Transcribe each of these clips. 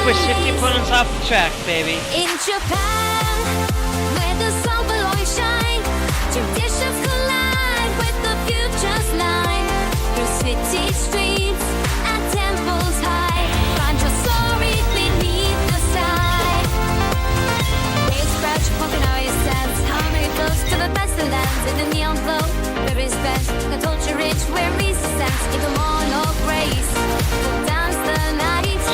we're 50 points off the track, baby. In Japan, where the sun will always shine, traditions collide with the future's line. Through city streets and temples high, find your story beneath the sky. Waves crash, pumping out your sense, harmony flows to the best of lands. In the neon glow, there is best, a culture rich where reason stands. In the morn of grace, we'll dance the night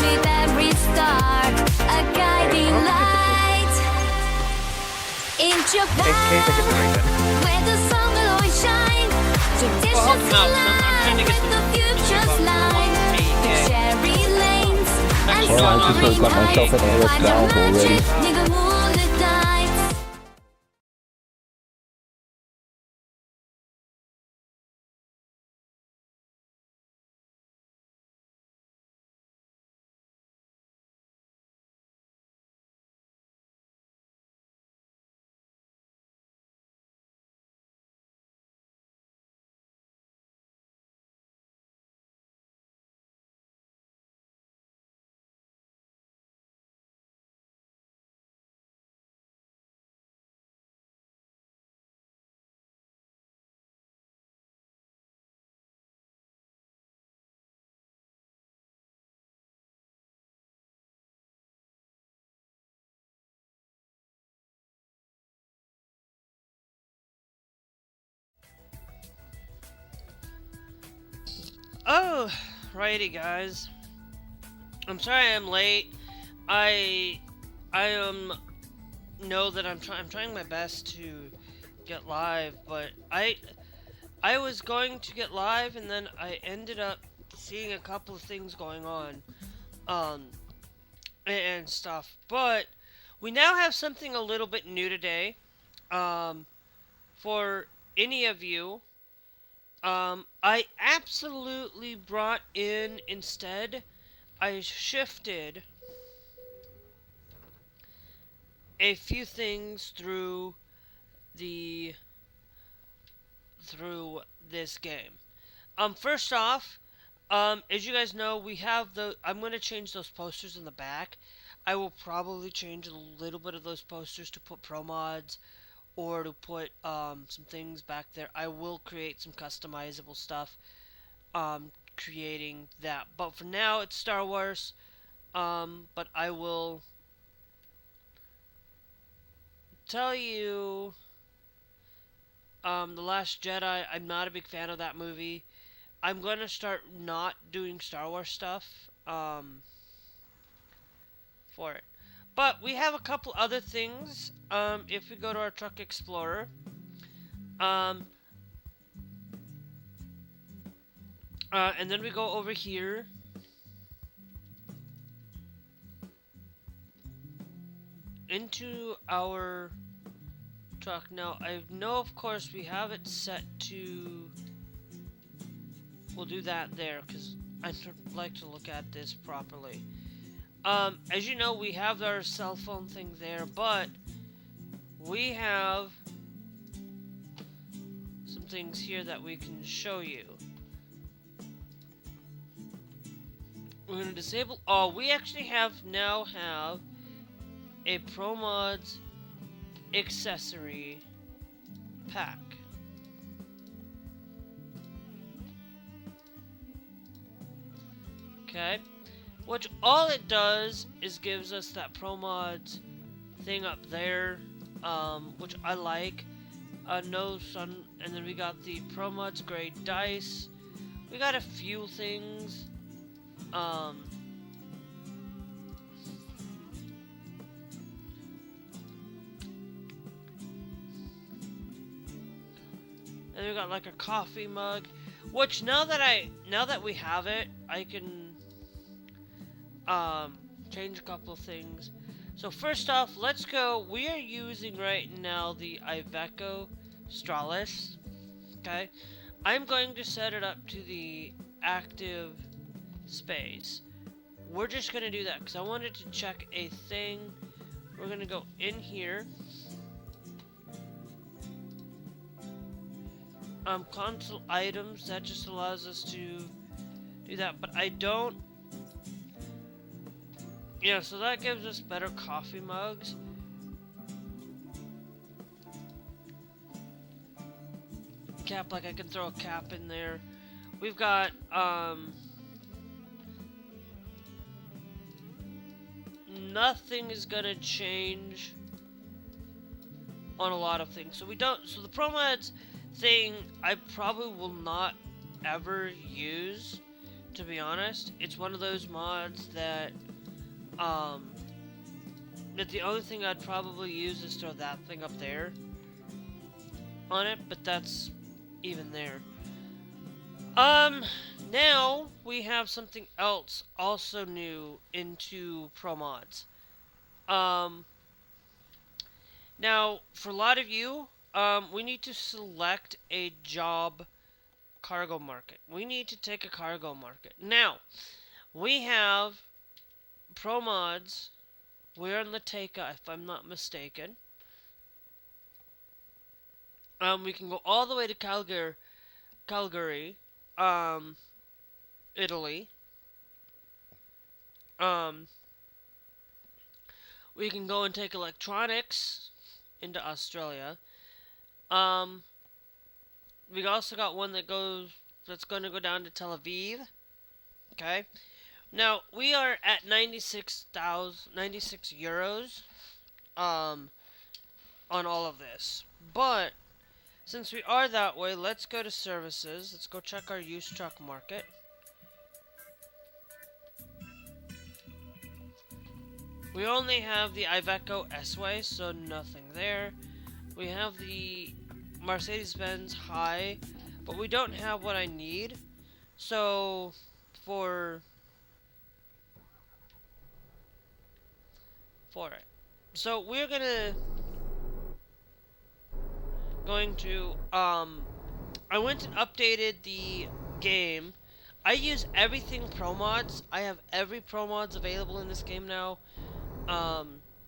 with every star, a guiding light. In Japan, where the sun will always shine, traditions collide with the future's line. The cherry lanes and soaring heights, find your magic near the moonlit nights. Oh, righty, guys. I'm sorry I'm late. I know that I'm trying my best to get live, but I was going to get live, and then I ended up seeing a couple of things going on, and stuff. But we now have something a little bit new today, for any of you. I absolutely brought in, instead, I shifted a few things through this game. First off, as you guys know, we have I'm going to change those posters in the back. I will probably change a little bit of those posters to put pro mods, or to put some things back there. I will create some customizable stuff, creating that. But for now, it's Star Wars. But I will tell you, The Last Jedi, I'm not a big fan of that movie. I'm going to start not doing Star Wars stuff, for it. But we have a couple other things. If we go to our Truck Explorer, and then we go over here, into our truck. Now, I know, of course, we have it set to, we'll do that there, because I'd like to look at this properly. As you know, we have our cell phone thing there, but we have some things here that we can show you. We're going to disable, we actually now have a Pro Mods accessory pack. Okay. Which all it does is gives us that Pro Mods thing up there, which I like. No sun, and then we got the Pro Mods grade dice. We got a few things. And we got like a coffee mug, which now that we have it, I can change a couple of things. So first off, let's go. We are using right now the EVGA Stralis. Okay, I'm going to set it up to the active space. We're just gonna do that because I wanted to check a thing. We're gonna go in here. Console items, that just allows us to do that, but I don't Yeah, so that gives us better coffee mugs. Cap, like I can throw a cap in there. We've got, nothing is gonna change on a lot of things. So the Pro Mods thing, I probably will not ever use, to be honest. It's one of those mods that the only thing I'd probably use is throw that thing up there on it, but that's even there. Now we have something else also new into Pro Mods. Now, for a lot of you, we need to select a job cargo market. We need to take a cargo market. Now, we have Pro Mods. We're in Lateka, if I'm not mistaken. We can go all the way to Calgary, Italy. We can go and take electronics into Australia. We also got one that's going to go down to Tel Aviv. Okay. Now, we are at 96 euros, on all of this. But, since we are that way, let's go to services. Let's go check our used truck market. We only have the Iveco S-Way, so nothing there. We have the Mercedes-Benz High, but we don't have what I need. So, for it. So, we're going to, I went and updated the game. I use everything Pro Mods. I have every Pro Mods available in this game now.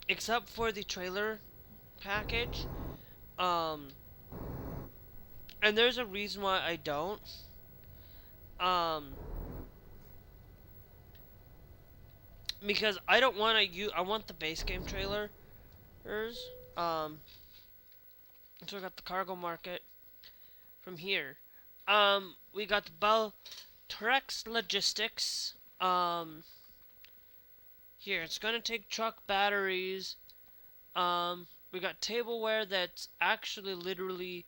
Except for the trailer package. And there's a reason why I don't. Because I don't want to I want the base game trailers. So we got the cargo market from here. We got the Beltrex Logistics. Here, it's gonna take truck batteries. We got tableware that's actually literally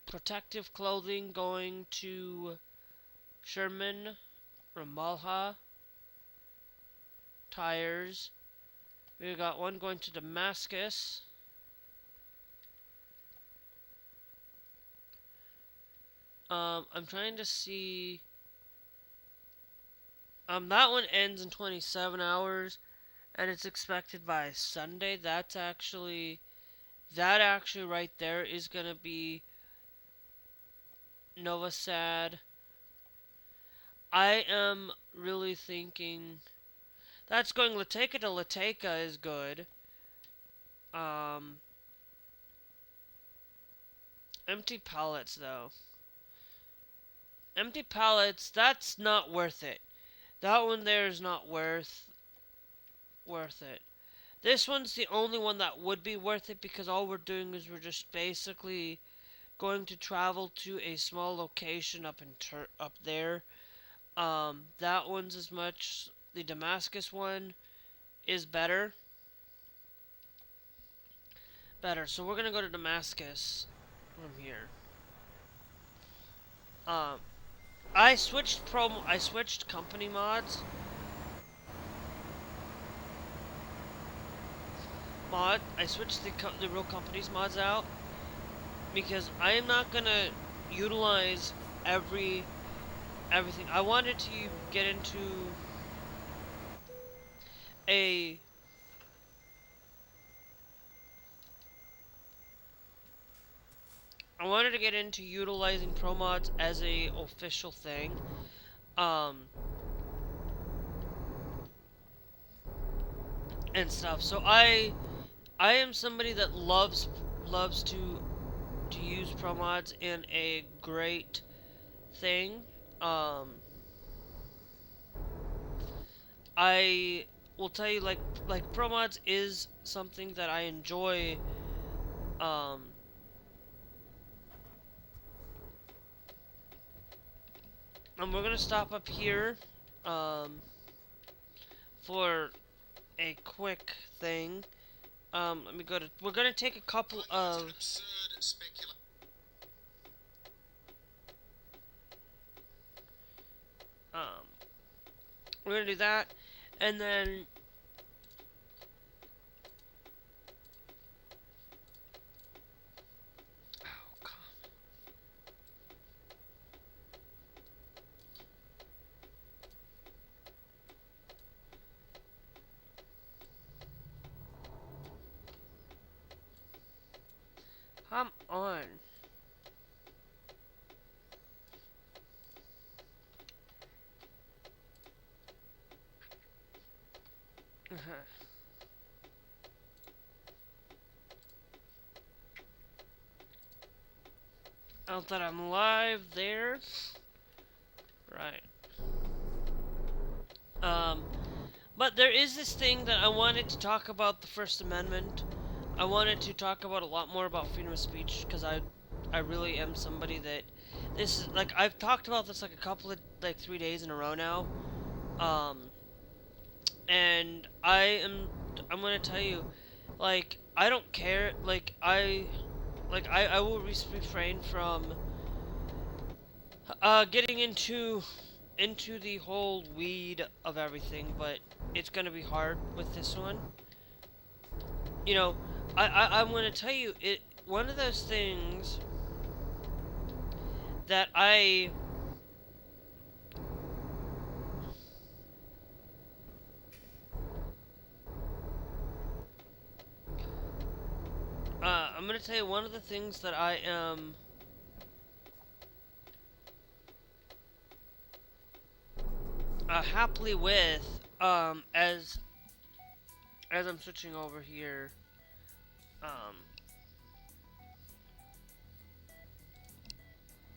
protective clothing going to Sherman, Ramallah. Tires. We got one going to Damascus. I'm trying to see. That one ends in 27 hours, and it's expected by Sunday. That actually right there is gonna be Novasad. I am really thinking that's going Lateka to Lateka is good. Empty pallets though. Empty pallets, that's not worth it. That one there is not worth it. This one's the only one that would be worth it because all we're doing is we're just basically going to travel to a small location up there. That one's as much. The Damascus one is better. So we're gonna go to Damascus from here. I switched company mods. I switched the real company's mods out because I am not gonna utilize everything. I wanted to get into utilizing Pro Mods as a official thing. And stuff. So I am somebody that loves to use Pro Mods in a great thing. I will tell you, like pro mods is something that I enjoy. And we're gonna stop up here, for a quick thing. Let me go to. We're gonna take a couple of. We're gonna do that, and then. Oh, God. Come on. Out that I'm live there. Right. But there is this thing that I wanted to talk about, the First Amendment. I wanted to talk about a lot more about freedom of speech, because I really am somebody that, this is, like, I've talked about this, like, a couple of, like, 3 days in a row now. And I'm gonna tell you, like, I don't care, like, I will refrain from, getting into the whole weed of everything, but it's gonna be hard with this one. You know, I'm gonna tell you, one of those things that I'm gonna tell you one of the things that I am happily with, as I'm switching over here,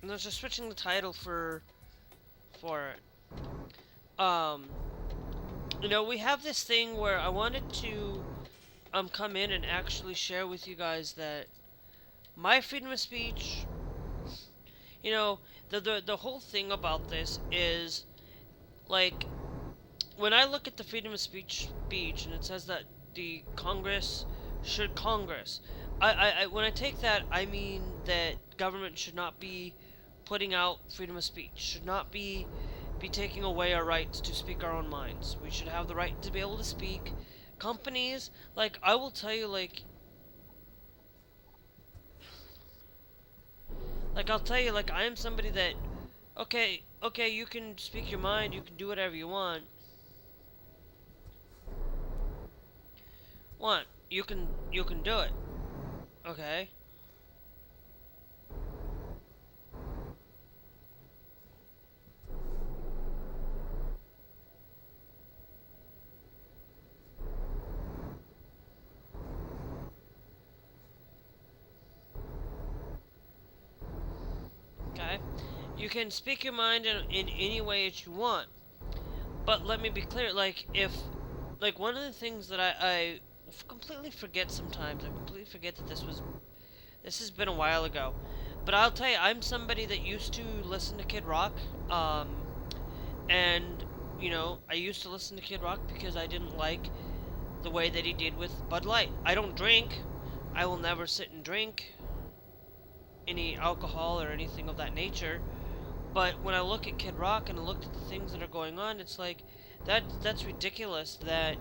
and I was just switching the title for it. You know, we have this thing where I wanted to come in and actually share with you guys that my freedom of speech, you know, the whole thing about this is, like, when I look at the freedom of speech and it says that the Congress should Congress, when I take that, I mean that government should not be putting out freedom of speech, should not be taking away our rights to speak our own minds. We should have the right to be able to speak. Companies, like, I will tell you, like, I'll tell you, like, I am somebody that, okay, you can speak your mind, you can do whatever you want. You can do it. Okay? Okay? You can speak your mind in any way that you want. But let me be clear, like, like, one of the things that I completely forget sometimes, I completely forget that this has been a while ago. But I'll tell you, I'm somebody that used to listen to Kid Rock, and, you know, I used to listen to Kid Rock because I didn't like the way that he did with Bud Light. I don't drink. I will never sit and drink any alcohol or anything of that nature. But when I look at Kid Rock and I look at the things that are going on, it's like, that's ridiculous that,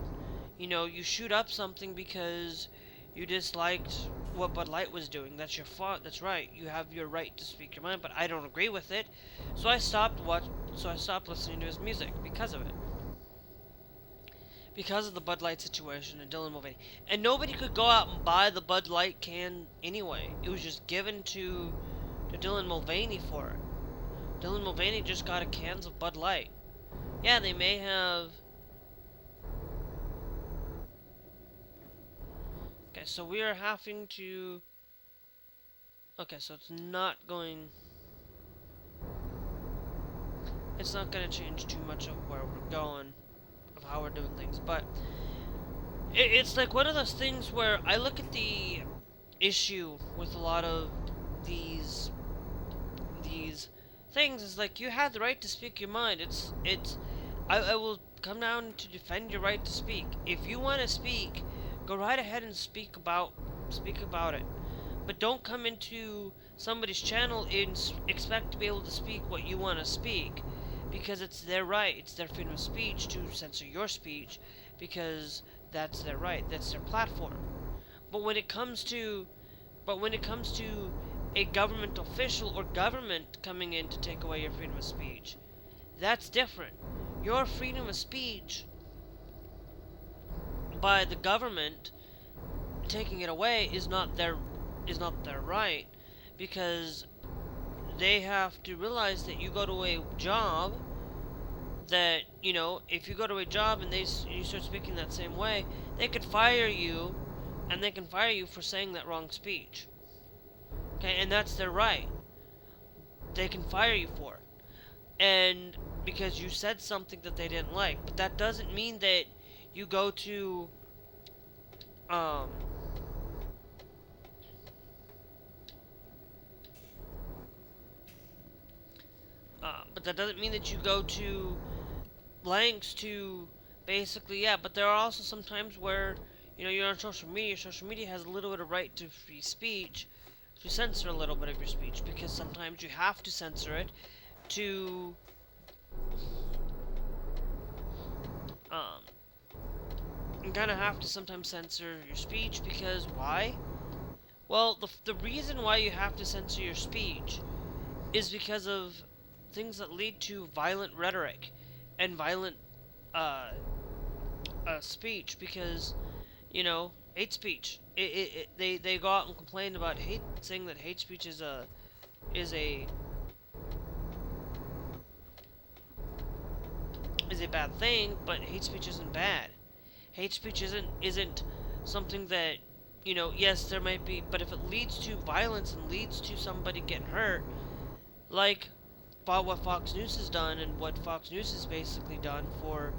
you know, you shoot up something because you disliked what Bud Light was doing. That's your fault. That's right. You have your right to speak your mind, but I don't agree with it. So I stopped listening to his music because of it. Because of the Bud Light situation and Dylan Mulvaney. And nobody could go out and buy the Bud Light can anyway. It was just given to Dylan Mulvaney for it. Dylan Mulvaney just got a cans of Bud Light. Yeah, they may have... Okay, so we are having to... Okay, so it's not going... It's not going to change too much of where we're going, of how we're doing things. But it's like one of those things where I look at the issue with a lot of these things is like, you have the right to speak your mind. I will come down to defend your right to speak. If you want to speak, go right ahead and speak about it. But don't come into somebody's channel and expect to be able to speak what you want to speak, because it's their right, it's their freedom of speech to censor your speech, because that's their right, that's their platform. But when it comes to a government official or government coming in to take away your freedom of speech, that's different. Your freedom of speech by the government taking it away is not their right, because they have to realize that you go to a job that, you know, if you go to a job and you start speaking that same way, they could fire you, and they can fire you for saying that wrong speech. Okay, and that's their right. They can fire you for it. And because you said something that they didn't like. But that doesn't mean that you go to but that doesn't mean that you go to lengths to basically, yeah, but there are also some times where, you know, you're on social media has a little bit of right to free speech, to censor a little bit of your speech, because sometimes you have to censor it to you kind of have to sometimes censor your speech, because why? Well, the reason why you have to censor your speech is because of things that lead to violent rhetoric and violent speech, because, you know, hate speech. They go out and complain about saying that hate speech is a bad thing, but hate speech isn't bad. Hate speech isn't something that, you know, yes, there might be, but if it leads to violence and leads to somebody getting hurt, like what Fox News has done, and what Fox News has basically done for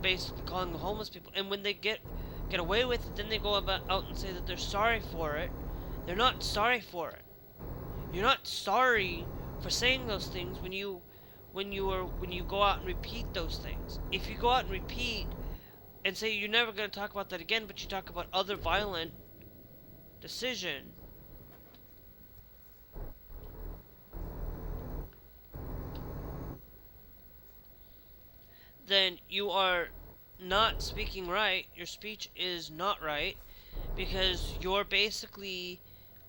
basically calling the homeless people, and when they get away with it, then they go out and say that they're sorry for it. They're not sorry for it. You're not sorry for saying those things when you go out and repeat those things. If you go out and repeat and say you're never going to talk about that again, but you talk about other violent decision, then you are not speaking right. Your speech is not right, because you're basically,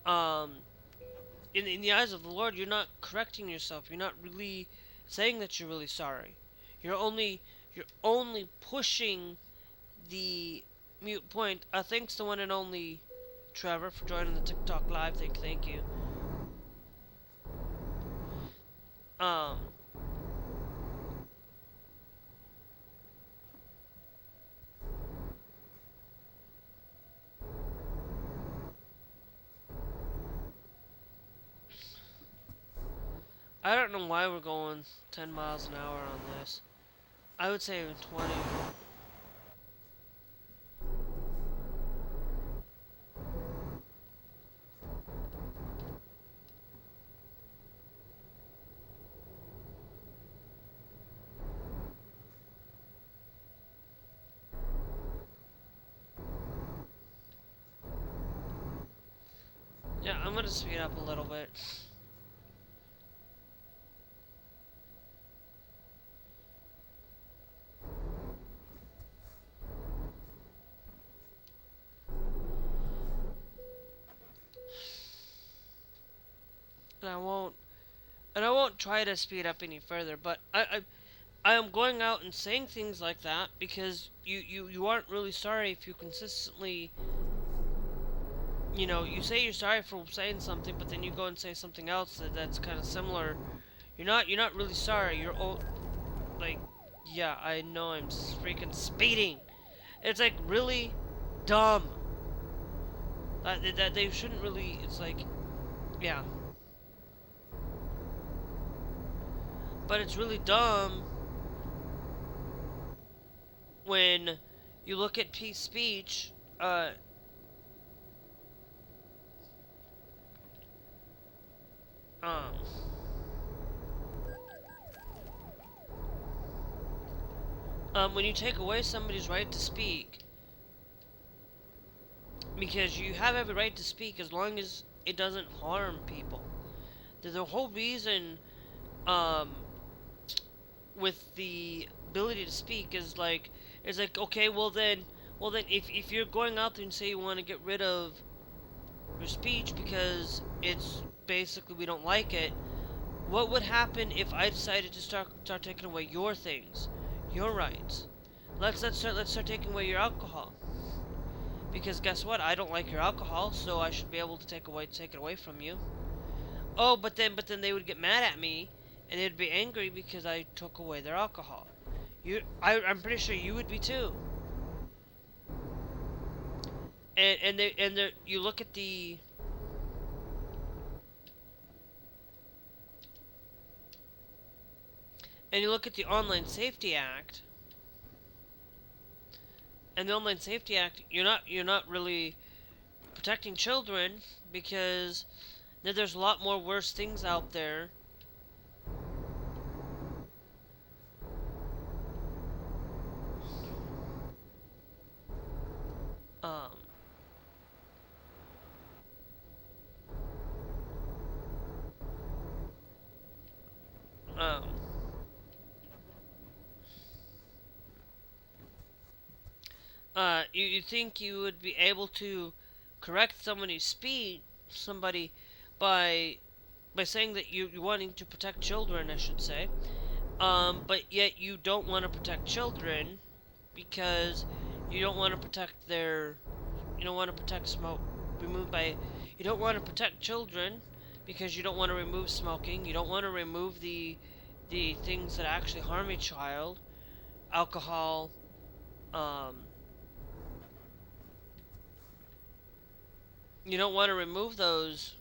in the eyes of the Lord, you're not correcting yourself. You're not really saying that you're really sorry. You're only pushing the mute point. Thanks to one and only Trevor for joining the TikTok live. Thank you. I don't know why we're going 10 miles an hour on this. I would say even 20. Yeah, I'm gonna speed up a little bit. And I won't try to speed up any further, but I am going out and saying things like that because you aren't really sorry if you consistently, you know, you say you're sorry for saying something, but then you go and say something else that's kind of similar. You're not really sorry. You're like, yeah, I know I'm freaking speeding. It's like really dumb. That they shouldn't really. It's like, yeah. But it's really dumb when you look at peace speech, um, when you take away somebody's right to speak, because you have every right to speak as long as it doesn't harm people. The whole reason, with the ability to speak is like, okay, well then, if you're going out there and say you want to get rid of your speech because it's basically we don't like it, what would happen if I decided to start taking away your things, your rights? Let's start taking away your alcohol. Because guess what? I don't like your alcohol, so I should be able to take it away from you. Oh, but then they would get mad at me, and they'd be angry because I took away their alcohol. I'm pretty sure you would be too. And you look at the Online Safety Act. And the Online Safety Act, you're not really protecting children because there's a lot more worse things out there. You think you would be able to correct somebody by saying that you're wanting to protect children, I should say, but yet you don't want to protect children because you don't want to protect you don't want to protect you don't want to protect children because you don't want to remove smoking, you don't want to remove the things that actually harm a child, alcohol, you don't want to remove those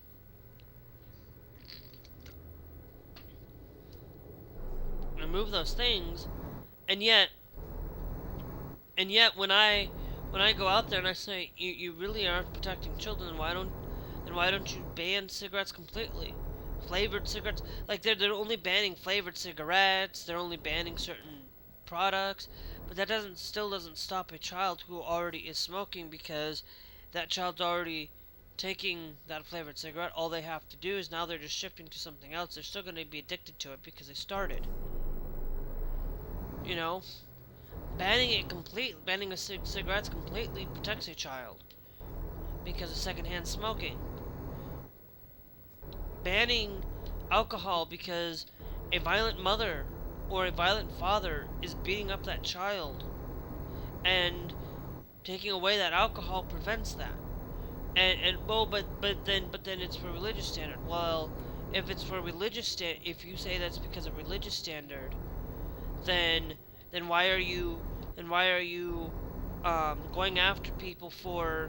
things, and yet when I go out there and I say you really aren't protecting children, then why don't you ban cigarettes completely? Flavored cigarettes, like they're only banning flavored cigarettes, they're only banning certain products, but that still doesn't stop a child who already is smoking, because that child's already taking that flavored cigarette. All they have to do is now they're just shifting to something else. They're still going to be addicted to it because they started. You know, banning cigarettes completely protects a child because of secondhand smoking. Banning alcohol because a violent mother or a violent father is beating up that child, and taking away that alcohol prevents that. But then it's for religious standard. Well, if it's for if you say that's because of religious standard, then why are you going after people for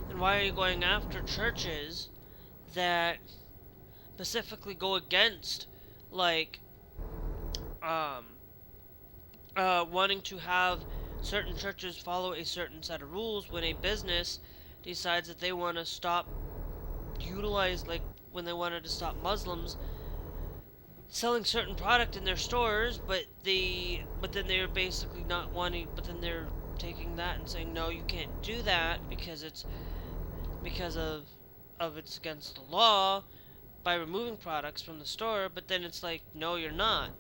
then why are you going after churches that specifically go against, like, wanting to have certain churches follow a certain set of rules when a business decides that they want to stop when they wanted to stop Muslims selling certain product in their stores, but then they're basically not wanting, but then they're taking that and saying, no, you can't do that because it's against the law by removing products from the store. But then it's like, no, you're not.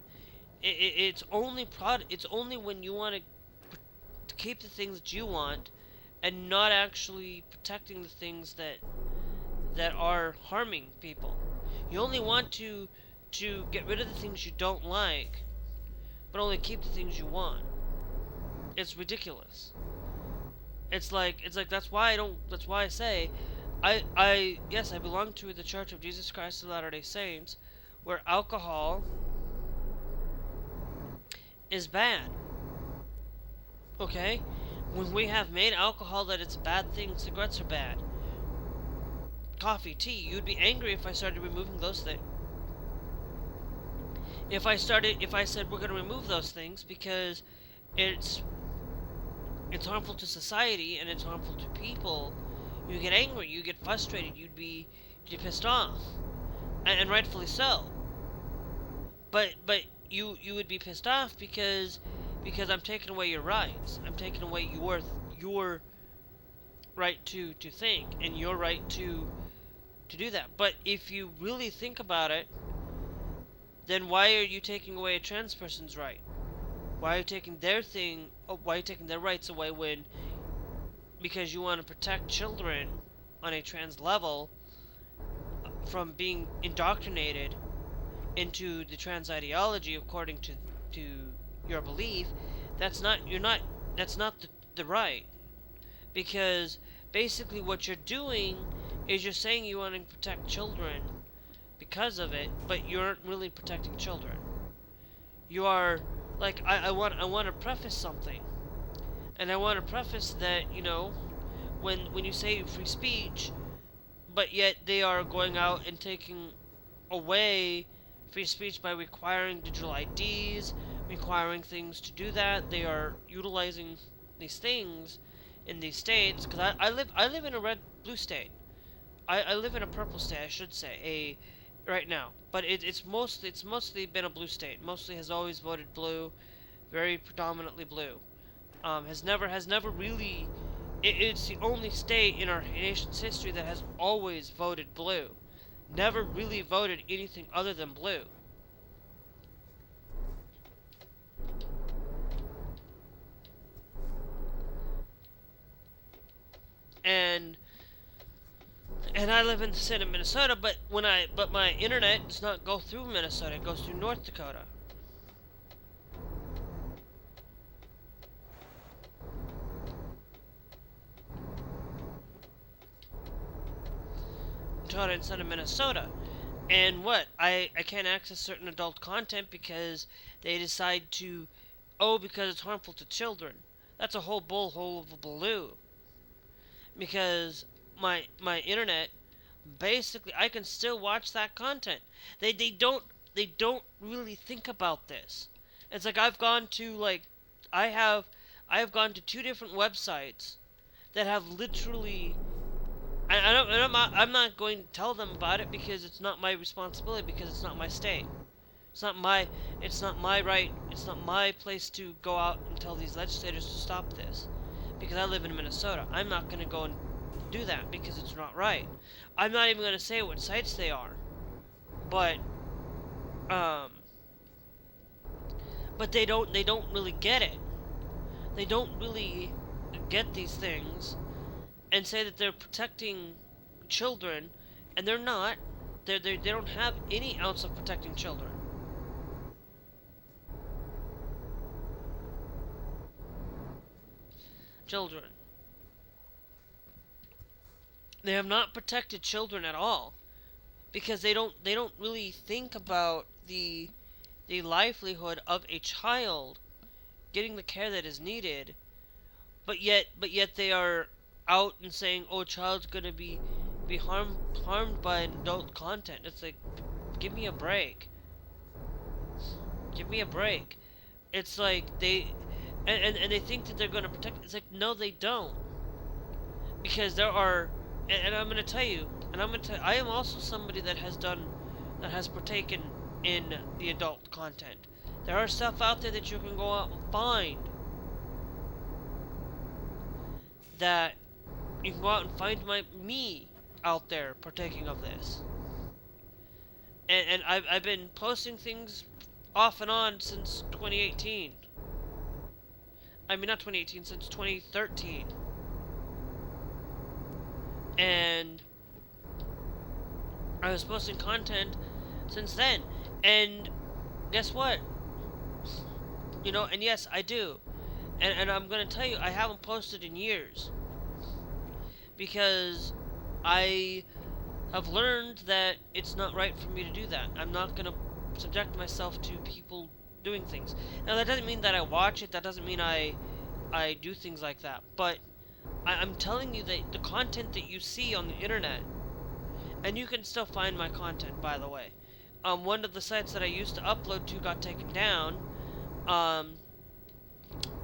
It's only when you want to keep the things that you want and not actually protecting the things that are harming people. You only want to get rid of the things you don't like, but only keep the things you want. It's ridiculous. It's like that's why I say yes, I belong to the Church of Jesus Christ of Latter-day Saints, where alcohol is bad. Okay? When we have made alcohol that it's a bad thing, cigarettes are bad. Coffee, tea, you'd be angry if I started removing those things. If I said we're going to remove those things because it's it's harmful to society and it's harmful to people, you get angry, you get frustrated, you'd be pissed off, and rightfully so. But you would be pissed off because I'm taking away your rights. I'm taking away your right to think and your right to do that. But if you really think about it, then why are you taking away a trans person's right? Why are you taking their thing? Why are you taking their rights away when? Because you want to protect children on a trans level from being indoctrinated into the trans ideology according to your belief. That's not the right. Because basically what you're doing is you're saying you want to protect children because of it, but you aren't really protecting children. You are like I want to preface something. And I want to preface that, you know, when you say free speech, but yet they are going out and taking away free speech by requiring digital IDs, requiring things to do that. They are utilizing these things in these states, because I live in a blue state. I live in a purple state, I should say, right now. But it's mostly been a blue state. Mostly has always voted blue, very predominantly blue. Has never really. It's the only state in our nation's history that has always voted blue. Never really voted anything other than blue. And I live in the state of Minnesota, but my internet does not go through Minnesota. It goes through North Dakota. Instead of Minnesota. And what? I can't access certain adult content because they decide to, because it's harmful to children. That's a whole bullhole of a baloo. Because my internet, basically, I can still watch that content. They don't really think about this. It's like I've gone to I have gone to 2 different websites that have literally. I'm not going to tell them about it because it's not my responsibility, because it's not my state. It's not my right. It's not my place to go out and tell these legislators to stop this. Because I live in Minnesota. I'm not going to go and do that because it's not right. I'm not even going to say what sites they are. But they don't really get it. They don't really get these things and say that they're protecting children, and they're not. They don't have any ounce of protecting children. They have not protected children at all, because they don't really think about the livelihood of a child getting the care that is needed, but yet they are out and saying, a child's gonna be harmed by adult content. It's like, give me a break. It's like they they think that they're gonna protect. It's like, no, they don't, because there are, and I'm gonna tell you, I am also somebody that has partaken in the adult content. There are stuff out there that you can go out and find that you can go out and find me out there partaking of this. And I've been posting things off and on since 2018. I mean, not 2018, since 2013. And I was posting content since then. And guess what? You know, and yes, I do. And I'm going to tell you, I haven't posted in years. Because I have learned that it's not right for me to do that. I'm not going to subject myself to people doing things. Now, that doesn't mean that I watch it. That doesn't mean I do things like that. But I'm telling you that the content that you see on the internet, and you can still find my content, by the way. one of the sites that I used to upload to got taken down,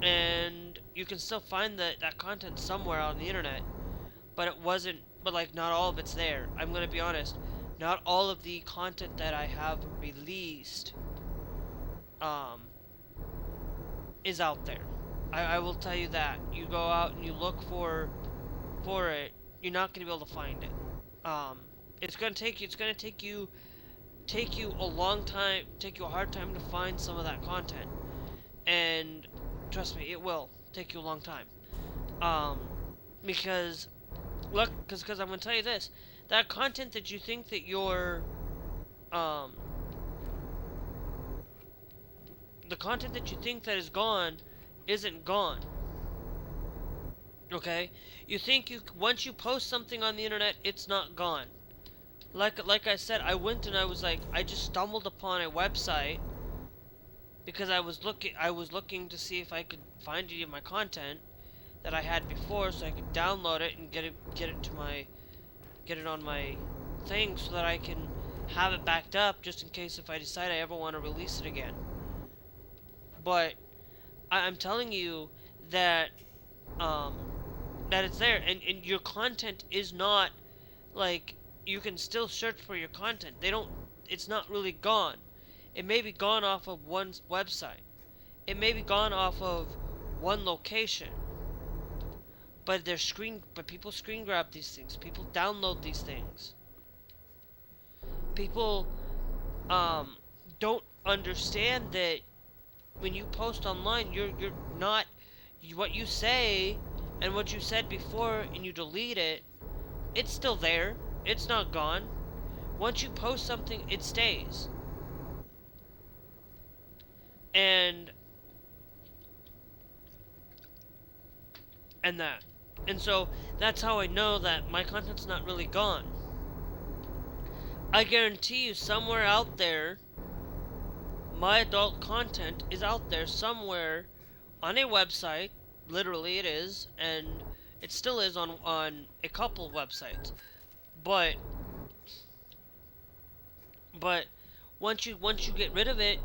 and you can still find that content somewhere on the internet, but it wasn't, but like not all of it's there. I'm gonna be honest, not all of the content that I have released, is out there. I will tell you that. You go out and you look for it, you're not gonna be able to find it. It's gonna take you a long time, take you a hard time to find some of that content, and trust me, it will take you a long time. Because look, because I'm gonna tell you this, that content that you think that you're, the content that you think that is gone, isn't gone. Okay, you think once you post something on the internet, it's not gone. Like I said, I went and I was like, I just stumbled upon a website because I was looking to see if I could find any of my content that I had before, so I could download it and get it on my thing, so that I can have it backed up just in case if I decide I ever want to release it again. But I'm telling you that that it's there, and your content is not, like, you can still search for your content. It's not really gone. It may be gone off of one website. It may be gone off of one location. But people screen grab these things. People download these things. People don't understand that when you post online, you're not, what you say and what you said before and you delete it, it's still there. It's not gone. Once you post something, it stays. And so that's how I know that my content's not really gone. I guarantee you, somewhere out there, my adult content is out there somewhere on a website. Literally it is, and it still is on a couple websites. But once you get rid of it,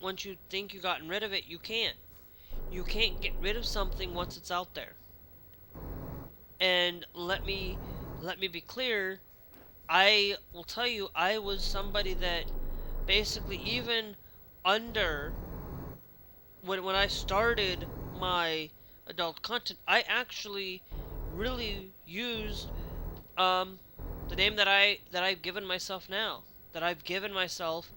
once you think you've gotten rid of it, you can't. You can't get rid of something once it's out there. And let me be clear, I will tell you, I was somebody that basically, even under when I started my adult content, I actually really used the name that I've given myself now. That I've given myself.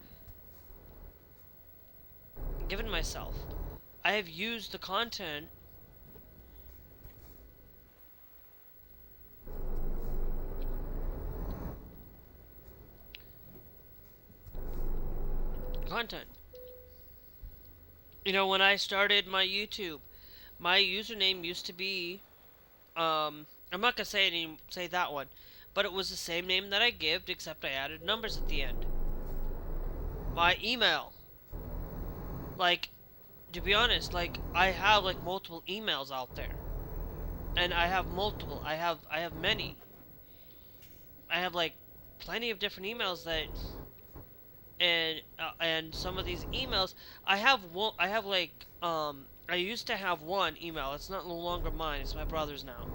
I have used the content You know, when I started my YouTube, my username used to be, I'm not gonna say that one, but it was the same name that I gave, except I added numbers at the end. My email, like, to be honest, like, I have like multiple emails out there, and I have many. I have like plenty of different emails that, and some of these emails, I used to have one email. It's no longer mine. It's my brother's now.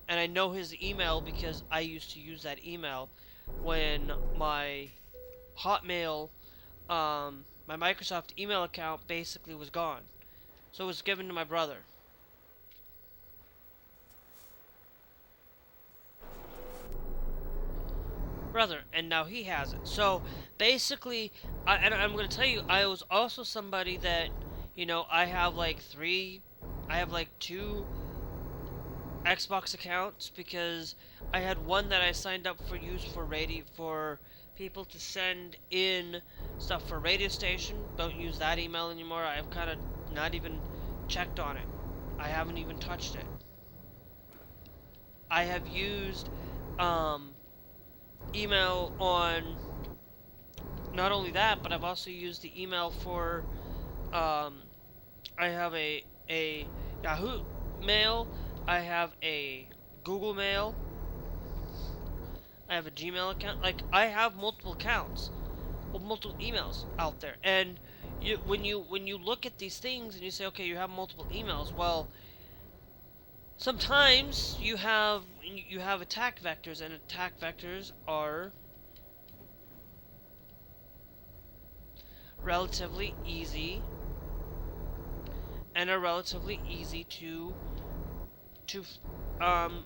And I know his email because I used to use that email when my Hotmail, my Microsoft email account basically was gone. So it was given to my brother. And now he has it. So basically, I'm going to tell you, I was also somebody that, you know, I have like two Xbox accounts, because I had one that I signed up for use for people to send in stuff for radio station. Don't use that email anymore. I've kind of not even checked on it. I haven't even touched it. I have used email on, not only that, but I've also used the email for I have a Yahoo Mail, I have a Google Mail, I have a Gmail account. Like, I have multiple accounts, or multiple emails out there. And when you look at these things and you say, okay, you have multiple emails, well, sometimes you have attack vectors, and attack vectors are relatively easy and are relatively easy to um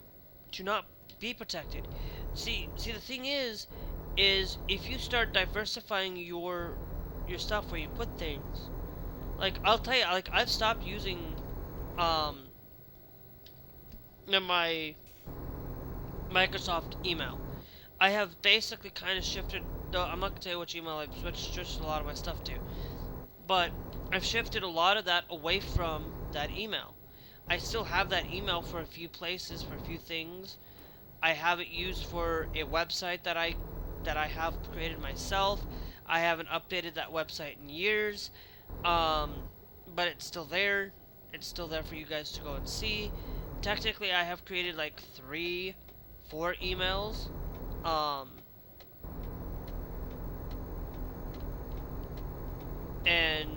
to not be protected. See the thing is if you start diversifying your stuff where you put things, like I'll tell you, like I've stopped using um my Microsoft email. I have basically kind of shifted. No, I'm not gonna tell you which email I've switched a lot of my stuff to, but I've shifted a lot of that away from that email. I still have that email for a few places, for a few things. I have it used for a website that I have created myself. I haven't updated that website in years, but it's still there. It's still there for you guys to go and see. Technically, I have created like 4 emails. Um, and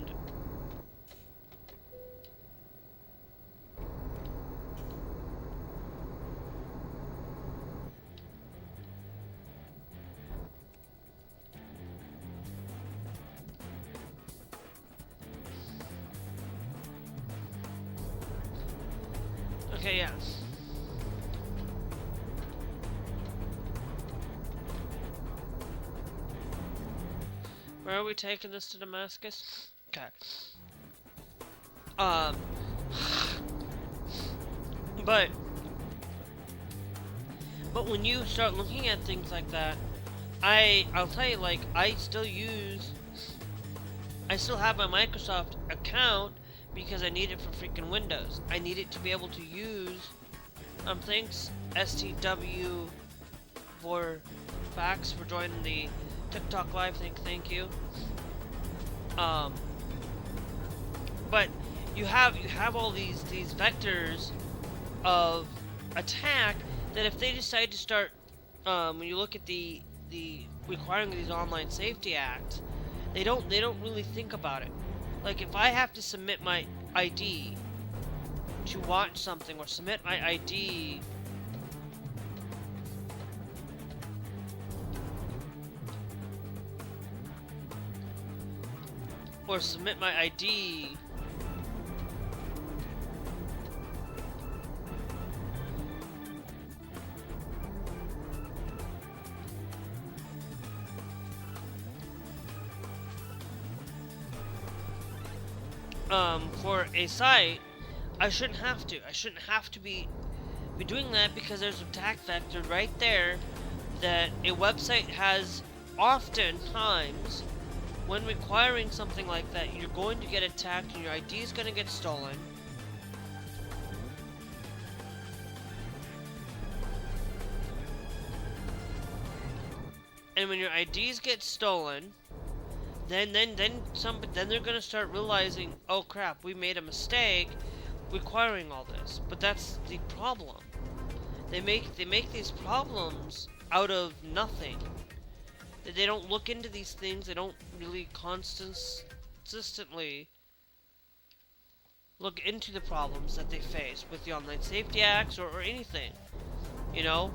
okay, yeah. Where are we taking this to Damascus? Okay. Um, but when you start looking at things like that, I'll tell you, like I still have my Microsoft account because I need it for freaking Windows. I need it to be able to use thanks ets2 for Fax for joining the TikTok live. Thank you. But you have all these vectors of attack that if they decide to start, when you look at the requiring these online safety acts, they don't really think about it. Like if I have to submit my ID to watch something, or submit my ID for a site, I shouldn't have to. I shouldn't have to be doing that, because there's an attack vector right there that a website has. Oftentimes, when requiring something like that, you're going to get attacked and your ID is going to get stolen. And when your IDs get stolen, then they're gonna start realizing, oh crap, we made a mistake requiring all this. But that's the problem. They make these problems out of nothing. They don't look into these things. They don't really consistently look into the problems that they face with the online safety acts or anything. You know,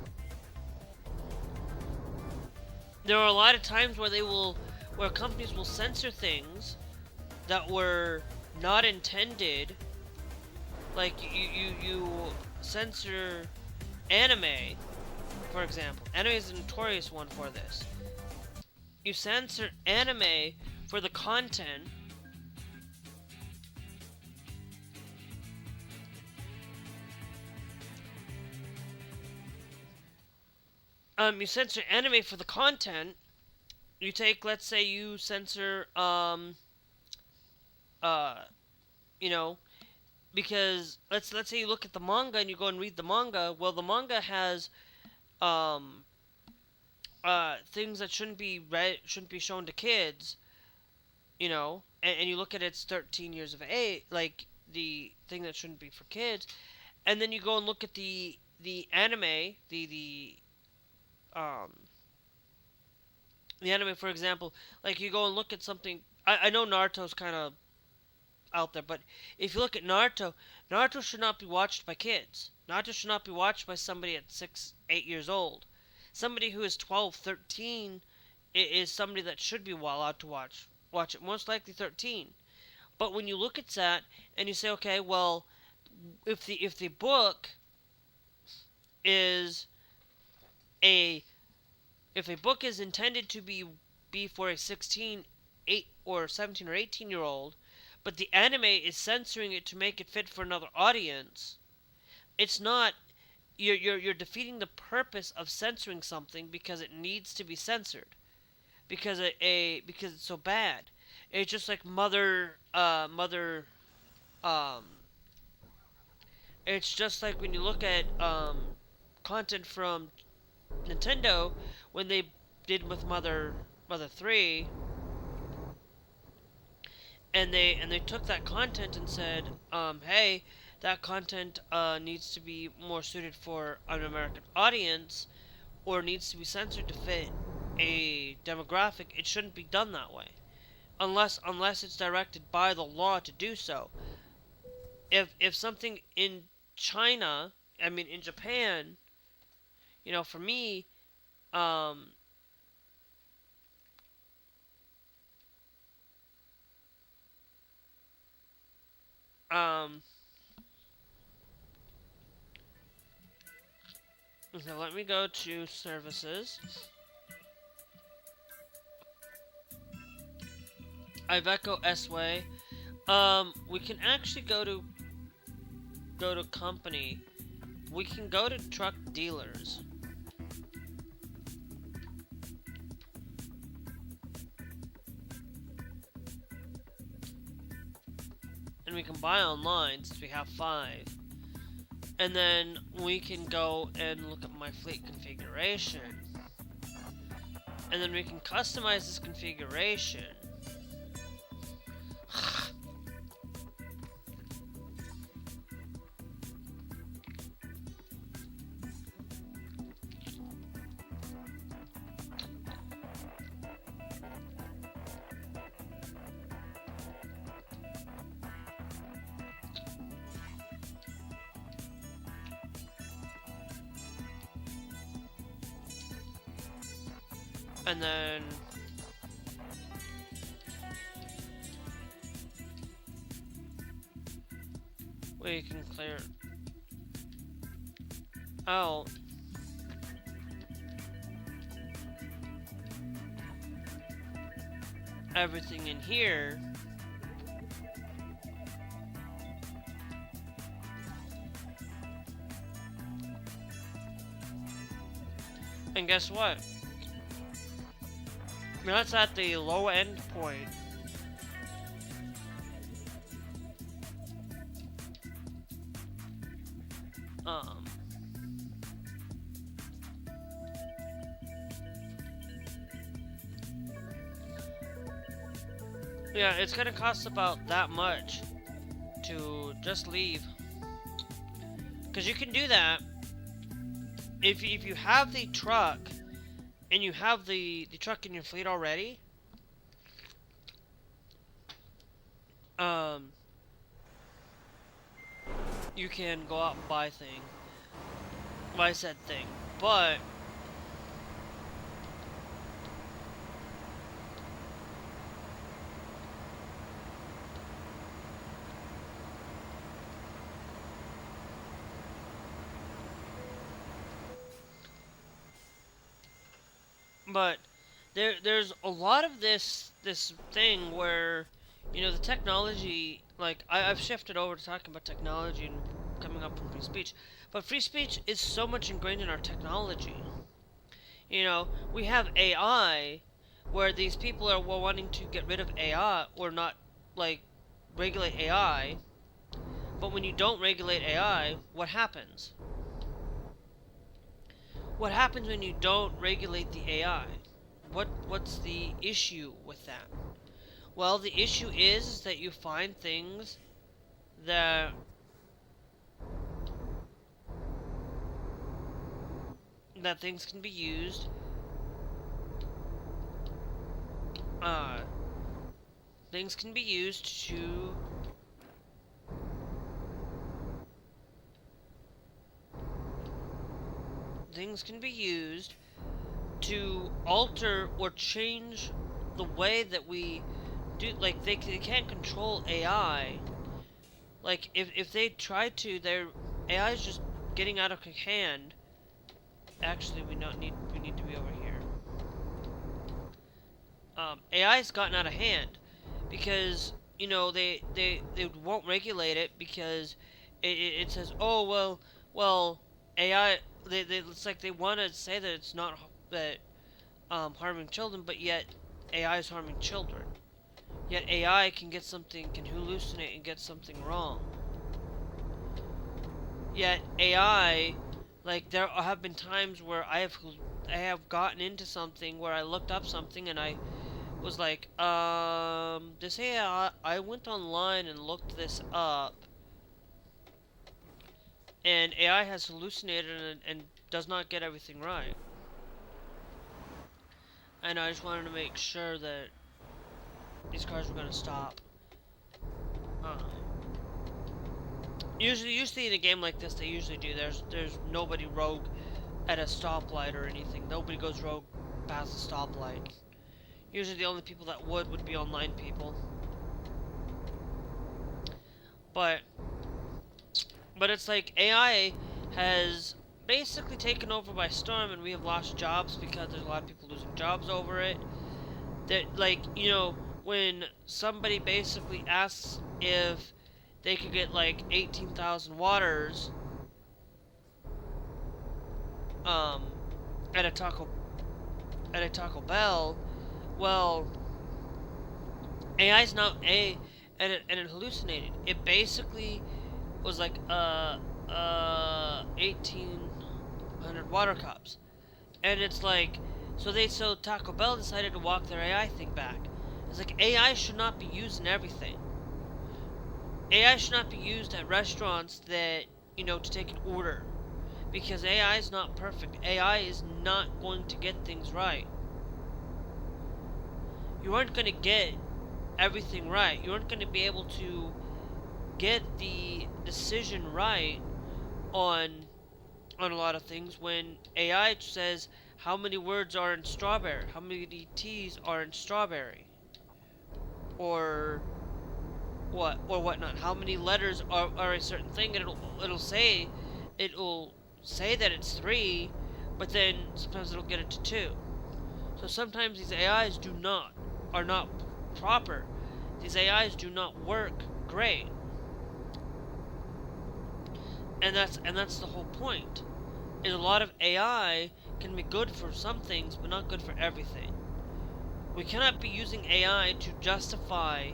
there are a lot of times where companies will censor things that were not intended. Like you censor anime, for example. Anime is a notorious one for this. You censor anime for the content you censor anime for the content. You take, let's say you censor you know, because let's say you look at the manga and you go and read the manga. Well, the manga has things that shouldn't be shown to kids, you know, and you look at it's 13 years of age, like the thing that shouldn't be for kids, and then you go and look at the anime, the the anime, for example, like you go and look at something. I know Naruto's kind of out there, but if you look at Naruto, Naruto should not be watched by kids. Naruto should not be watched by somebody at 6, 8 years old. Somebody who is 12, 13 is somebody that should be allowed to watch it. Most likely 13. But when you look at that and you say, okay, well, if the book is a if a book is intended to be for a 16, 8 or 17 or 18-year-old, but the anime is censoring it to make it fit for another audience, it's not you're defeating the purpose of censoring something because it needs to be censored because because it's so bad. It's just like um it's just like when you look at content from Nintendo when they did with Mother 3, and they took that content and said, hey, that content needs to be more suited for an American audience, or needs to be censored to fit a demographic. It shouldn't be done that way, unless it's directed by the law to do so. If something in China, I mean in Japan, for me, okay, let me go to services. Iveco S-Way. We can actually go to company. We can go to truck dealers. And we can buy online since we have 5. And then we can go and look at my fleet configuration. And then we can customize this configuration. And then we can clear out everything in here. And guess what? That's at the low end point. Yeah, it's gonna cost about that much to just leave. Because you can do that if you have the truck and you have the truck in your fleet already. You can go out and buy said thing, but there's a lot of this thing where, the technology, like, I've shifted over to talking about technology and coming up from free speech, but free speech is so much ingrained in our technology. We have AI, where these people are wanting to get rid of AI, or not, like, regulate AI, but when you don't regulate AI, what happens? What happens when you don't regulate the AI? What's the issue with that? Well, the issue is that you find things that that things can be used things can be used to alter or change the way that we do. Like they can't control AI. Like if they try to, their AI is just getting out of hand. Actually, we need to be over here. AI's gotten out of hand because they won't regulate it because it says, oh well AI, it's like they want to say that it's not that harming children, but yet AI is harming children. Yet AI can hallucinate and get something wrong. Yet AI, like there have been times where I have gotten into something where I looked up something and I was like, this AI, I went online and looked this up, and AI has hallucinated and does not get everything right. And I just wanted to make sure that these cars were gonna stop. Usually in a game like this, they usually do. There's nobody rogue at a stoplight or anything. Nobody goes rogue past the stoplight. Usually the only people that would be online people. But it's like AI has basically taken over by storm, and we have lost jobs because there's a lot of people losing jobs over it. That, like, when somebody basically asks if they could get like 18,000 waters at a Taco Bell, well, AI's not and it hallucinated. It basically was like 1,800 water cups, and it's like, so Taco Bell decided to walk their AI thing back. It's like, AI should not be used in everything. AI should not be used at restaurants that, to take an order. Because AI is not perfect. AI is not going to get things right. You aren't going to get everything right. You aren't going to be able to get the decision right on a lot of things when AI says how many words are in strawberry, how many T's are in strawberry, or whatnot. How many letters are a certain thing, and it'll say that it's 3, but then sometimes it'll get it to 2. So sometimes these AIs are not proper. These AIs do not work great. And that's the whole point. Is a lot of AI can be good for some things, but not good for everything. We cannot be using AI to justify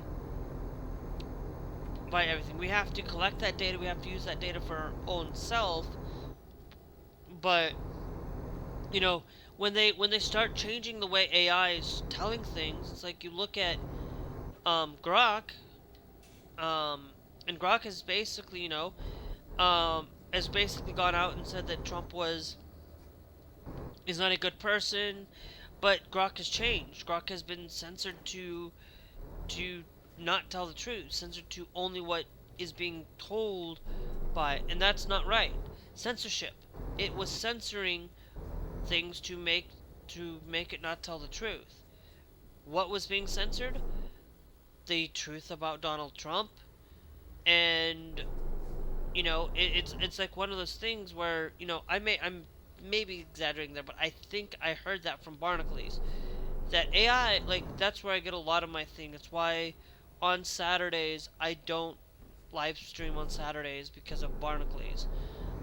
by everything. We have to collect that data, we have to use that data for our own self. But when they start changing the way AI is telling things, it's like you look at Grok, and Grok has basically has basically gone out and said that Trump is not a good person, but Grok has changed. Grok has been censored to not tell the truth, censored to only what is being told by, and that's not right. Censorship. It was censoring things to make it not tell the truth. What was being censored? The truth about Donald Trump, and it's like one of those things where I'm maybe exaggerating there, but I think I heard that from Barnacules. That AI, like, that's where I get a lot of my thing. That's why on Saturdays I don't live stream on Saturdays, because of Barnacules.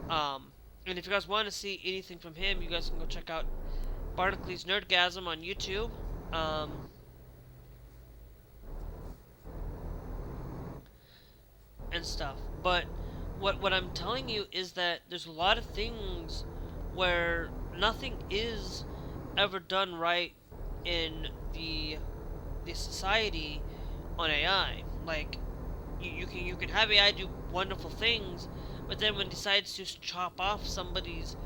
And if you guys want to see anything from him, you guys can go check out Barnacules Nerdgasm on YouTube. And stuff. But what I'm telling you is that there's a lot of things where nothing is ever done right in the society on AI. Like, you can have AI do wonderful things, but then when it decides to chop off somebody's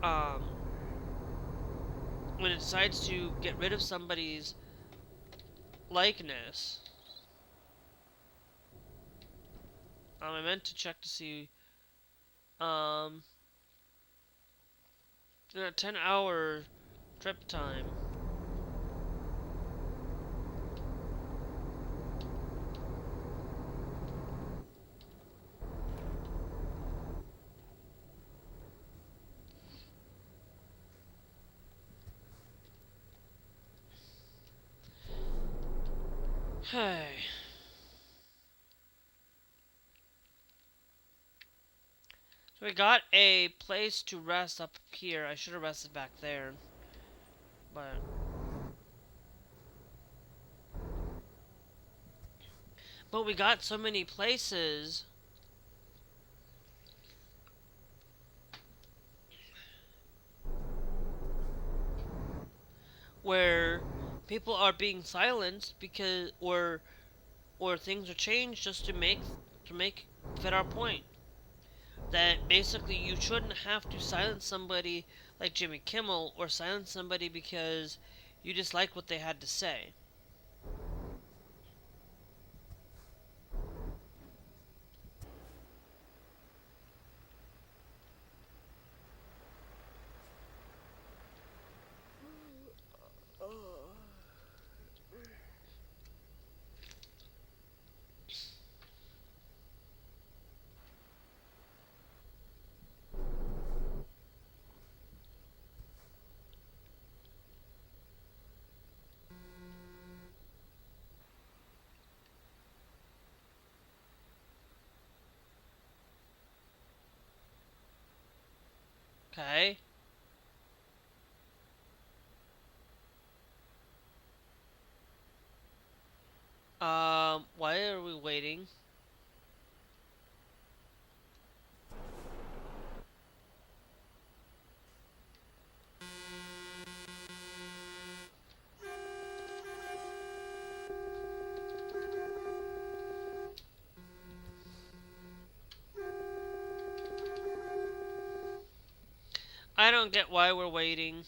um, when it decides to get rid of somebody's likeness, I meant to check to see, 10-hour trip time. Hey. So we got a place to rest up here. I should have rested back there. But we got so many places where people are being silenced because or things are changed just to make fit our point. That basically you shouldn't have to silence somebody like Jimmy Kimmel or silence somebody because you dislike what they had to say. Okay? Why are we waiting? I don't get why we're waiting.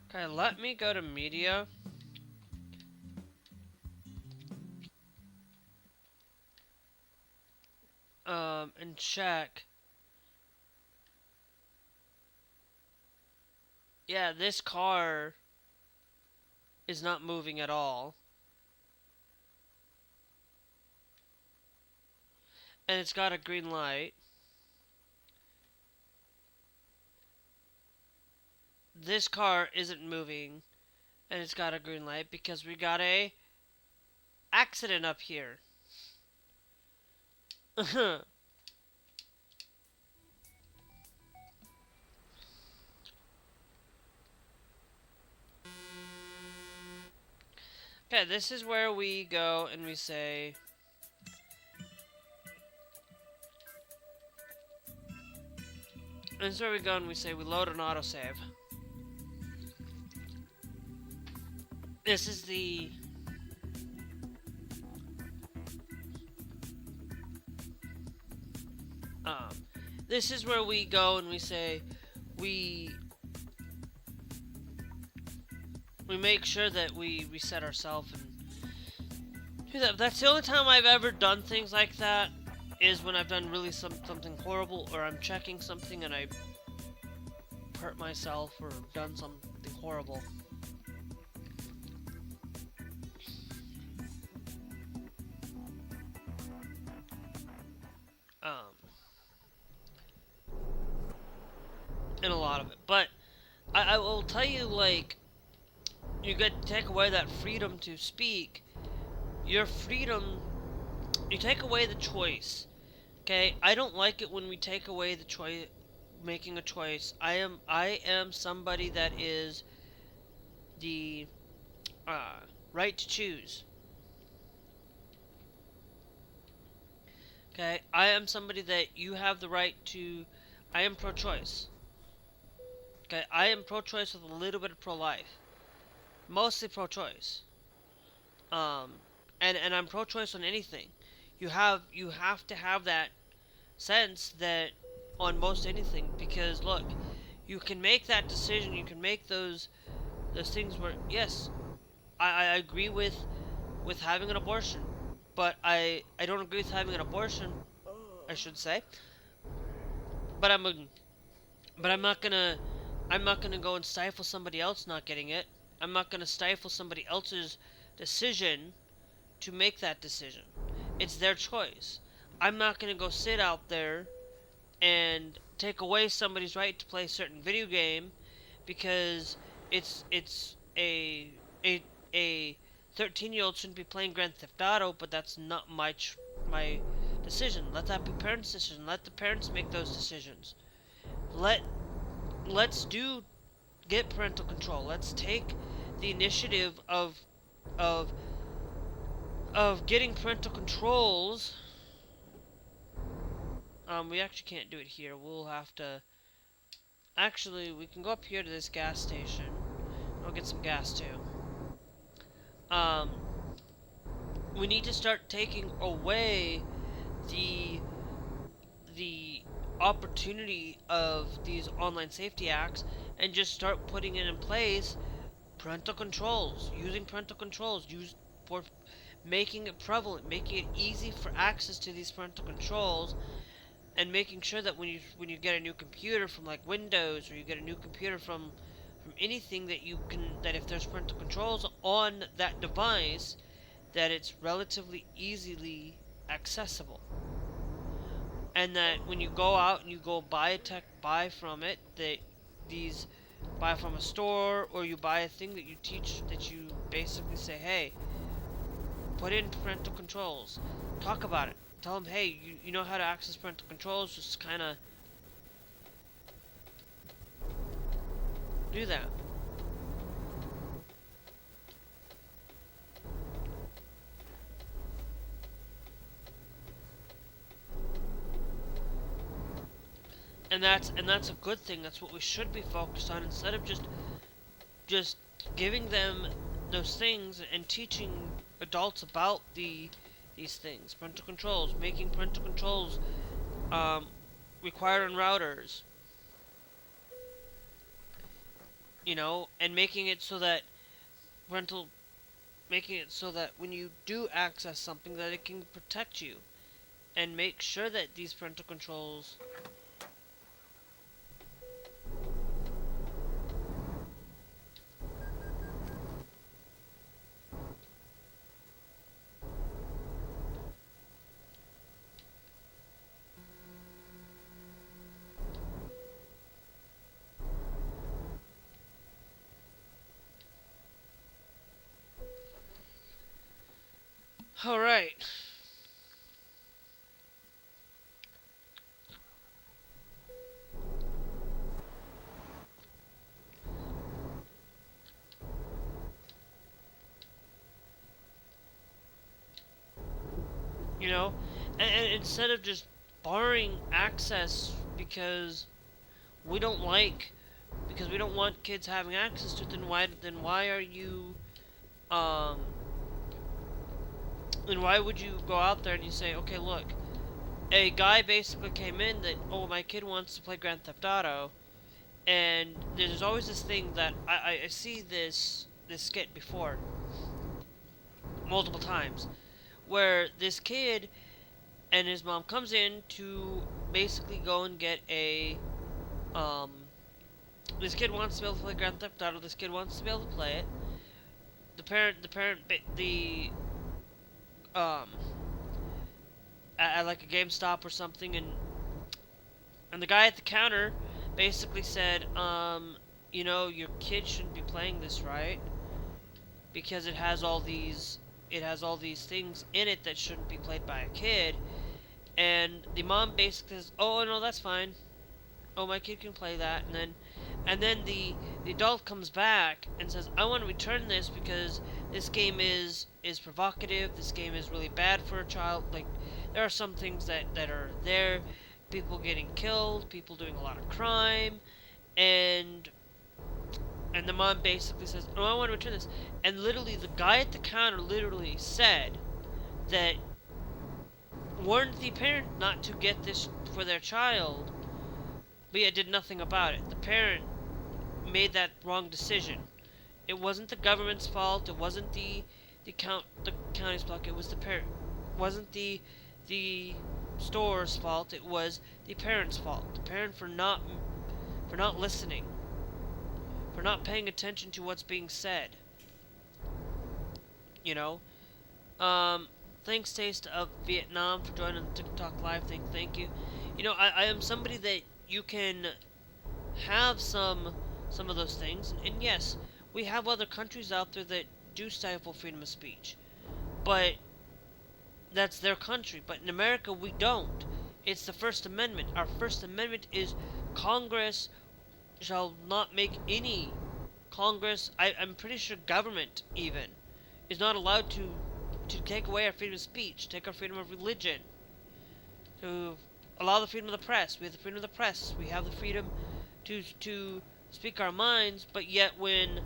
Okay, let me go to media. And check. Yeah, this car is not moving at all. And it's got a green light. This car isn't moving. And it's got a green light because we got a accident up here. Okay, this is where we go and we say... This is where we go and we say we load an autosave. This is the... This is where we go and we say we make sure that we reset ourselves and do that. That's the only time I've ever done things like that is when I've done really something horrible, or I'm checking something and I hurt myself or done something horrible. In a lot of it, but I will tell you, like, you get to take away that freedom to speak. Your freedom, you take away the choice. Okay, I don't like it when we take away the choice, making a choice. I am somebody that is the right to choose. Okay, I am somebody that you have the right to I am pro-choice. Okay, I am pro-choice with a little bit of pro-life. Mostly pro-choice. Um, and I'm pro-choice on anything. You have to have that sense that on most anything, because look, you can make that decision. You can make those things where yes, I agree with having an abortion, but I don't agree with having an abortion. I should say, but I'm not gonna go and stifle somebody else not getting it. I'm not gonna stifle somebody else's decision to make that decision. It's their choice. I'm not gonna go sit out there and take away somebody's right to play a certain video game because it's a 13-year-old shouldn't be playing Grand Theft Auto, but that's not my decision. Let that be parents' decision. Let the parents make those decisions. Let's get parental control. Let's take the initiative of of getting parental controls. We actually can't do it here. We'll have to. Actually, we can go up here to this gas station. I'll get some gas too. Um, we need to start taking away the the opportunity of these online safety acts and just start putting it in place. Parental controls, using parental controls, for making it prevalent, making it easy for access to these parental controls, and making sure that when you get a new computer from like Windows, or you get a new computer from anything, that you can, that if there's parental controls on that device, that it's relatively easily accessible, and that when you go out and you go buy from it, that these buy from a store, or you buy a thing that you teach, that you basically say, hey, put in parental controls, talk about it, tell them, hey, you know how to access parental controls, just kind of do that. And that's a good thing. That's what we should be focused on, instead of just giving them those things and teaching adults about these things. Parental controls, making parental controls required on routers. You know, and making it so that when you do access something, that it can protect you, and make sure that these parental controls Alright. You know, and instead of just barring access because we don't want kids having access to it, then why are you then why would you go out there and you say, okay, look, a guy basically came in that, oh, my kid wants to play Grand Theft Auto, and there's always this thing that I see this skit before multiple times, where this kid and his mom comes in to basically go and get a this kid wants to be able to play Grand Theft Auto. This kid wants to be able to play it. The at like a GameStop or something, and the guy at the counter basically said, you know, your kid shouldn't be playing this, right? Because it has all these things in it that shouldn't be played by a kid. And the mom basically says, oh no, that's fine. Oh, my kid can play that. And then the adult comes back and says, I want to return this because this game is provocative. This game is really bad for a child. Like, there are some things that are there people getting killed, people doing a lot of crime, and the mom basically says, "Oh, I want to return this." And literally, the guy at the counter literally said that warned the parent not to get this for their child, but yet did nothing about it. The parent made that wrong decision. It wasn't the government's fault. It wasn't the county's fault. It was the parent. It wasn't the store's fault. It was the parent's fault. The parent for not listening, for not paying attention to what's being said. You know, thanks Taste of Vietnam for joining the TikTok live thing. Thank you. You know, I am somebody that you can have some of those things, and yes, we have other countries out there that do stifle freedom of speech, but that's their country. But in America, we don't. It's the First Amendment. Our First Amendment is Congress shall not make any I'm pretty sure government even is not allowed to take away our freedom of speech, take our freedom of religion, to allow the freedom of the press. We have the freedom of the press. We have the freedom to speak our minds, but yet when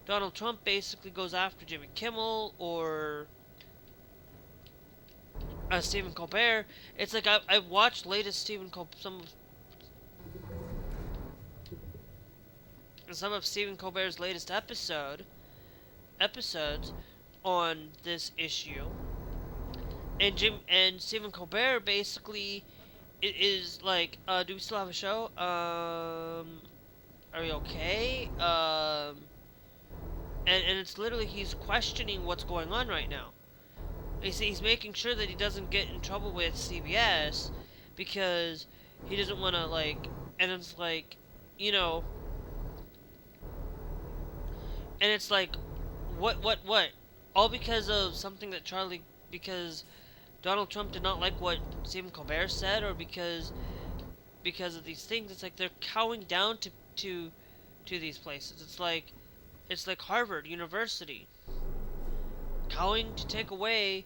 Donald Trump basically goes after Jimmy Kimmel or Stephen Colbert, it's like I've watched latest some of Stephen Colbert's latest episodes on this issue, and Stephen Colbert basically is like, do we still have a show? Are we okay? And it's literally he's questioning what's going on right now. He's making sure that he doesn't get in trouble with CBS because he doesn't want to, like, and it's like, you know, and it's like, what? All because of something that because Donald Trump did not like what Stephen Colbert said, or because of these things. It's like they're cowing down to these places. It's like Harvard University cowing to take away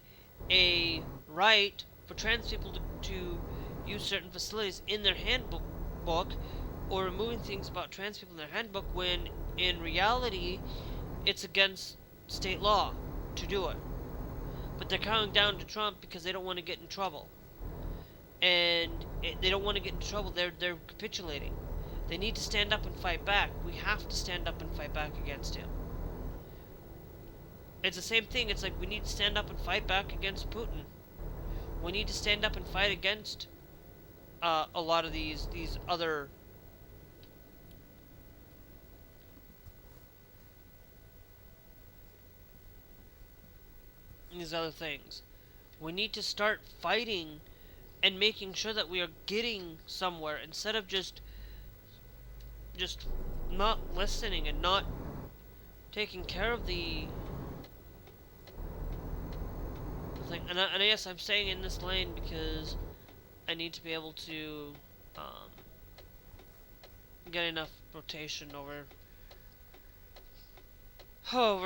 a right for trans people to use certain facilities in their handbook, or removing things about trans people in their handbook, when in reality it's against state law to do it. But they're cowing down to Trump because they don't want to get in trouble. And they don't want to get in trouble. They're capitulating. They need to stand up and fight back. We have to stand up and fight back against him. It's the same thing. It's like we need to stand up and fight back against Putin. We need to stand up and fight against a lot of these other things. We need to start fighting and making sure that we are getting somewhere, instead of just not listening and not taking care of the thing. And yes, I'm staying in this lane because I need to be able to get enough rotation over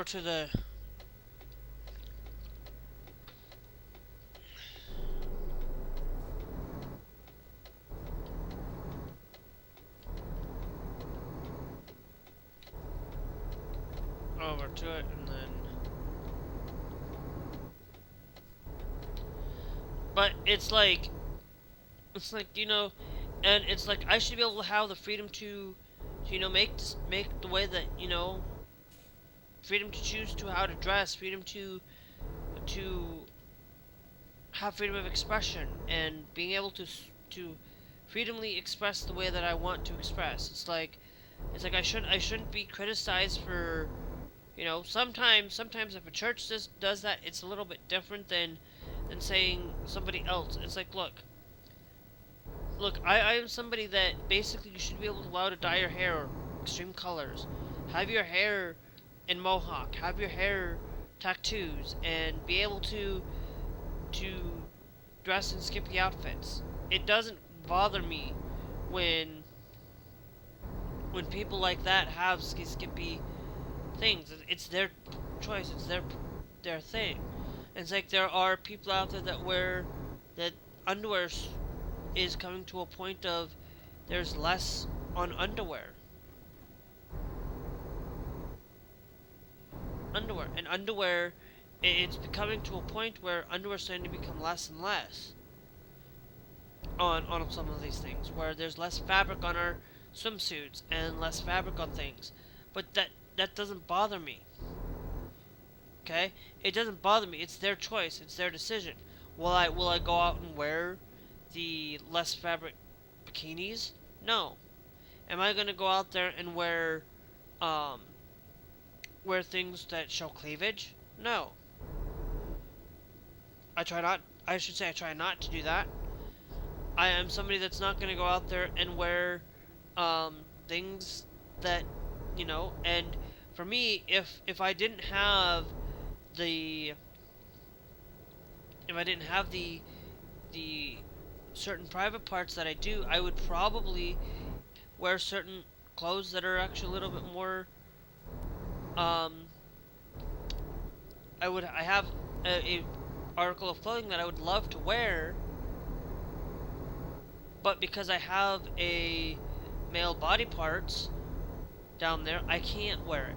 to the it, and then, but it's like, you know, and it's like I should be able to have the freedom to you know, make the way that, you know, freedom to choose to how to dress, freedom to have freedom of expression, and being able to freedomly express the way that I want to express. It's like I shouldn't be criticized for, you know, sometimes if a church does that, it's a little bit different than saying somebody else. It's like, look, I am somebody that basically you should be able to allow to dye your hair extreme colors, have your hair in mohawk, have your hair tattoos, and be able to dress in skimpy outfits. It doesn't bother me when people like that have skimpy things. It's their choice. It's their thing. And it's like there are people out there that wear that underwear is coming to a point of there's less on underwear. And underwear, it's becoming to a point where underwear is starting to become less and less on some of these things, where there's less fabric on our swimsuits and less fabric on things. But that doesn't bother me. Okay? It doesn't bother me. It's their choice. It's their decision. Will I go out and wear the less fabric bikinis? No. Am I gonna go out there and wear things that show cleavage? No. I try not to do that. I am somebody that's not gonna go out there and wear things that, you know, and for me, if I didn't have the certain private parts that I do, I would probably wear certain clothes that are actually a little bit more I have a article of clothing that I would love to wear, but because I have a male body parts down there, I can't wear it.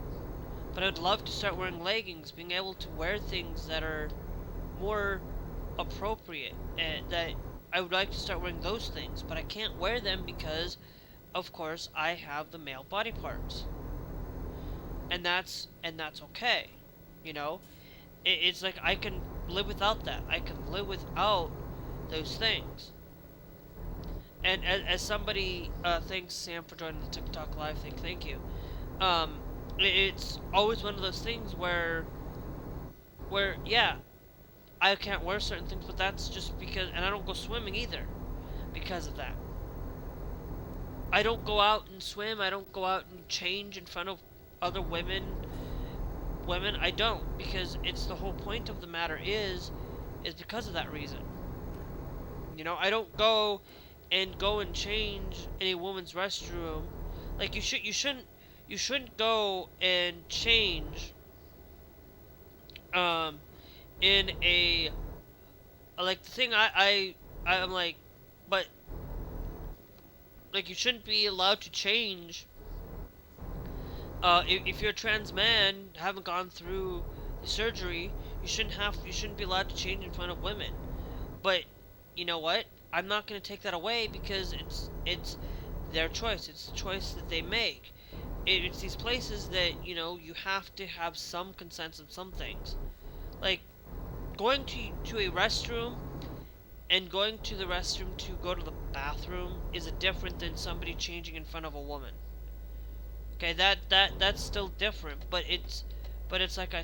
But I'd love to start wearing leggings, being able to wear things that are more appropriate, and that I would like to start wearing those things, but I can't wear them because, of course, I have the male body parts. And that's okay, you know? It's like I can live without that. I can live without those things. And as somebody, thanks Sam for joining the TikTok live thing, thank you. It's always one of those things where yeah, I can't wear certain things, but that's just because, and I don't go swimming either because of that. I don't go out and swim, I don't go out and change in front of other women, I don't, because it's the whole point of the matter is because of that reason. You know, I don't go and change in a woman's restroom. Like, you shouldn't go and change in a, like, the thing I'm like, but like, you shouldn't be allowed to change if you're a trans man, haven't gone through the surgery, you shouldn't be allowed to change in front of women. But you know what? I'm not going to take that away because it's their choice. It's the choice that they make. It's these places that, you know, you have to have some consent on some things. Like going to a restroom and going to the restroom to go to the bathroom is different than somebody changing in front of a woman. Okay, that's still different, but it's like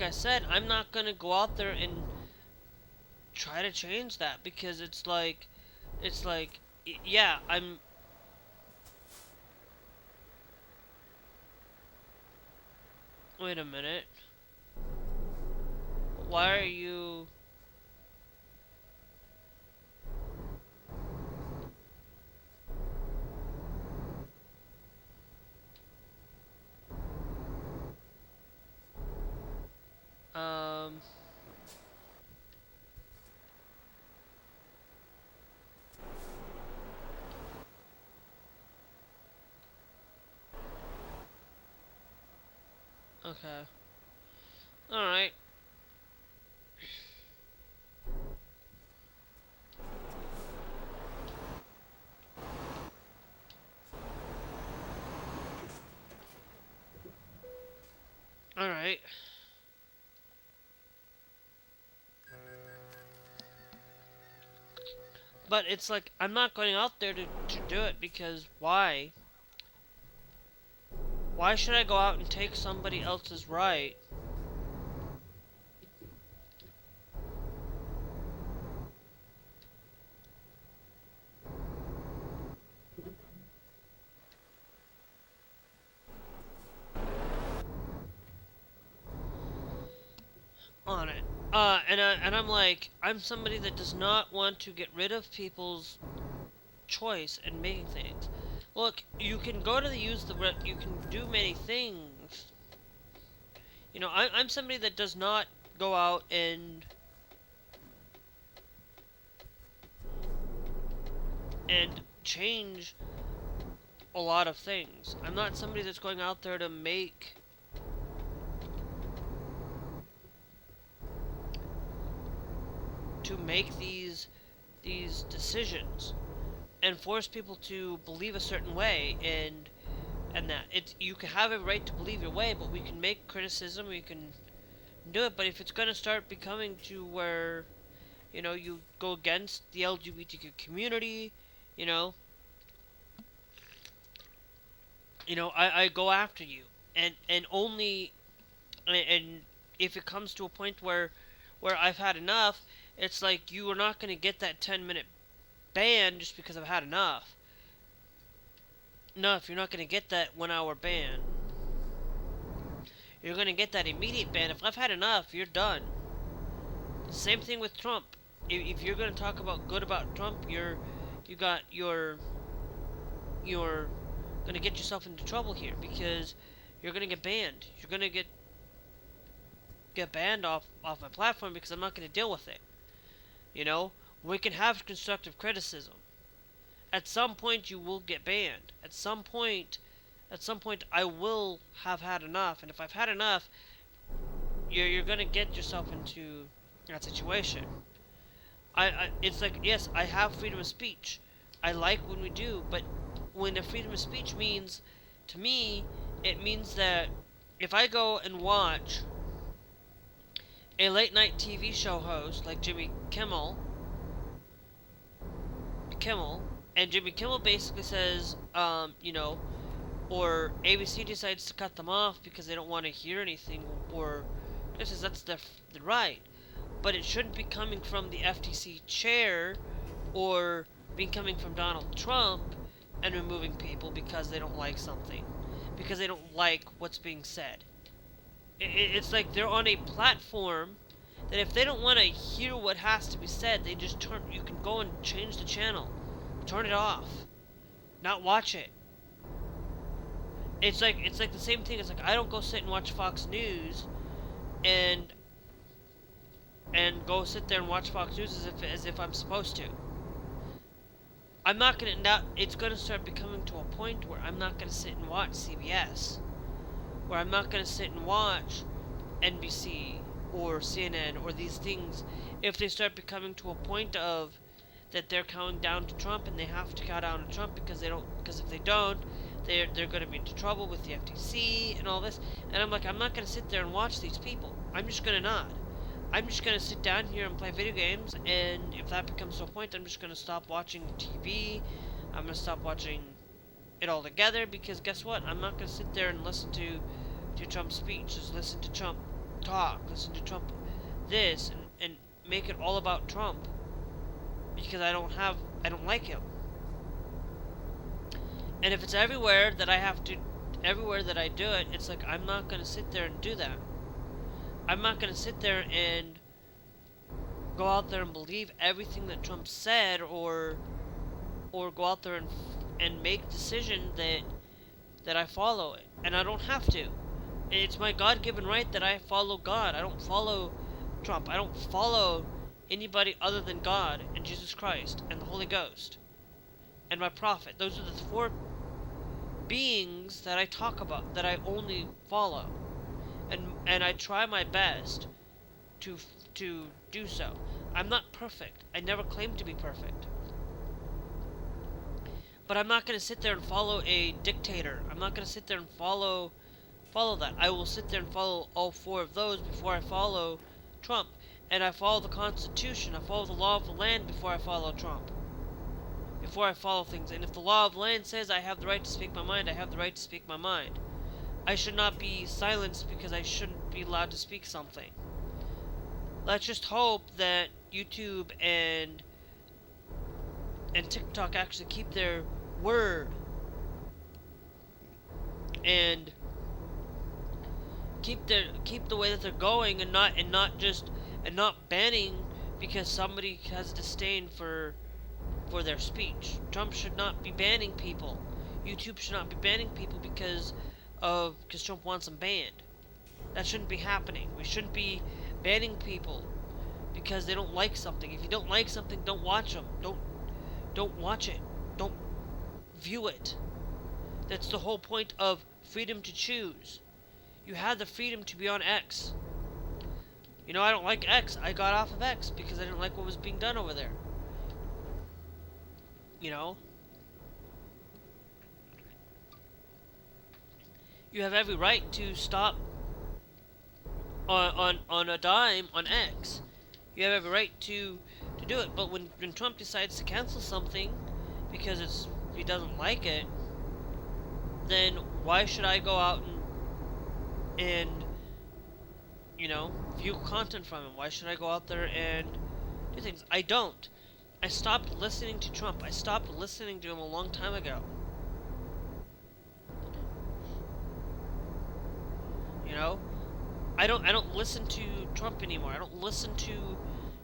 I said, I'm not gonna go out there and try to change that because it's like, yeah, wait a minute. Why are you... Okay. Alright. Alright. But it's like, I'm not going out there to do it because why? Why should I go out and take somebody else's right? on it. And I'm like, I'm somebody that does not want to get rid of people's choice in making things. Look, you can go to the you can do many things. You know, I'm somebody that does not go out and change a lot of things. I'm not somebody that's going out there to make these decisions and force people to believe a certain way, and that it's, you can have a right to believe your way, but we can make criticism, we can do it. But if it's going to start becoming to where, you know, you go against the LGBTQ community, you know, I go after you, and only, and if it comes to a point where I've had enough, it's like, you are not going to get that 10-minute ban just because I've had enough. No, if you're not going to get that 1-hour ban. You're going to get that immediate ban. If I've had enough, you're done. Same thing with Trump. If you're going to talk about good about Trump, you're going to get yourself into trouble here, because you're going to get banned. You're going to get banned off my platform, because I'm not going to deal with it. You know, we can have constructive criticism. At some point, you will get banned. At some point, I will have had enough. And if I've had enough, you're gonna get yourself into that situation. It's like, yes, I have freedom of speech. I like when we do, but when the freedom of speech means, to me, it means that if I go and watch a late night TV show host like Jimmy Kimmel, and Jimmy Kimmel basically says, you know, or ABC decides to cut them off because they don't want to hear anything, or that's the right, but it shouldn't be coming from the FTC chair, or coming from Donald Trump and removing people because they don't like something, because they don't like what's being said. It's like they're on a platform that if they don't want to hear what has to be said, they just you can go and change the channel. Turn it off. Not watch it. It's like the same thing. It's like, I don't go sit and watch Fox News and go sit there and watch Fox News as if I'm supposed to. I'm not gonna now. It's gonna start becoming to a point where I'm not gonna sit and watch CBS, where I'm not gonna sit and watch NBC or CNN or these things, if they start becoming to a point of that they're counting down to Trump, and they have to count down to Trump because if they don't, they're going to be into trouble with the FTC and all this. And I'm like, I'm not going to sit there and watch these people. I'm just going to not. I'm just going to sit down here and play video games, and if that becomes to a point, I'm just going to stop watching TV. I'm going to stop watching it all together, because guess what? I'm not going to sit there and listen to Trump's speech. Just listen to Trump talk. Listen to Trump this, and make it all about Trump. Because I don't like him. And if it's everywhere that I do it, it's like, I'm not going to sit there and do that. I'm not going to sit there and go out there and believe everything that Trump said, or go out there and make a decision that I follow it. And I don't have to. It's my God-given right that I follow God. I don't follow Trump. I don't follow anybody other than God and Jesus Christ and the Holy Ghost and my prophet. Those are the 4 beings that I talk about, that I only follow, and I try my best to do so. I'm not perfect. I never claimed to be perfect, but I'm not going to sit there and follow a dictator. I'm not going to sit there and follow that. I will sit there and follow all 4 of those before I follow Trump. And I follow the Constitution. I follow the law of the land before I follow Trump. Before I follow things. And if the law of the land says I have the right to speak my mind, I have the right to speak my mind. I should not be silenced because I shouldn't be allowed to speak something. Let's just hope that YouTube and TikTok actually keep their word. And keep the way that they're going, and not banning because somebody has disdain for their speech. Trump should not be banning people. YouTube should not be banning people because Trump wants them banned. That shouldn't be happening. We shouldn't be banning people because they don't like something. If you don't like something, don't watch them. Don't watch it. Don't view it. That's the whole point of freedom to choose. You had the freedom to be on X. You know, I don't like X. I got off of X because I didn't like what was being done over there. You know? You have every right to stop on a dime on X. You have every right to do it. But when Trump decides to cancel something because he doesn't like it, then why should I go out and you know, view content from him? Why should I go out there and do things? I don't. I stopped listening to Trump. I stopped listening to him a long time ago. You know? I don't listen to Trump anymore. I don't listen to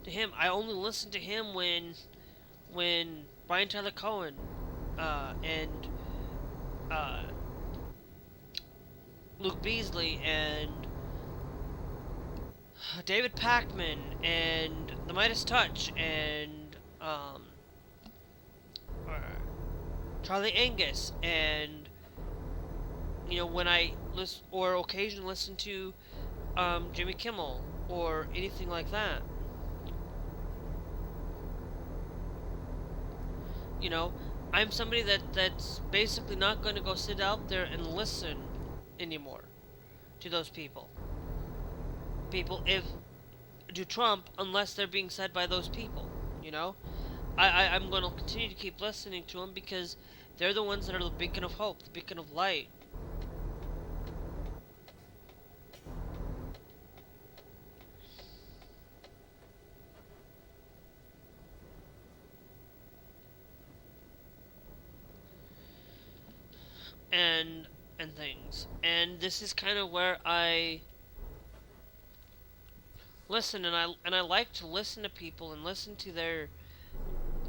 him. I only listen to him when Brian Tyler Cohen and Luke Beasley and David Pakman and the Midas Touch and Charlie Angus, and you know, when I listen or occasionally listen to Jimmy Kimmel or anything like that. You know, I'm somebody that's basically not going to go sit out there and listen anymore to those people. To Trump, unless they're being said by those people, you know? I'm going to continue to keep listening to them because they're the ones that are the beacon of hope, the beacon of light. And things. And this is kind of where I listen, and I like to listen to people and listen to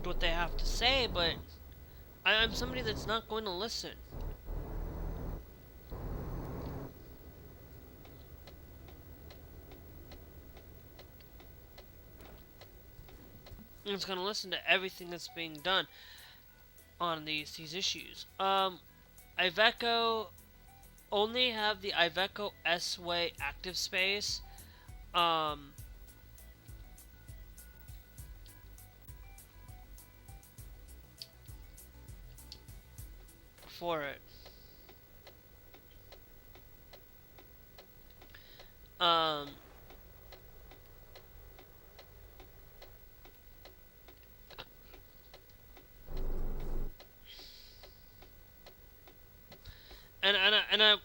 what they have to say, but I'm somebody that's not going to listen. I'm just going to listen to everything that's being done on these issues. Iveco only have the Iveco S-Way active space. For it.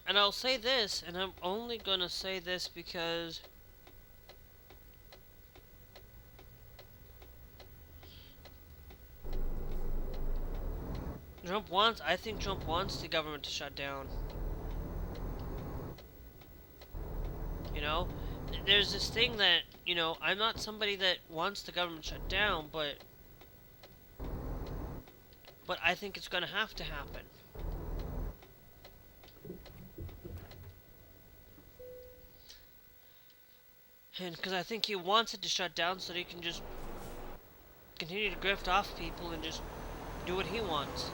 And I'll say this, and I'm only gonna say this because I think Trump wants the government to shut down. You know, there's this thing that, you know, I'm not somebody that wants the government shut down, but I think it's gonna have to happen. And because I think he wants it to shut down so that he can just continue to grift off people and just do what he wants.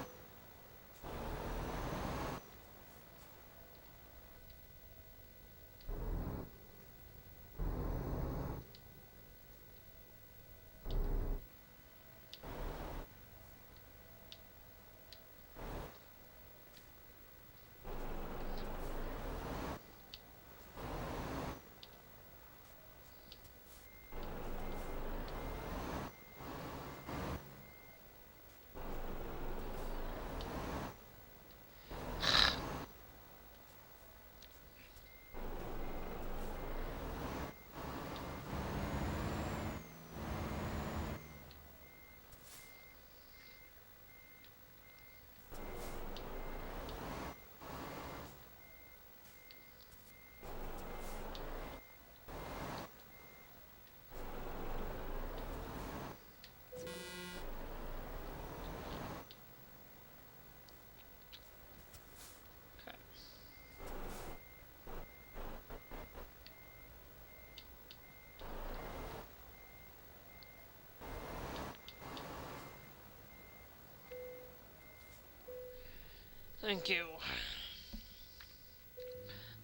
Thank you.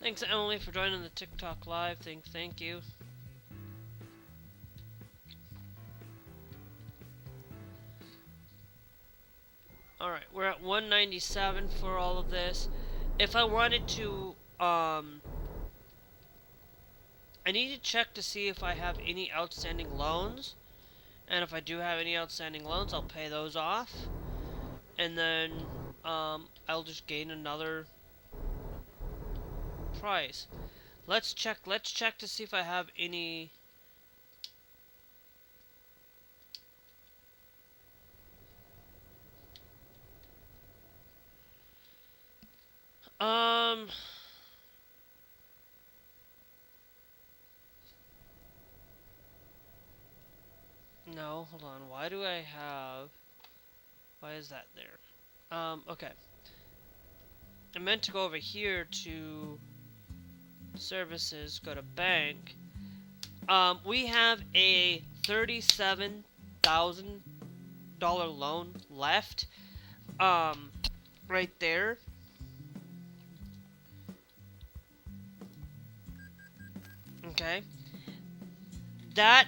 Thanks, Emily, for joining the TikTok live. Thank you. Alright, we're at 197 for all of this. If I wanted to, I need to check to see if I have any outstanding loans. And if I do have any outstanding loans, I'll pay those off. And then, I'll just gain another price. Let's check to see if I have any... No, hold on. Why do I have... Why is that there? Okay. I meant to go over here to services, go to bank. We have a $37,000 loan left. Right there. Okay. That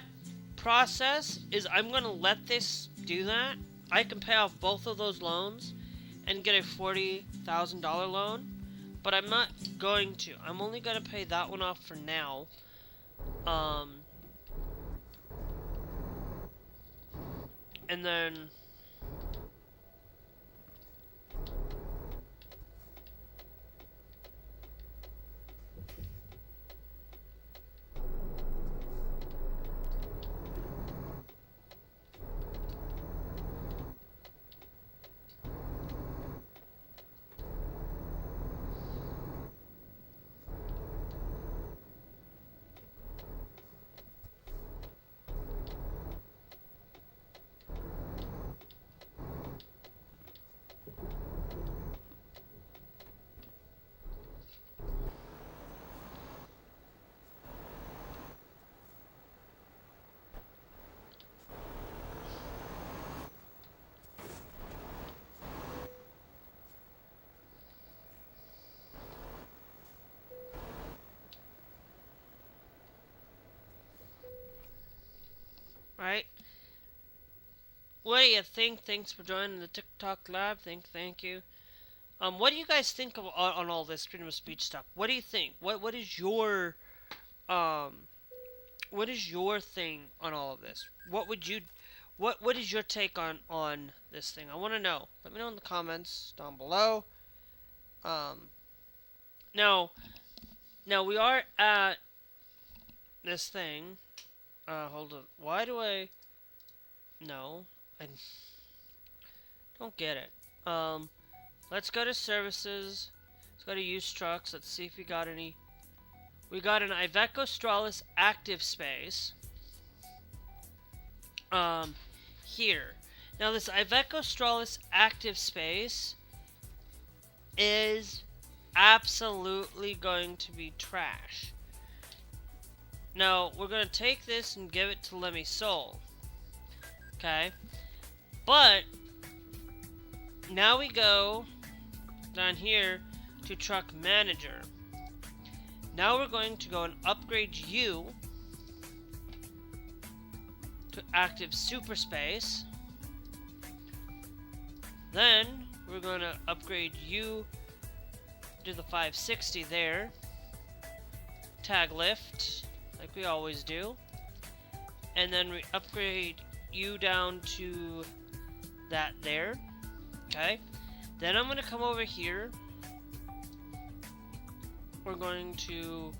process is, I'm gonna let this do that. I can pay off both of those loans and get a $40,000 loan, but I'm not going to. I'm only gonna pay that one off for now. And then right? What do you think? Thanks for joining the TikTok live. Thank you. What do you guys think of on all this freedom of speech stuff? What do you think? What is your thing on all of this? What is your take on this thing? I want to know. Let me know in the comments down below. Now we are at this thing. Hold on. Why do I... No. I don't get it. Let's go to services. Let's go to used trucks. Let's see if we got any. We got an Iveco Stralis active space. Here. Now this Iveco Stralis active space is absolutely going to be trash. Now, we're going to take this and give it to Lemmy Soul. Okay? But, now we go down here to Truck Manager. Now we're going to go and upgrade you to Active Super Space. Then, we're going to upgrade you to the 560 there. Tag Lift, like we always do. And then we upgrade you down to that there. Okay. Then I'm going to come over here. We're going to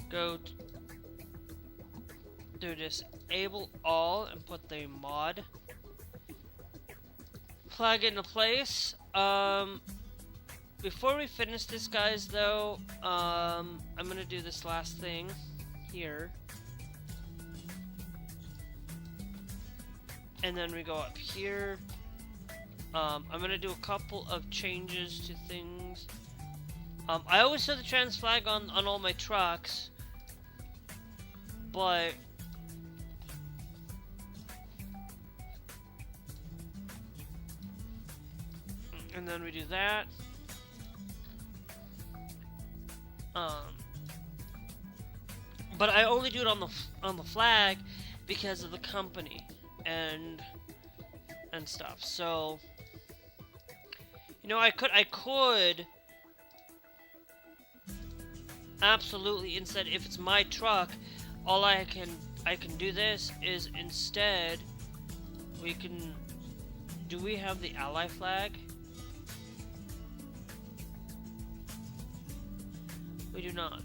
go to disable all and put the mod flag into place. Before we finish this, guys, though, I'm going to do this last thing here. And then we go up here. I'm going to do a couple of changes to things. I always set the trans flag on all my trucks, but and then we do that. Um, but I only do it on the flag because of the company and stuff. So, you know, I could absolutely, instead, if it's my truck, all I can do this is instead we can. Do we have the ally flag? We do not.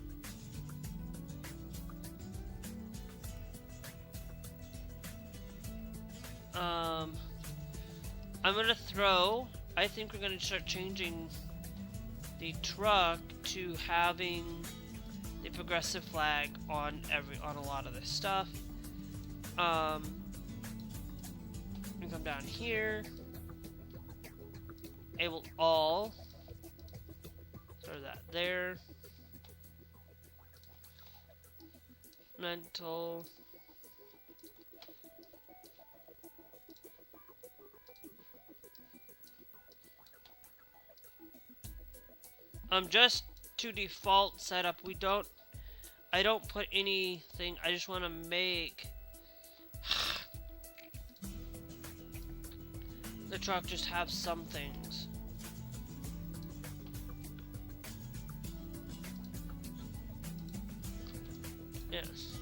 I'm gonna throw. I think we're gonna start changing the truck to having the progressive flag on a lot of this stuff. We come down here. Able all. Throw that there. Mental. Just to default setup, I don't put anything. I just want to make the truck just have some things. Yes.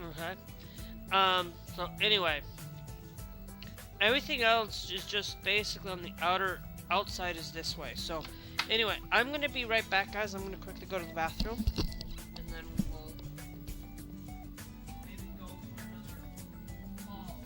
Okay. So anyway, everything else is just basically on the outside is this way. So anyway, I'm gonna be right back, guys. I'm gonna quickly go to the bathroom, and then we'll maybe go for another call.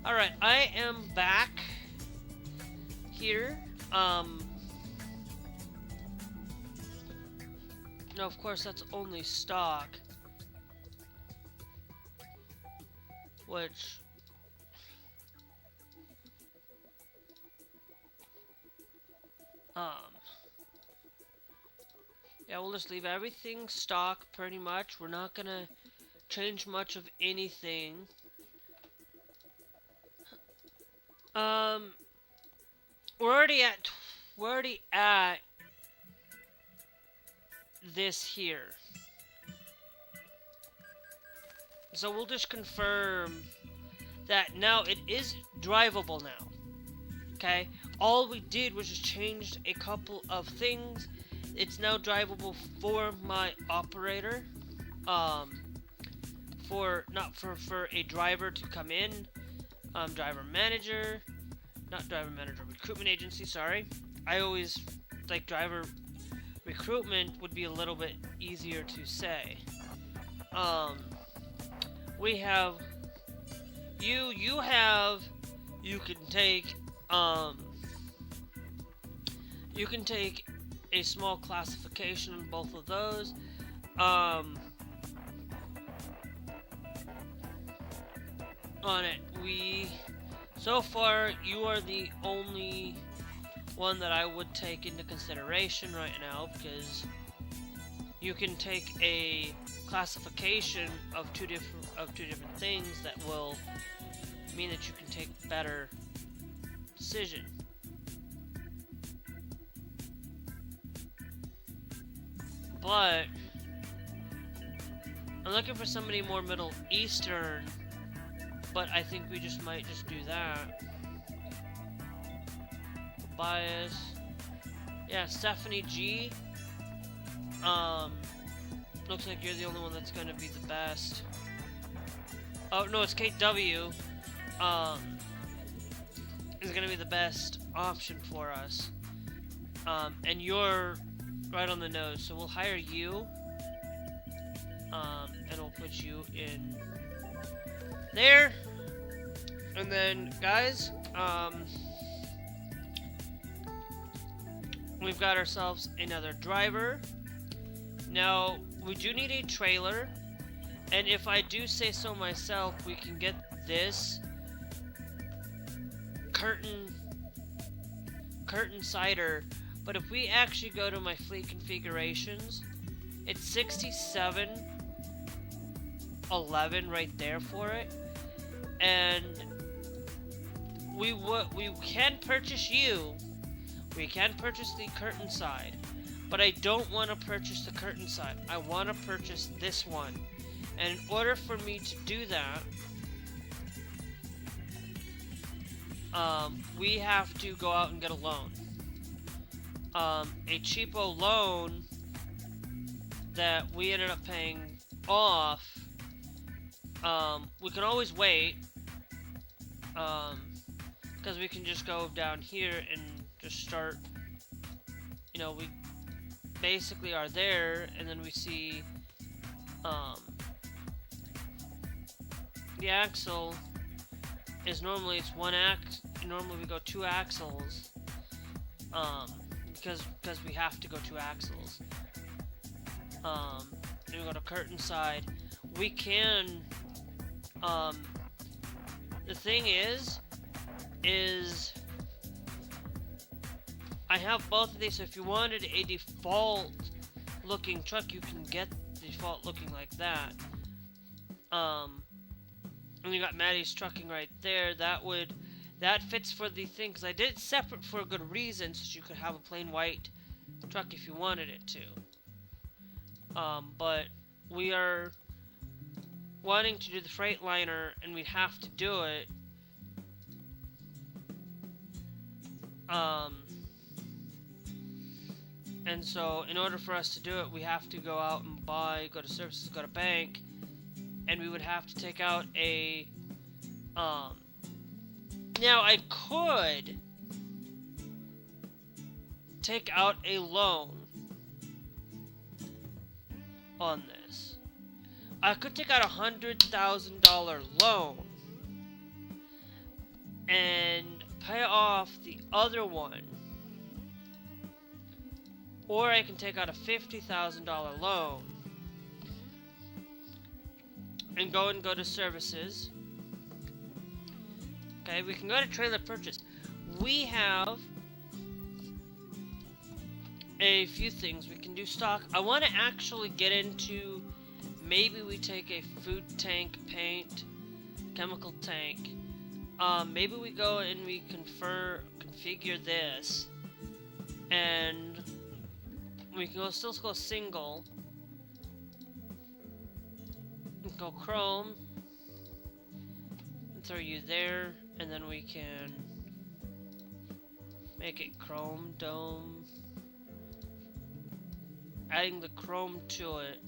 Alright, I am back here. No, of course, that's only stock. Which... yeah, we'll just leave everything stock, pretty much. We're not gonna change much of anything. We're already at this here. So we'll just confirm that now it is drivable now. Okay? All we did was just changed a couple of things. It's now drivable for my operator. For a driver to come in. Driver manager. Not driver manager, recruitment agency, sorry. I always like driver recruitment would be a little bit easier to say. We have you can take a small classification on both of those. On it, so far you are the only one that I would take into consideration right now, because you can take a classification of two different things that will mean that you can take better decision. But I'm looking for somebody more Middle Eastern, but I think we might just do that. Bias. Yeah, Stephanie G. Looks like you're the only one that's gonna be the best. Oh no, it's Kate W. Is gonna be the best option for us. And you're right on the nose, so we'll hire you. And we'll put you in there. And then, guys, we've got ourselves another driver. Now, we do need a trailer, and if I do say so myself, we can get this curtain cider. But if we actually go to my fleet configurations, it's 6711 right there for it, and we can purchase you. We can purchase the curtain side, but I don't want to purchase the curtain side. I want to purchase this one, and in order for me to do that, we have to go out and get a loan. A cheapo loan that we ended up paying off. We can always wait, because we can just go down here and just start, we basically are there, and then we see, the axle is normally, it's one normally we go 2 axles, because we have to go 2 axles. And we go to curtain side. We can, the thing is I have both of these, so if you wanted a default looking truck, you can get default looking like that. And you got Maddie's trucking right there. That fits for the thing, because I did it separate for a good reason, so you could have a plain white truck if you wanted it to. But we are wanting to do the Freightliner, and we have to do it. And so, in order for us to do it, we have to go out and go to services, go to bank, and we would have to take out a, now I could take out a loan on this, I could take out $100,000 loan and pay off the other one, or I can take out a $50,000 loan and go to services. Okay, we can go to trailer purchase. We have a few things we can do. Stock. I want to actually get into, maybe we take a food tank paint, chemical tank. Maybe we go and we configure this, and we can still go single. Go chrome, and throw you there, and then we can make it chrome dome. Adding the chrome to it.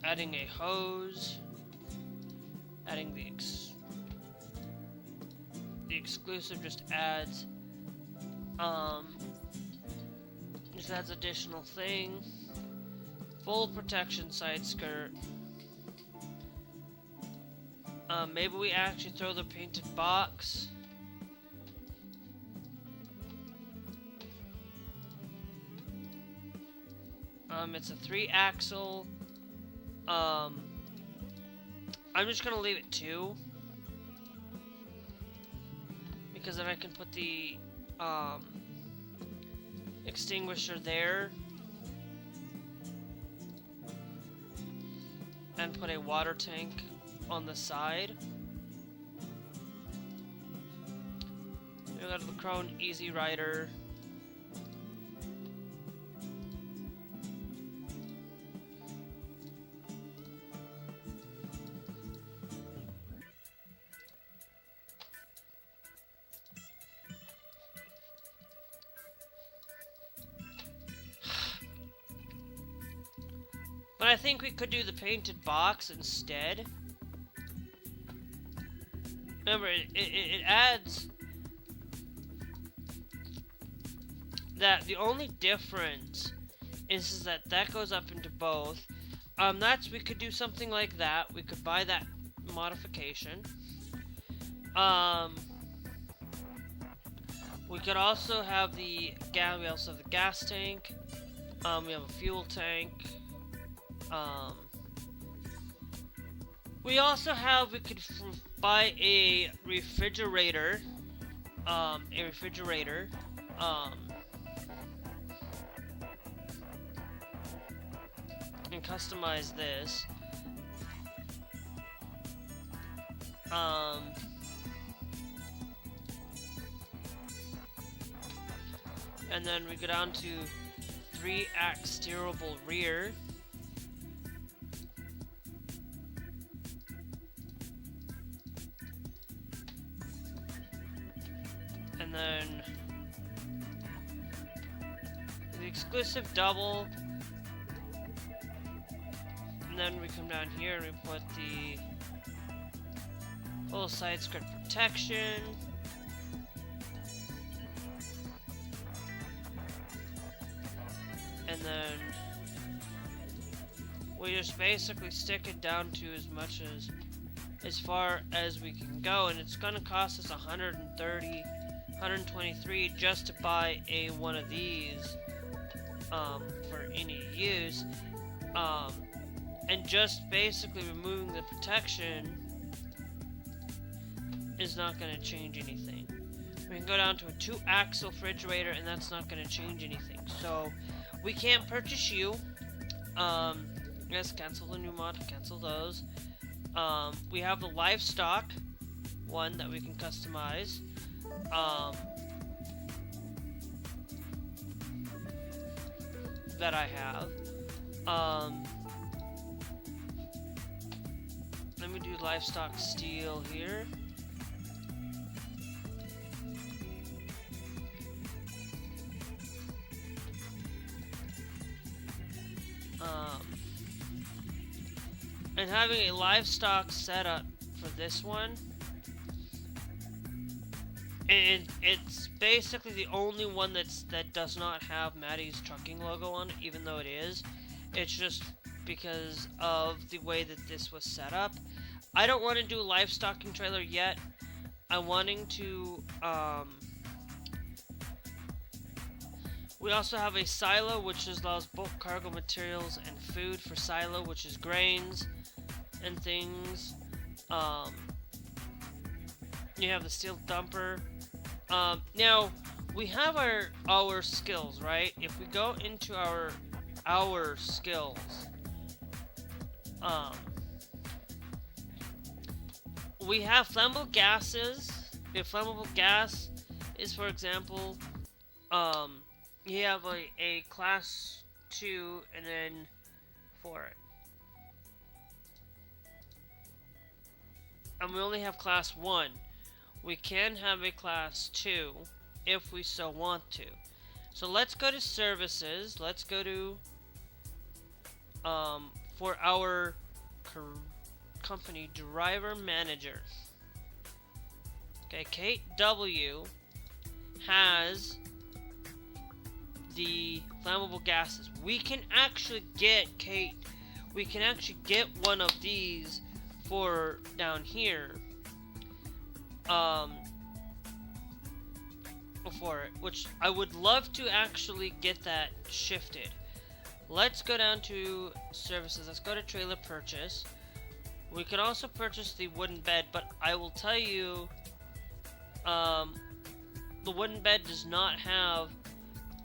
Adding a hose. Adding the exclusive just adds additional thing. Full protection side skirt. Maybe we actually throw the painted box. It's a 3-axle. I'm just gonna leave it 2, because then I can put the extinguisher there and put a water tank on the side. We got the Crone Easy Rider. But I think we could do the painted box instead. Remember, it adds that the only difference is that goes up into both. We could do something like that. We could buy that modification. We could also have the gas tank. We have a fuel tank. We could buy a refrigerator, and customize this. And then we go down to 3-axe steerable rear. And then the exclusive double. And then we come down here and we put the full side skirt protection. And then we just basically stick it down to as far as we can go, and it's gonna cost us $123 just to buy one of these for any use, and just basically removing the protection is not going to change anything. We can go down to a 2-axle refrigerator, and that's not going to change anything. So we can't purchase you. Let's cancel the new mod, cancel those. We have the livestock one that we can customize. That I have. Let me do livestock steel here. And having a livestock setup for this one, it's basically the only one that does not have Maddie's trucking logo on it, even though it is. It's just because of the way that this was set up. I don't want to do a live stocking trailer yet. I'm wanting to, we also have a silo, which allows bulk cargo materials and food for silo, which is grains and things. You have the steel dumper. Now, we have our skills, right? If we go into our skills, we have flammable gases. If flammable gas is, for example, you have a class 2 and then for it. And we only have class 1. We can have a class 2 if we so want to. So let's go to services. Let's go to for our company driver manager. Okay, Kate W has the flammable gases. We can actually get one of these for down here. For it, which I would love to actually get that shifted. Let's go down to services. Let's go to trailer purchase. We can also purchase the wooden bed, but I will tell you, the wooden bed does not have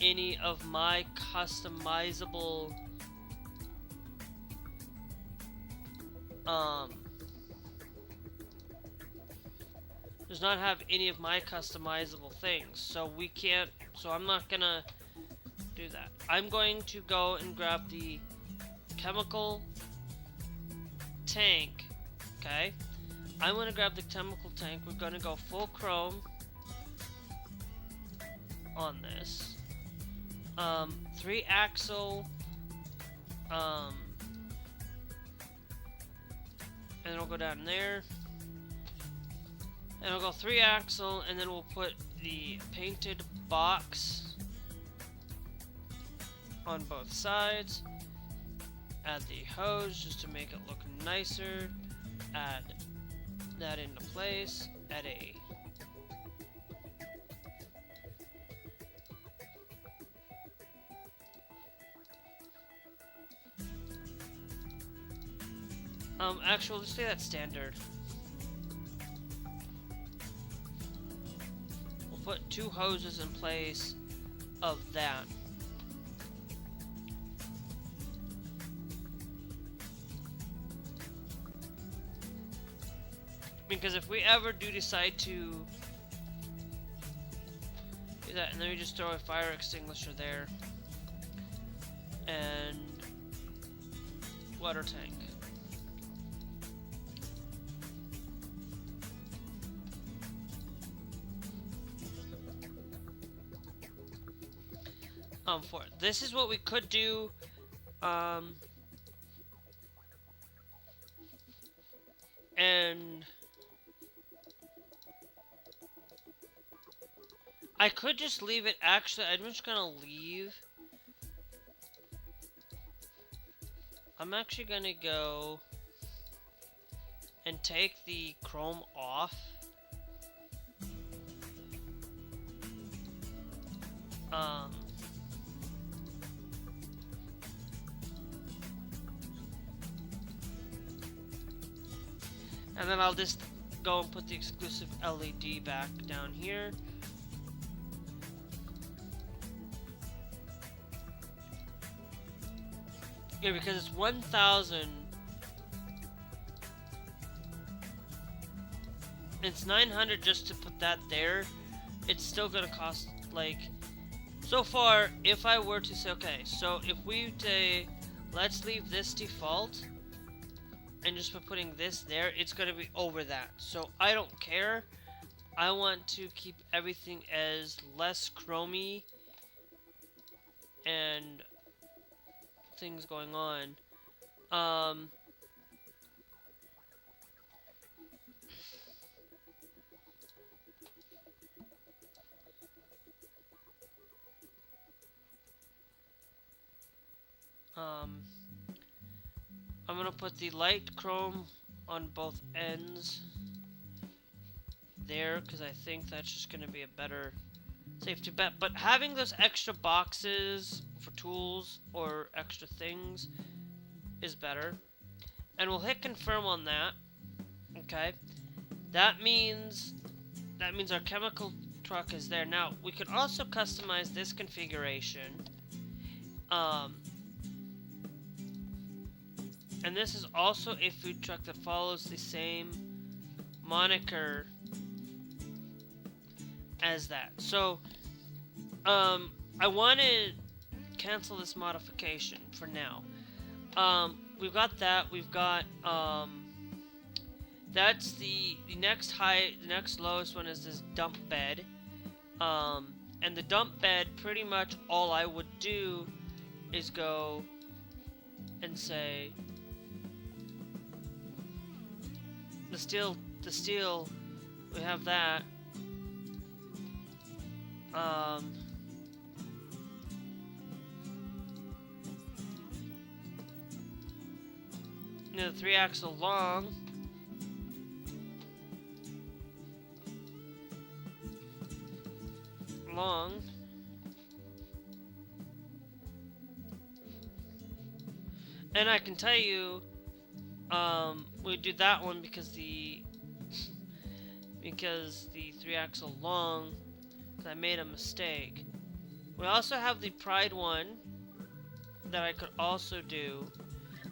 any of my customizable does not have any of my customizable things, so we can't, so I'm not gonna do that. I'm going to go and grab the chemical tank. Okay, I'm gonna grab the chemical tank. We're gonna go full chrome on this. 3 axle, and then we'll go down there. And we'll go 3 axle, and then we'll put the painted box on both sides. Add the hose just to make it look nicer. Add that into place. Add a actually, let's say that's standard. Put 2 hoses in place of that. Because if we ever do decide to do that, and then we just throw a fire extinguisher there and water tank. For it. This is what we could do. And I could just leave it. Actually, I'm just gonna leave. I'm actually gonna go and take the chrome off. And then I'll just go and put the exclusive LED back down here. Yeah, because it's 1,000. It's 900 just to put that there. It's still gonna cost, like, so far, if I were to say, okay, so if we say, let's leave this default, and just by putting this there, it's going to be over that. So I don't care. I want to keep everything as less chromey and things going on. I'm gonna put the light chrome on both ends there, because I think that's just gonna be a better safety bet. But having those extra boxes for tools or extra things is better. And we'll hit confirm on that. Okay, that means our chemical truck is there. Now we could also customize this configuration. And this is also a food truck that follows the same moniker as that. So I want to cancel this modification for now. We've got that. We've got that's the next lowest one is this dump bed. And the dump bed, pretty much all I would do is go and say the steel, we have that. The 3-axle long. And I can tell you, we do that one because the 3-axle long, because I made a mistake. We also have the Pride one that I could also do.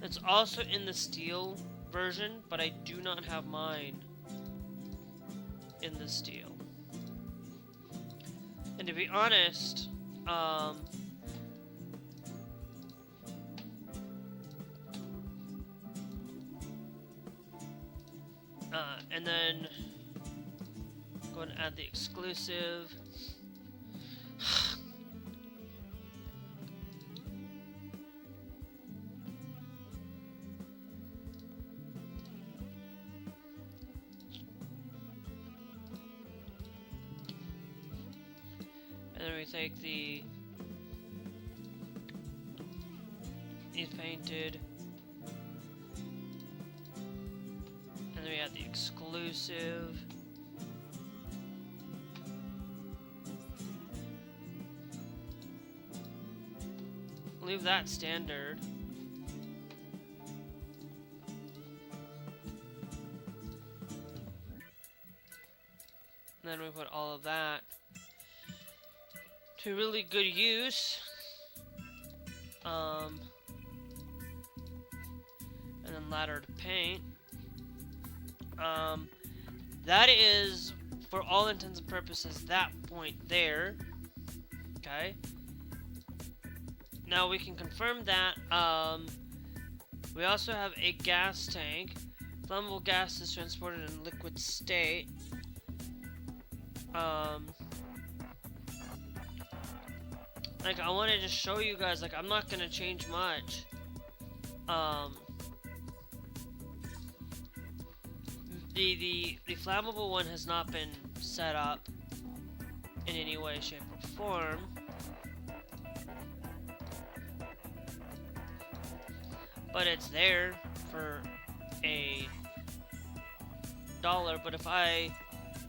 It's also in the steel version, but I do not have mine in the steel. And to be honest, and then go ahead and add the exclusive. And then we take the painted. And then we add the exclusive. Leave that standard. And then we put all of that to really good use. And then ladder to paint. That is, for all intents and purposes, that point there. Okay. Now we can confirm that. We also have a gas tank. Flammable gas is transported in liquid state. Like, I wanted to show you guys, like, I'm not gonna change much. The flammable one has not been set up in any way, shape, or form. But it's there for $1. But if I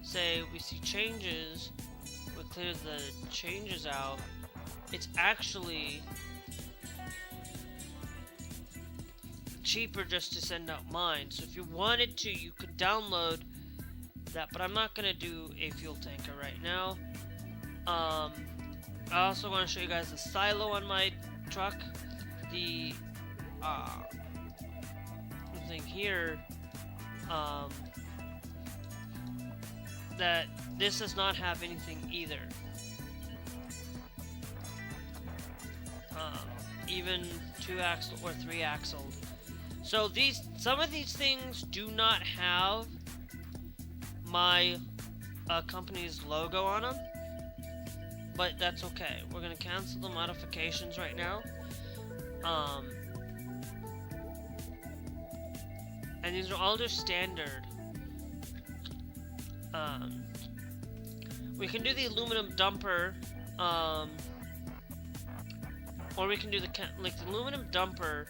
say we see changes, we clear the changes out, it's actually cheaper just to send out mine. So if you wanted to, you could download that, but I'm not gonna do a fuel tanker right now. I also want to show you guys the silo on my truck. The thing here, that this does not have anything either. Even 2-axle or 3-axle. So some of these things do not have my company's logo on them, but that's okay. We're gonna cancel the modifications right now. And these are all just standard. We can do the aluminum dumper. Or we can do the aluminum dumper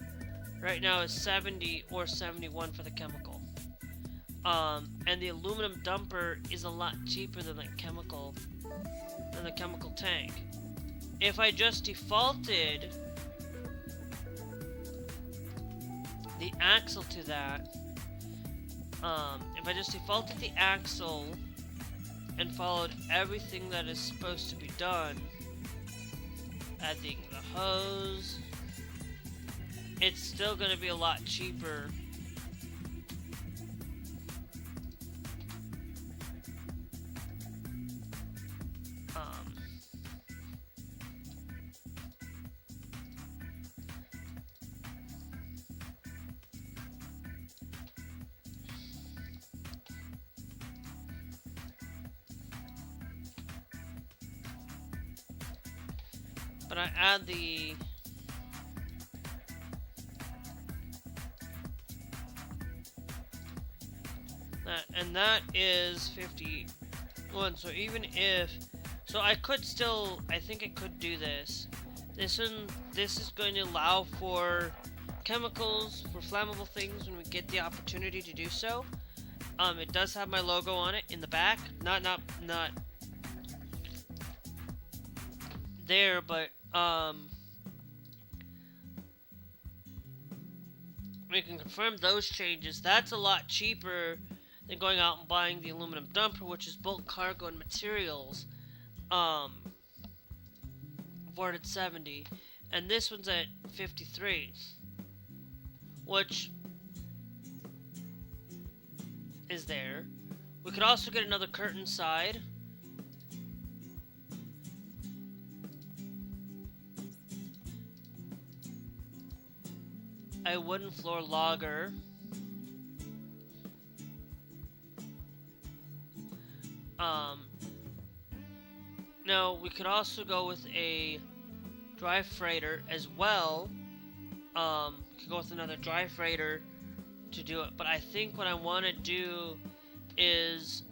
right now is 70 or 71 for the chemical. And the aluminum dumper is a lot cheaper than the chemical tank. If I just defaulted the axle to that, if I just defaulted the axle and followed everything that is supposed to be done, adding the hose, it's still going to be a lot cheaper. But I add and that is 51. So even if, so I could still, I think I could do this. This is going to allow for chemicals, for flammable things when we get the opportunity to do so. It does have my logo on it in the back, not there, but we can confirm those changes. That's a lot cheaper than going out and buying the aluminum dumper, which is bulk cargo and materials, for at 70, and this one's at 53, which is there. We could also get another curtain side. A wooden floor logger. No, we could also go with a dry freighter as well. We could go with another dry freighter to do it, but I think what I want to do is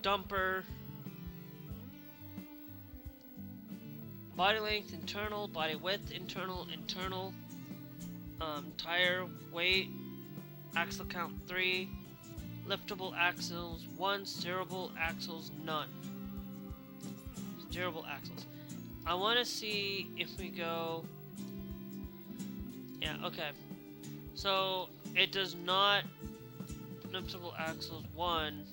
dumper, body length internal, body width internal, tire weight, axle count 3, liftable axles 1, steerable axles none. Steerable axles. I want to see if we go. Yeah, okay. So it does not. Liftable axles 1.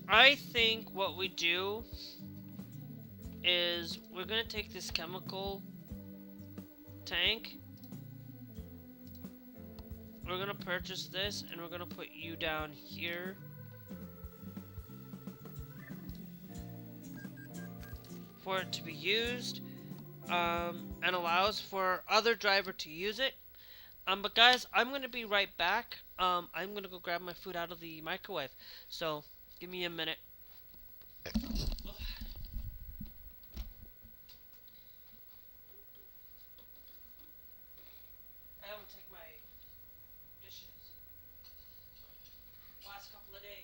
I think what we do is we're gonna take this chemical tank. We're gonna purchase this and we're gonna put you down here. For it to be used, and allows for other driver to use it. But guys, I'm gonna be right back. I'm gonna go grab my food out of the microwave. So give me a minute. I haven't taken my dishes last couple of days.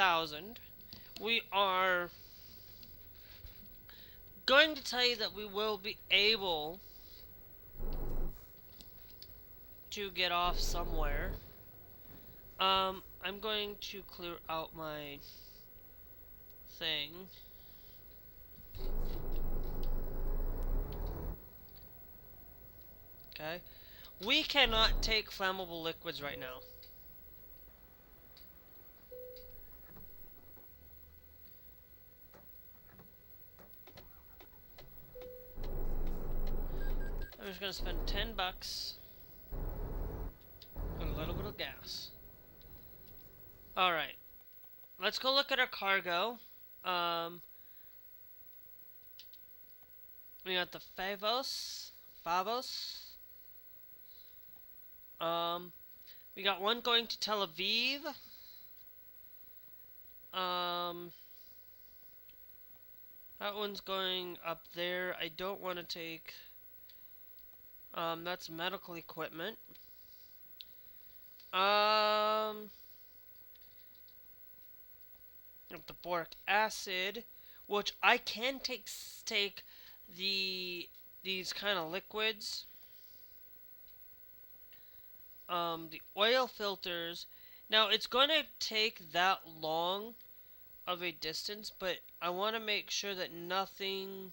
1,000. We are going to tell you that we will be able to get off somewhere. I'm going to clear out my thing. Okay. We cannot take flammable liquids right now. I'm just gonna spend 10 bucks on a little bit of gas. Alright. Let's go look at our cargo. We got the Favos. We got one going to Tel Aviv. That one's going up there. I don't want to take... that's medical equipment. The boric acid, which I can take these kind of liquids. The oil filters. Now it's going to take that long of a distance, but I want to make sure that nothing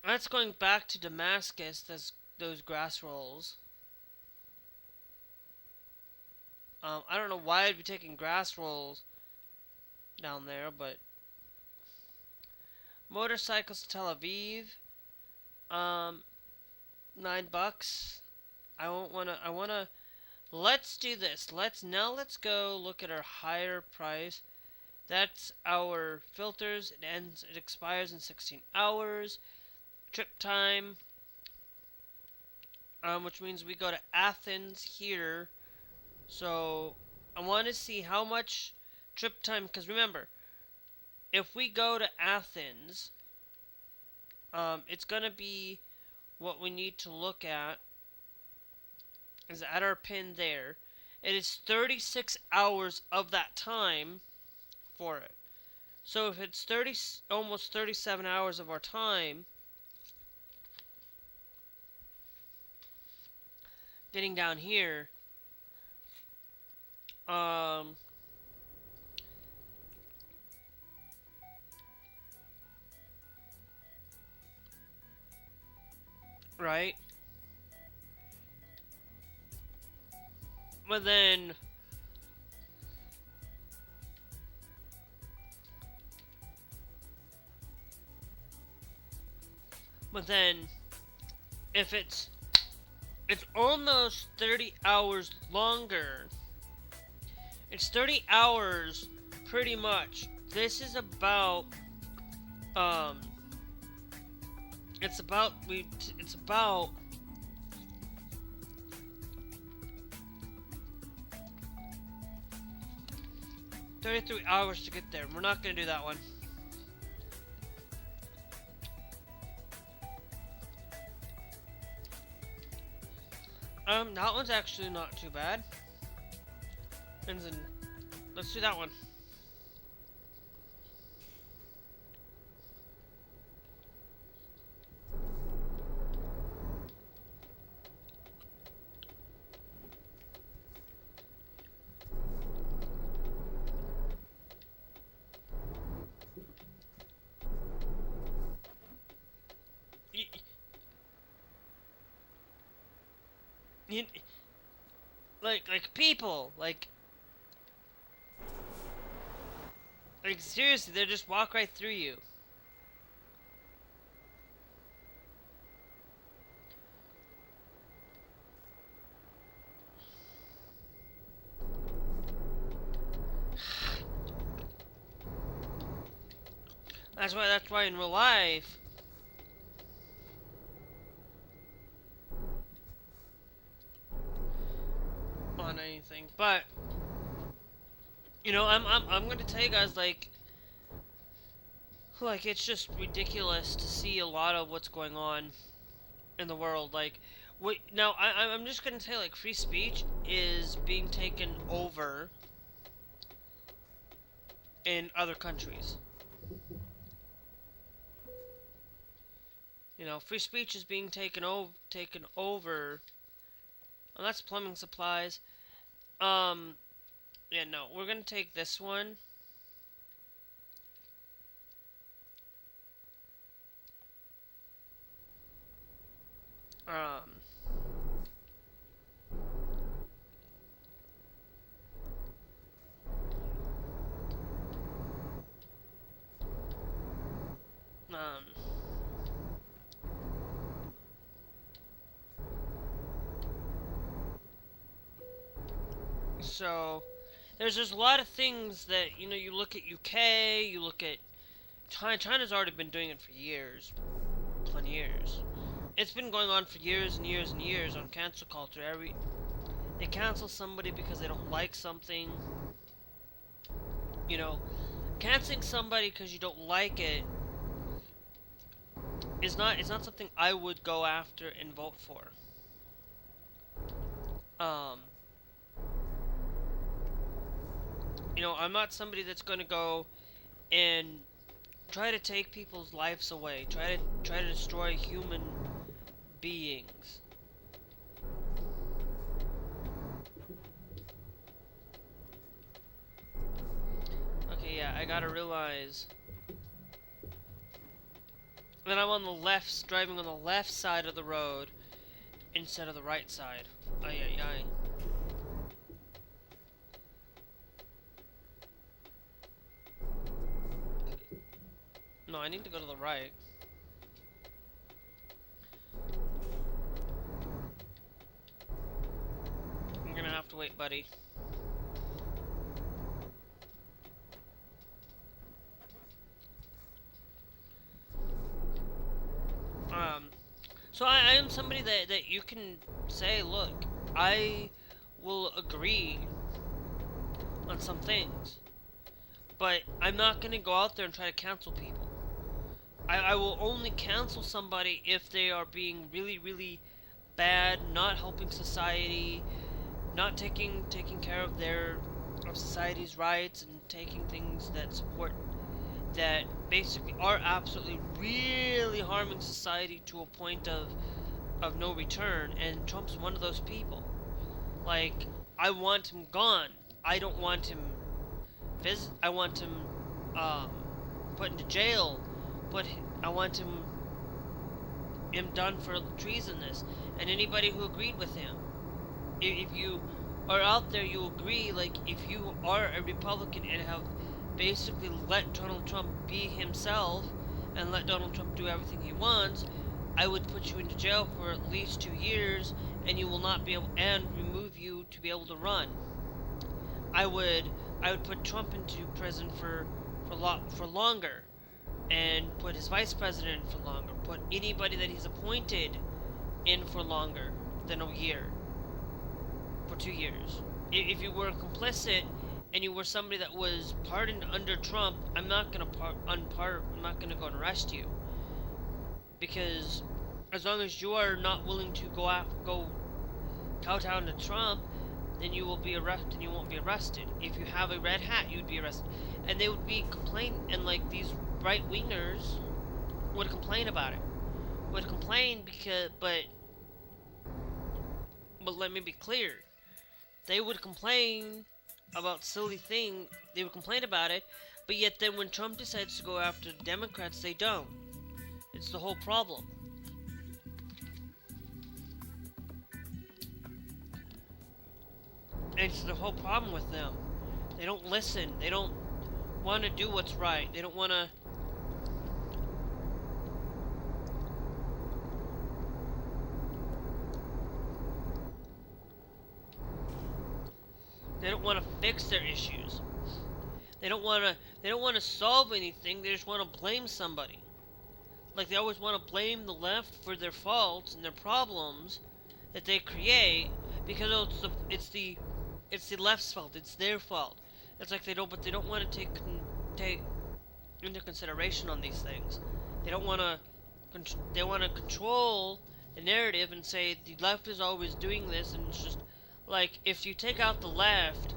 that's going back to Damascus, those grass rolls. I don't know why I'd be taking grass rolls down there, but motorcycles to Tel Aviv. $9. I wanna let's do this. Let's go look at our higher price. That's our filters. It expires in 16 hours. Trip time, which means we go to Athens here. So I want to see how much trip time, because remember, if we go to Athens, it's gonna be what we need to look at is at our pin there. It is 36 hours of that time for it. So if it's almost 37 hours of our time, getting down here, right? But then if it's almost 30 hours longer. It's 30 hours pretty much. This is about it's about 33 hours to get there. We're not gonna do that one. That one's actually not too bad. And then let's do that one. Like people, like seriously, they just walk right through you. That's why in real life, on anything, but you know, I'm gonna tell you guys, like it's just ridiculous to see a lot of what's going on in the world. Like, Wait, now I'm just gonna say, like, free speech is being taken over in other countries. You know, free speech is being taken over. And that's plumbing supplies. Yeah, no, we're gonna take this one. Um, um, so there's a lot of things that, you know, you look at UK, you look at China. China's already been doing it for years, plenty of years. It's been going on for years and years and years on cancel culture. They cancel somebody because they don't like something. You know, canceling somebody because you don't like it is not. It's not something I would go after and vote for. You know, I'm not somebody that's going to go and try to take people's lives away. Try to destroy human beings. Okay, yeah, I gotta realize that I'm on the left, driving on the left side of the road instead of the right side. Ay, ay, ay. No, I need to go to the right. I'm gonna have to wait, buddy. So I am somebody that you can say, look, I will agree on some things, but I'm not gonna go out there and try to cancel people. I will only cancel somebody if they are being really, really bad, not helping society, not taking care of society's rights, and taking things that support, that basically are absolutely really harming society to a point of no return. And Trump's one of those people. Like, I want him gone. I don't want him I want him put into jail, but I want him done for treasonous. And anybody who agreed with him, if you are out there, you agree, like, if you are a Republican and have basically let Donald Trump be himself and let Donald Trump do everything he wants, I would put you into jail for at least 2 years, and you will not be able, and remove you to be able to run. I would put Trump into prison for longer, and put his vice president for longer, put anybody that he's appointed in for longer than a year, for 2 years. If you were complicit and you were somebody that was pardoned under Trump, I'm not gonna I'm not gonna go and arrest you, because as long as you are not willing to go kowtow to Trump, then you will be arrested. You won't be arrested. If you have a red hat, you'd be arrested, and they would be and like these right wingers would complain about it. Would complain but let me be clear. They would complain about silly thing. They would complain about it, but yet then when Trump decides to go after the Democrats, they don't. It's the whole problem. It's the whole problem with them. They don't listen. They don't want to do what's right. They don't want to. They don't want to fix their issues. They don't want to solve anything. They just want to blame somebody. Like, they always want to blame the left for their faults and their problems that they create, because it's the left's fault. It's their fault. It's like they don't want to take into consideration on these things. They don't want to. They want to control the narrative and say the left is always doing this, and it's just like, if you take out the left,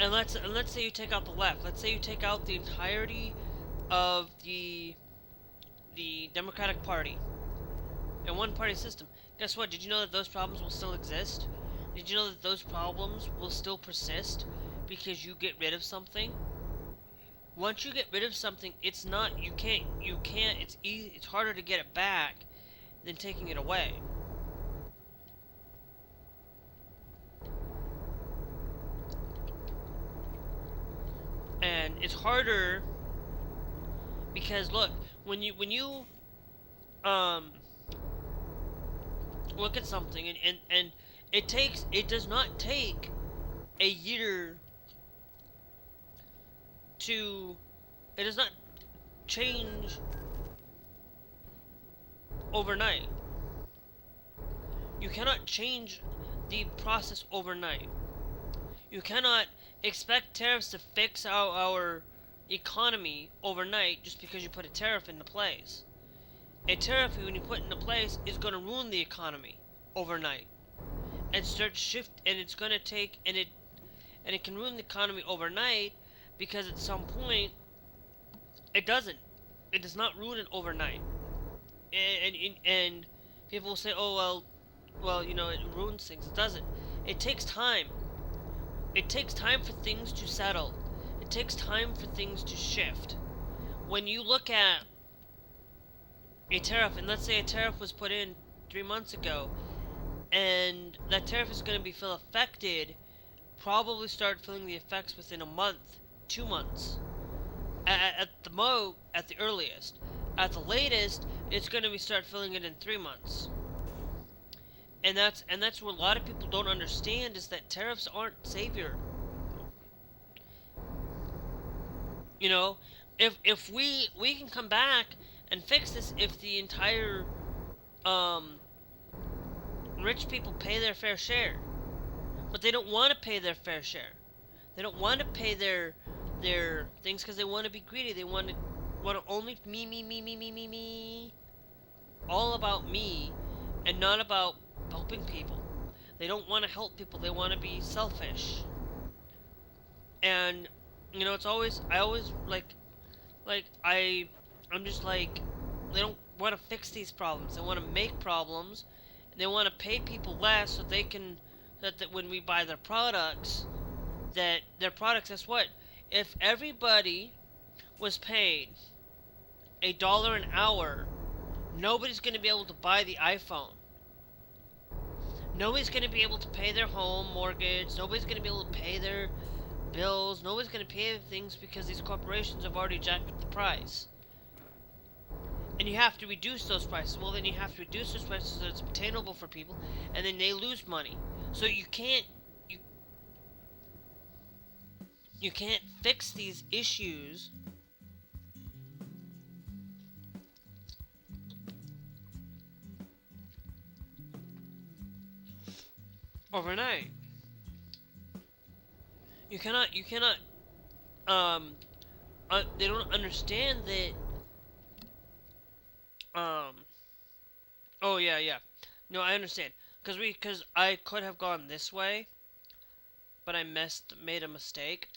and let's say you take out the left, let's say you take out the entirety of the Democratic Party and one-party system. Guess what? Did you know that those problems will still exist? Did you know that those problems will still persist because you get rid of something? Once you get rid of something, it's not, you can't, it's harder to get it back than taking it away. And it's harder because, look, when you look at something, and it does not take a year to, it does not change overnight. You cannot change the process overnight. You cannot expect tariffs to fix our economy overnight just because you put a tariff into place. A tariff, when you put into place, is going to ruin the economy overnight and start and it's going to take, and it can ruin the economy overnight, because at some point it does not ruin it overnight. And people will say, oh well, you know, it ruins things. It doesn't. It takes time. It takes time for things to settle. It takes time for things to shift. When you look at a tariff, and let's say a tariff was put in 3 months ago, and that tariff is going to be affected, probably start feeling the effects within a month, 2 months. At the earliest. At the latest, it's going to be start feeling it in 3 months. And that's what a lot of people don't understand, is that tariffs aren't savior. You know, if we can come back and fix this, if the entire rich people pay their fair share. But they don't want to pay their fair share. They don't want to pay their things because they want to be greedy. They want to only me. All about me and not about helping people. They don't want to help people. They want to be selfish. And you know, I'm just like, they don't want to fix these problems. They want to make problems, and they want to pay people less so they can, that when we buy their products, guess what? If everybody was paid $1 an hour, nobody's going to be able to buy the iPhone. Nobody's going to be able to pay their home mortgage. Nobody's going to be able to pay their bills. Nobody's going to pay things because these corporations have already jacked up the price. And you have to reduce those prices. Well, then you have to reduce those prices so that it's obtainable for people, and then they lose money. So you can't fix these issues overnight. You cannot, they don't understand that, oh yeah. No, I understand. Because I could have gone this way, but I made a mistake.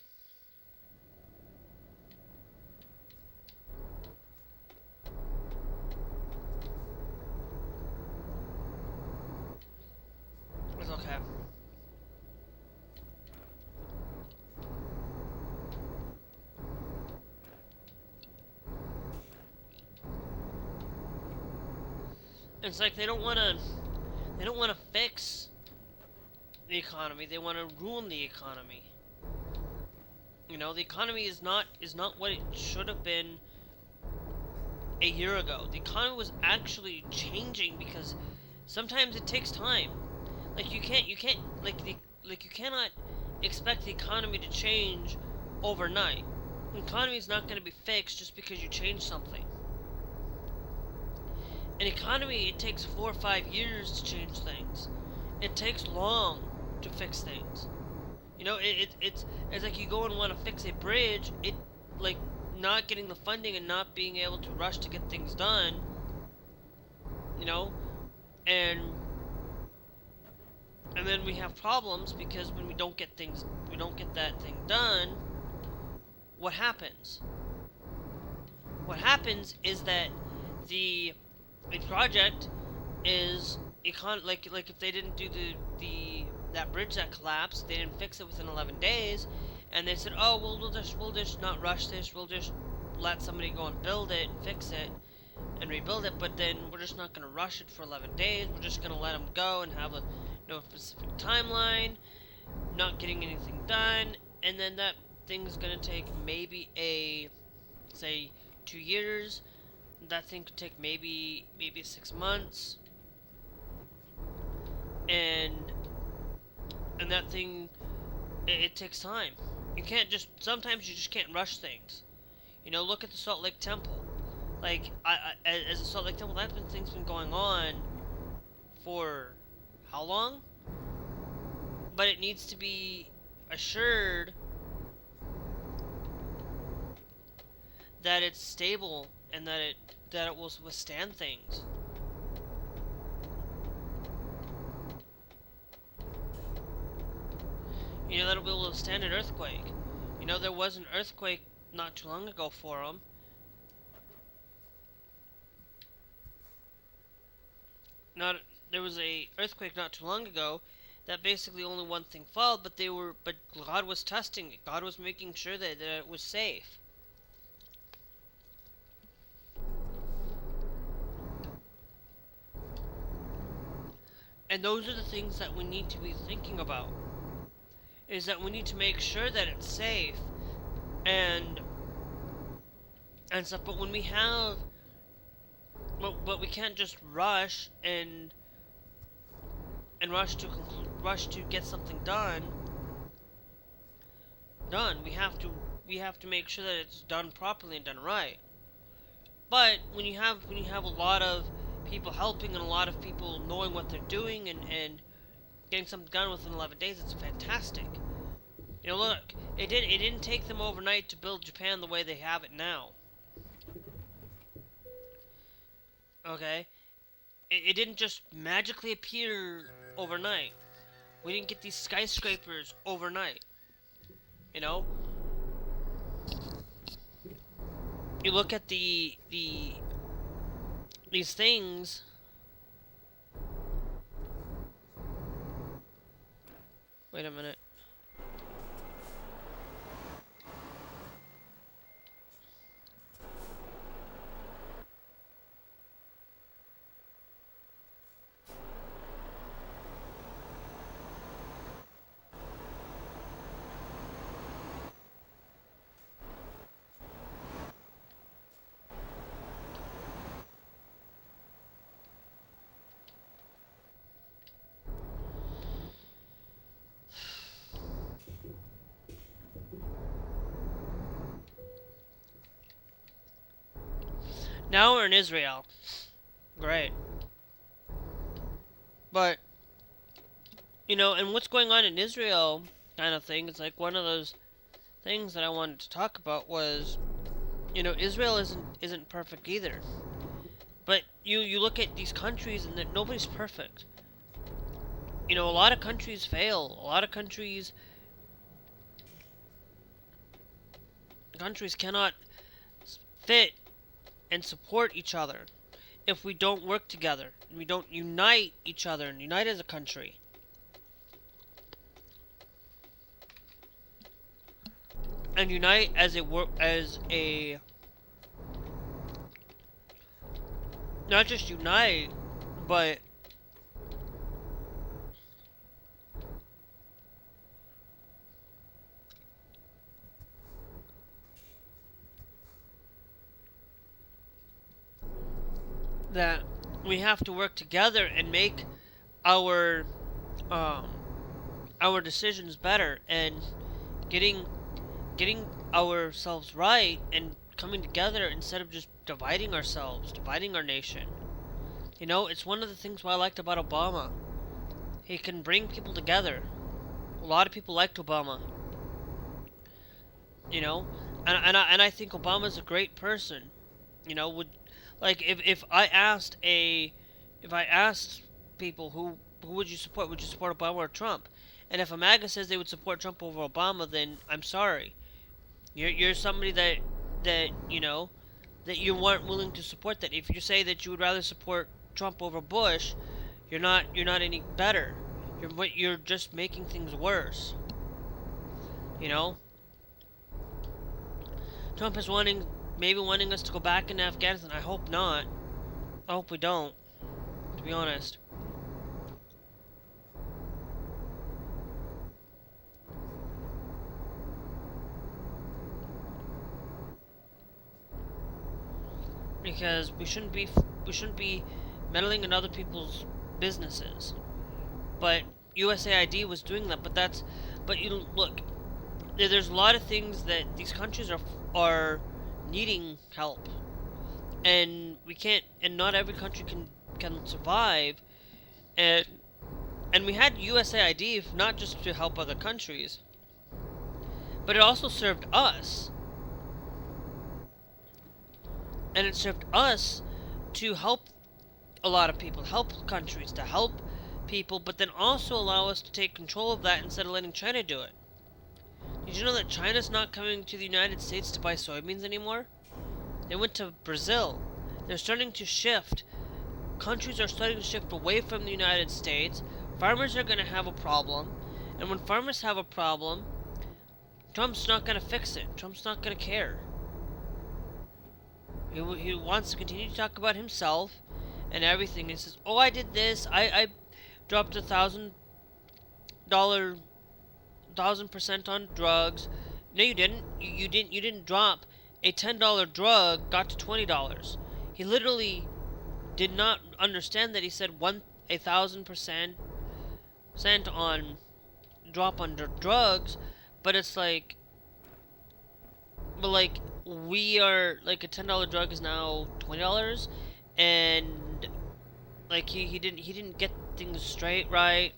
It's okay. It's like they don't want to fix the economy. They want to ruin the economy. You know, the economy is not what it should have been a year ago. The economy was actually changing, because sometimes it takes time. Like you cannot expect the economy to change overnight. The economy is not going to be fixed just because you change something. An economy, it takes 4 or 5 years to change things. It takes long to fix things. You know, it's like you go and want to fix a bridge. It, like, not getting the funding and not being able to rush to get things done. you know, and then we have problems because when we don't get that thing done, what happens? What happens is that a project is like if they didn't do that bridge that collapsed, they didn't fix it within 11 days, and they said, oh, well, we'll just not rush this, we'll just let somebody go and build it, fix it, and rebuild it, but then we're just not going to rush it for 11 days, we're just going to let them go and have no specific timeline, not getting anything done, and then that thing's going to take maybe say 2 years, that thing could take maybe 6 months, and that thing, it takes time. Sometimes you just can't rush things. You know, look at the Salt Lake Temple. Like, as the Salt Lake Temple, thing's been going on for how long? But it needs to be assured that it's stable and that it will withstand things. You know, that'll be able to withstand an earthquake. You know, there was an earthquake not too long ago for them. There was a earthquake not too long ago that basically only one thing fell, but God was testing it. God was making sure that it was safe. And those are the things that we need to be thinking about. Is that we need to make sure that it's safe and stuff. But when we have, but we can't just rush and rush to get something done. We have to make sure that it's done properly and done right. But when you have a lot of people helping and a lot of people knowing what they're doing and getting something done within 11 days, it's fantastic. You know, look, it didn't take them overnight to build Japan the way they have it now. Okay? It didn't just magically appear overnight. We didn't get these skyscrapers overnight. You know? You look at these things. Wait a minute. Now we're in Israel. Great. But, you know, and what's going on in Israel kind of thing, it's like one of those things that I wanted to talk about was, you know, Israel isn't perfect either. But you look at these countries and that nobody's perfect. You know, a lot of countries fail. A lot of countries cannot fit and support each other if we don't work together and we don't unite each other and unite as a country. And unite as a not just unite, but that we have to work together and make our decisions better and getting ourselves right and coming together instead of just dividing ourselves, dividing our nation. You know, it's one of the things what I liked about Obama. He can bring people together. A lot of people liked Obama. You know, and I think Obama's a great person. You know, if I asked a If I asked people who would you support Obama or Trump? And if a MAGA says they would support Trump over Obama, then I'm sorry. You're somebody that that you weren't willing to support that. If you say that you would rather support Trump over Bush, you're not any better. You're just making things worse. You know, Trump is maybe wanting us to go back into Afghanistan. I hope not. I hope we don't. To be honest. Because we shouldn't be meddling in other people's businesses. But USAID was doing that. But you look, there's a lot of things that these countries are needing help, and we can't, and not every country can survive, and we had USAID not just to help other countries, but it also served us. And it served us to help a lot of people, help countries, to help people, but then also allow us to take control of that instead of letting China do it. Did you know that China's not coming to the United States to buy soybeans anymore? They went to Brazil. They're starting to shift. Countries are starting to shift away from the United States. Farmers are going to have a problem. And when farmers have a problem, Trump's not going to fix it. Trump's not going to care. He wants to continue to talk about himself and everything. He says, "Oh, I did this. I dropped $1,000% on drugs." No, you didn't. You didn't drop a $10 drug got to $20. He literally did not understand that. He said 1,000% on drop on drugs, but it's like, we are like a $10 drug is now $20, and like he didn't get things straight right.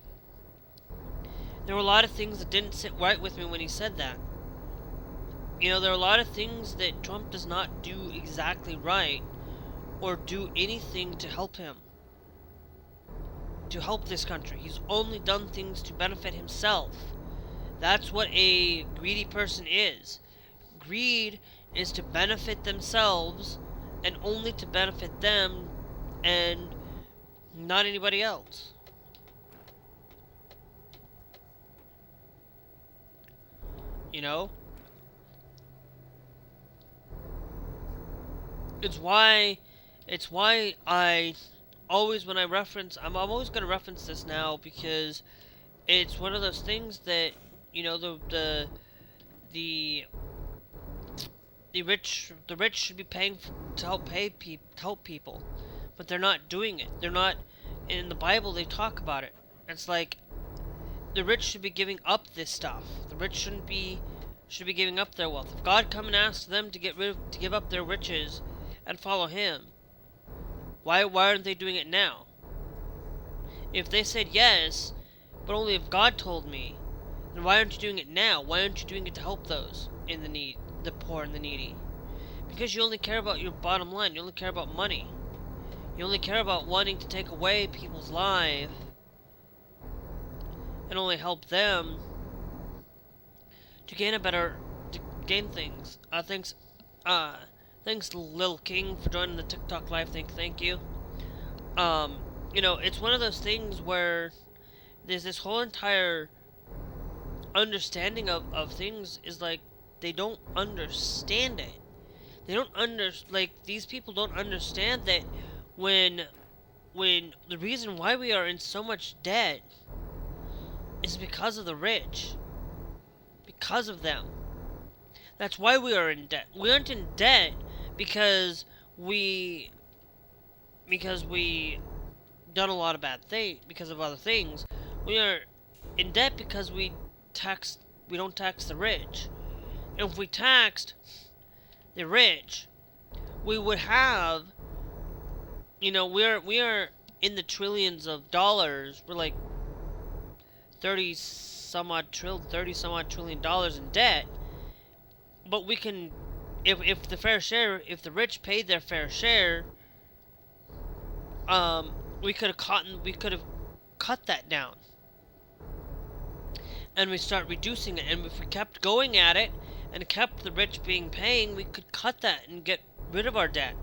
There were a lot of things that didn't sit right with me when he said that. You know, there are a lot of things that Trump does not do exactly right, or do anything to help him, to help this country. He's only done things to benefit himself. That's what a greedy person is. Greed is to benefit themselves, and only to benefit them, and not anybody else. You know? It's why I always, when I reference, I'm always going to reference this now, because it's one of those things that, you know, the rich should be paying to help people, but they're not doing it. They're not. In the Bible, they talk about it. It's like the rich should be giving up this stuff. The rich should be giving up their wealth. If God come and asks them to give up their riches and follow Him, why aren't they doing it now? If they said yes, but only if God told me, then why aren't you doing it now? Why aren't you doing it to help those in the need, the poor and the needy? Because you only care about your bottom line. You only care about money. You only care about wanting to take away people's lives and only help them to gain things. Thanks Lil King for joining the TikTok live. Thank you. You know, it's one of those things where there's this whole entire understanding of things is like, they don't understand it. They don't these people don't understand that when the reason why we are in so much debt is because of the rich. Because of them. That's why we are in debt. We aren't in debt because we done a lot of bad things, because of other things. We are in debt because we don't tax the rich. And if we taxed the rich, we would have, you know, we are in the trillions of dollars. We're like 30 some odd trillion dollars in debt. But we can, if the rich paid their fair share, we could have cut that down. And we start reducing it, and if we kept going at it and kept the rich being paying, we could cut that and get rid of our debt.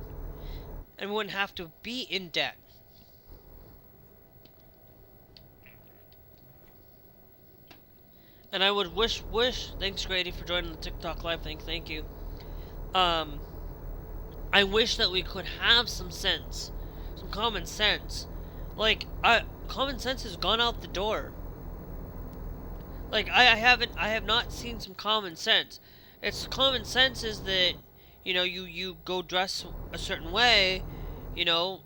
And we wouldn't have to be in debt. And I would wish, thanks Grady for joining the TikTok live thing, thank you. I wish that we could have some sense, some common sense. Like, common sense has gone out the door. Like, I have not seen some common sense. It's common sense is that, you know, you go dress a certain way, you know,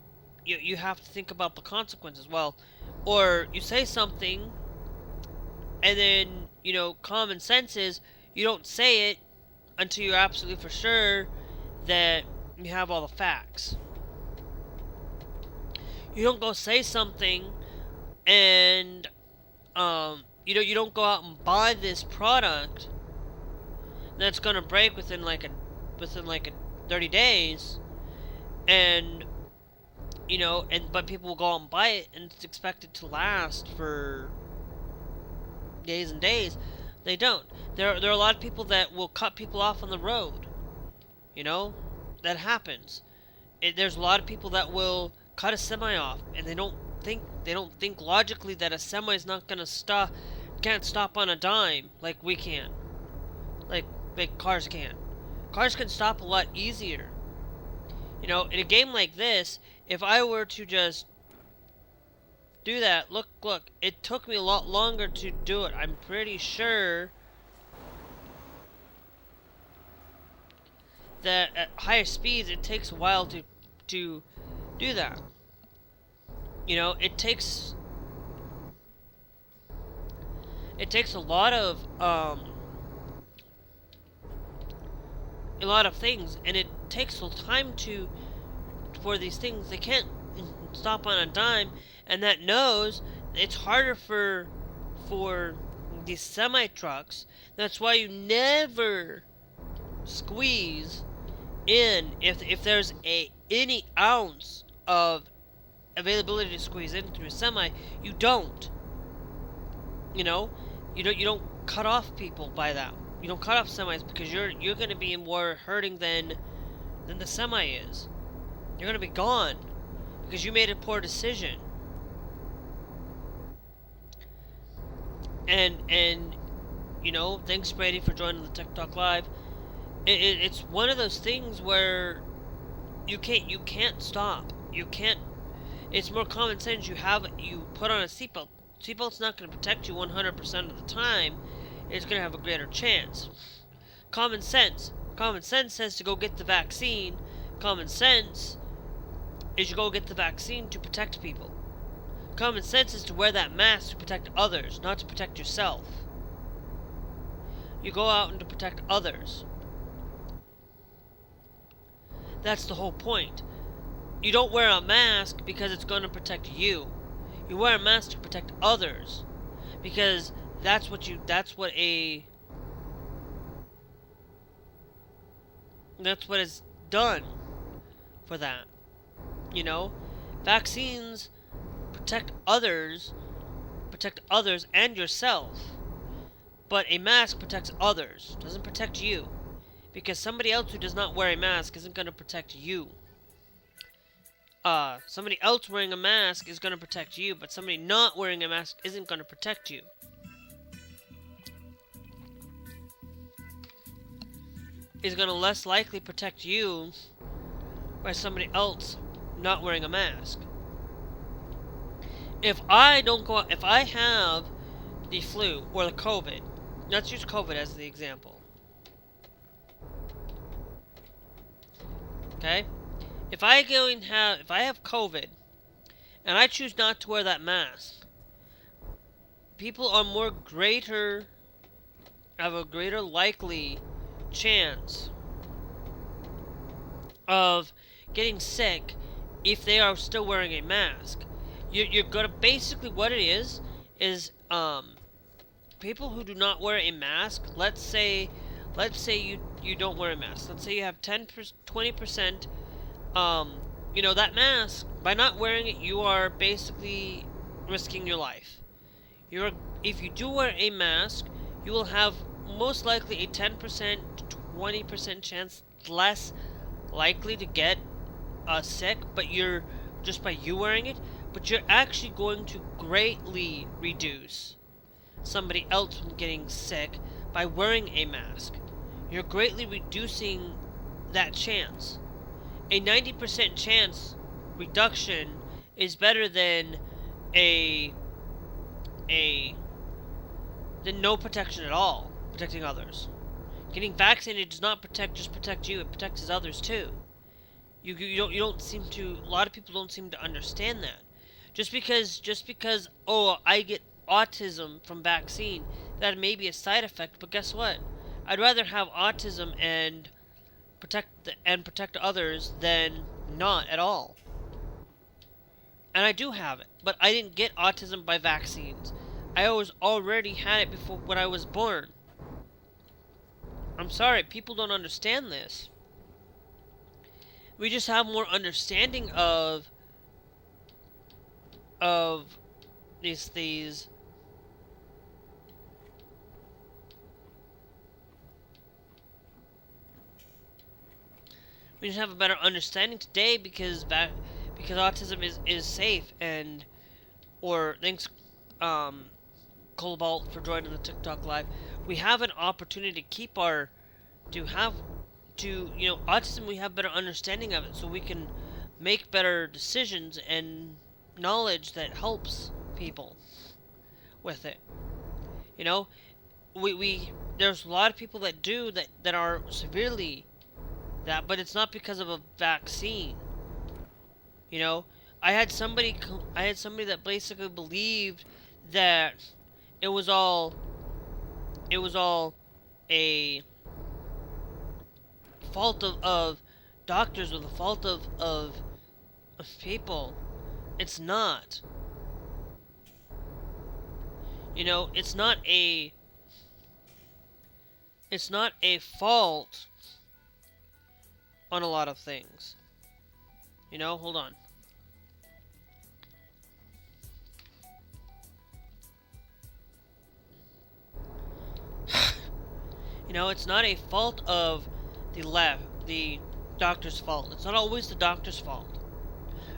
you have to think about the consequences. Well, or you say something, and then, you know, common sense is you don't say it until you're absolutely for sure that you have all the facts. You don't go say something and, you know, you don't go out and buy this product that's gonna break within like 30 days, and, you know, but people will go out and buy it and it's expected to last for days and days. They don't. There are a lot of people that will cut people off on the road. You know, that happens. There's a lot of people that will cut a semi off, and they don't think logically that a semi is not gonna can't stop on a dime like we can, like cars can. Cars can stop a lot easier. You know, in a game like this, if I were to just do that, look, it took me a lot longer to do it. I'm pretty sure that at higher speeds it takes a while to do that. You know, it takes a lot of things, and it takes a time for these things. They can't stop on a dime, and that knows it's harder for these semi trucks. That's why you never squeeze in if there's any ounce of availability to squeeze in through a semi. You don't. You know, you don't cut off people by that. You don't cut off semis because you're going to be more hurting than the semi is. You're going to be gone because you made a poor decision. And you know, thanks Brady for joining the TikTok live. It's one of those things where you can't stop. You can't. It's more common sense. You put on a seatbelt. Seatbelt's not going to protect you 100% of the time. It's going to have a greater chance. Common sense. Common sense says to go get the vaccine. Common sense is you go get the vaccine to protect people. Common sense is to wear that mask to protect others, not to protect yourself. You go out and to protect others. That's the whole point. You don't wear a mask because it's going to protect you. You wear a mask to protect others, because that's what is done for that. You know, vaccines protect others and yourself, but a mask protects others, doesn't protect you, because somebody else who does not wear a mask isn't going to protect you. Somebody else wearing a mask is going to protect you, but somebody not wearing a mask isn't going to protect you. Is going to less likely protect you by somebody else not wearing a mask. If I have the flu or the COVID, let's use COVID as the example. Okay? If I have COVID and I choose not to wear that mask, people are have a greater likely chance of getting sick if they are still wearing a mask. You're gonna, basically what it is people who do not wear a mask, let's say you don't wear a mask. Let's say you have 20% you know, that mask, by not wearing it, you are basically risking your life. If you do wear a mask, you will have most likely a 10% to 20% chance less likely to get sick, but you're just by you wearing it, but you're actually going to greatly reduce somebody else from getting sick by wearing a mask. You're greatly reducing that chance. A 90% chance reduction is better than a a than no protection at all, protecting others. Getting vaccinated does not protect you, it protects others too. You don't seem to, a lot of people don't seem to understand that. Just because oh, I get autism from vaccine, that may be a side effect, but guess what? I'd rather have autism and protect others than not at all. And I do have it, but I didn't get autism by vaccines. I already had it before when I was born. I'm sorry, people don't understand this. We just have more understanding of these we just have a better understanding today because autism is safe. And or thanks Cobalt for joining the TikTok live. We have an opportunity to keep our you know, autism, we have better understanding of it, so we can make better decisions and knowledge that helps people with it. You know, we there's a lot of people that do that are severely that, but it's not because of a vaccine. You know, I had somebody that basically believed that it was all a fault of doctors or the fault of people. It's not. You know, it's not a fault on a lot of things. You know, hold on. You know, it's not a fault of the doctor's fault. It's not always the doctor's fault.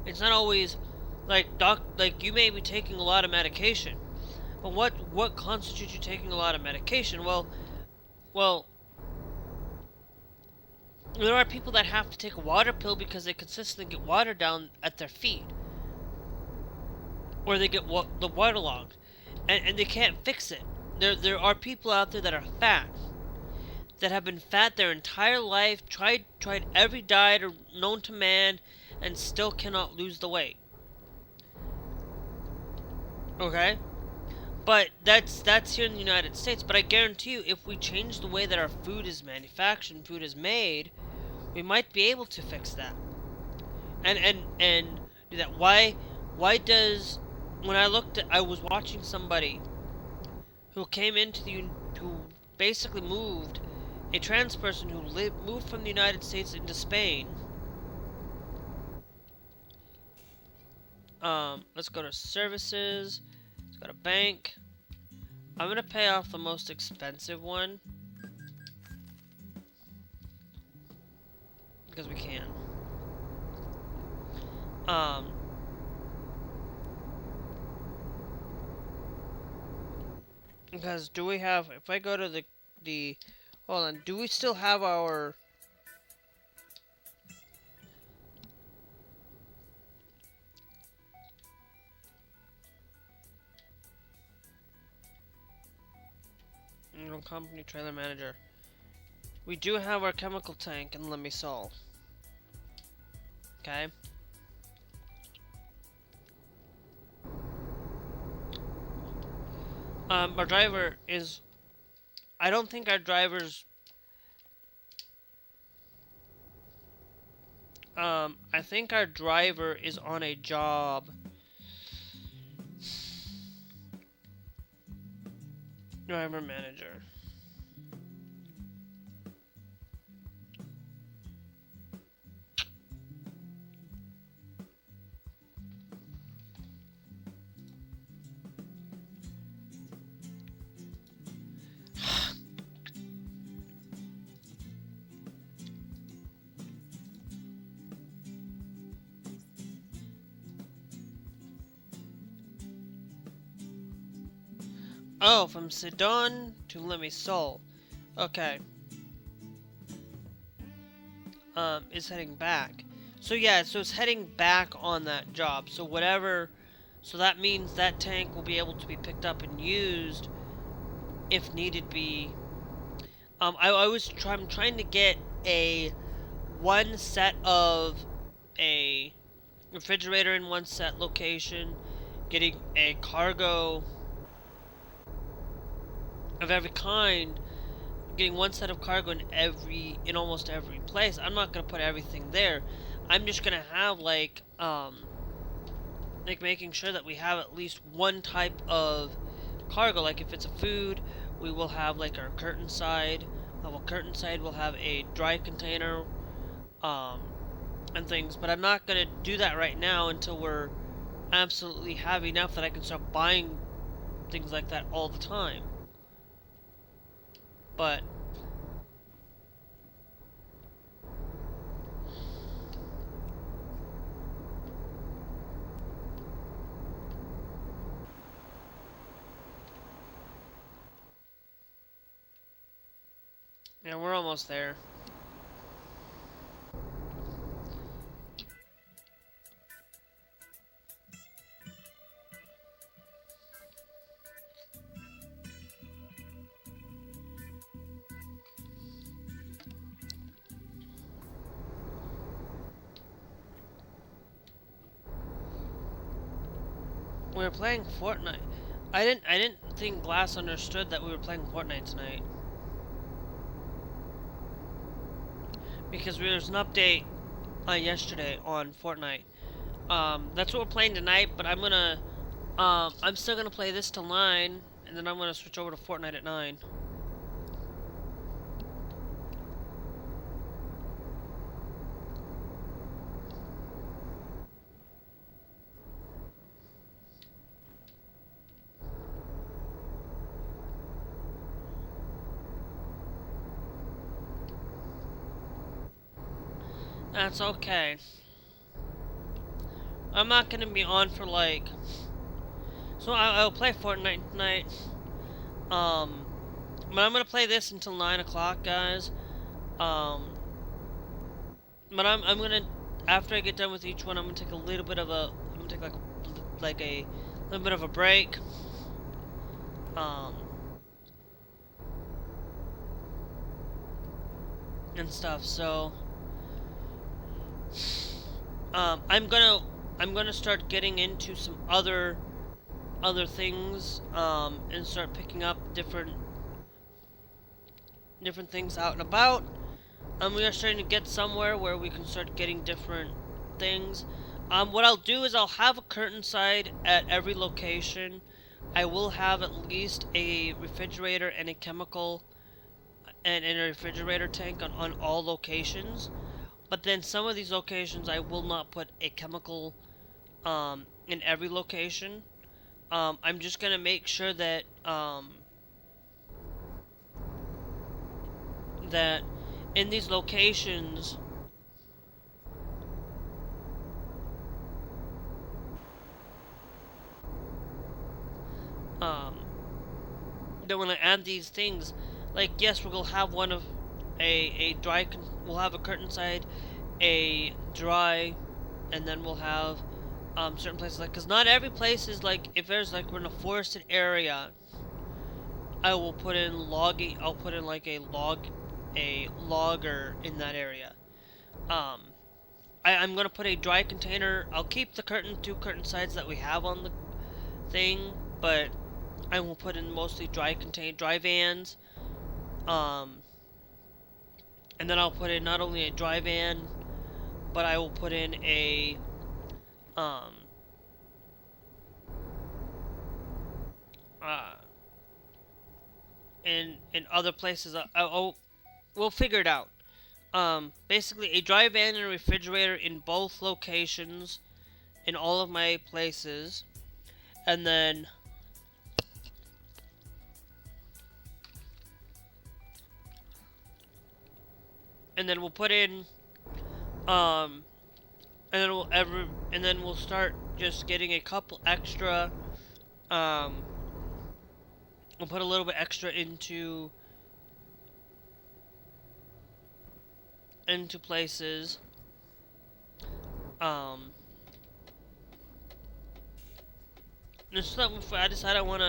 It's not always like you may be taking a lot of medication. But what constitutes you taking a lot of medication? Well, there are people that have to take a water pill because they consistently get water down at their feet, or they get the waterlogged, and they can't fix it. There are people out there that are fat, that have been fat their entire life, tried every diet known to man, and still cannot lose the weight. Okay? But that's here in the United States. But I guarantee you, if we change the way that our food is manufactured, food is made, we might be able to fix that. And do that. Why does, when I was watching somebody who came who basically moved, a trans person who moved from the United States into Spain. Let's go to services. Let's go to bank. I'm gonna pay off the most expensive one because we can. Because do we have? If I go to the hold on, do we still have our? Company trailer manager. We do have our chemical tank in Limassol. Okay. Our driver is. I don't think our driver's. I think our driver is on a job. Driver manager. Oh, from Sidon to Limassol. Okay. Is heading back. So yeah, so it's heading back on that job. So whatever, so that means that tank will be able to be picked up and used if needed be. I'm trying to get a one set of a refrigerator in one set location, getting a cargo of every kind, getting one set of cargo in almost every place. I'm not gonna put everything there. I'm just gonna have like making sure that we have at least one type of cargo. Like if it's a food, we will have like our curtain side. Our curtain side will have a dry container, and things. But I'm not gonna do that right now until we're absolutely have enough that I can start buying things like that all the time. But yeah, we're almost there. We were playing Fortnite. I didn't think Glass understood that we were playing Fortnite tonight. Because there was an update yesterday on Fortnite. That's what we're playing tonight, but I'm still gonna play this till 9, and then I'm gonna switch over to Fortnite at 9. That's okay. I'm not gonna be on for like. So I'll play Fortnite tonight. But I'm gonna play this until 9 o'clock, guys. Um, but I'm gonna, after I get done with each one, I'm gonna take a little bit of a, I'm gonna take like a little bit of a break. And stuff. So, I'm gonna start getting into some other things, and start picking up different things out and about. We are starting to get somewhere where we can start getting different things. What I'll do is I'll have a curtain side at every location. I will have at least a refrigerator and a chemical and a refrigerator tank on all locations. But then some of these locations I will not put a chemical in every location. I'm just gonna make sure that that in these locations that when I add these things, like yes, we'll have one of a dry. We'll have a curtain side, a dry, and then we'll have certain places like, because not every place is like, if there's like we're in a forested area, I will put in logging. I'll put in like a logger in that area. I'm gonna put a dry container. I'll keep the two curtain sides that we have on the thing, but I will put in mostly dry vans. And then I'll put in not only a dry van, but I will put in a in other places. We'll figure it out. Basically a dry van and a refrigerator in both locations, in all of my places, and then we'll put in and then we'll start just getting a couple extra I'll put a little bit extra into places. Just so that if I decide I want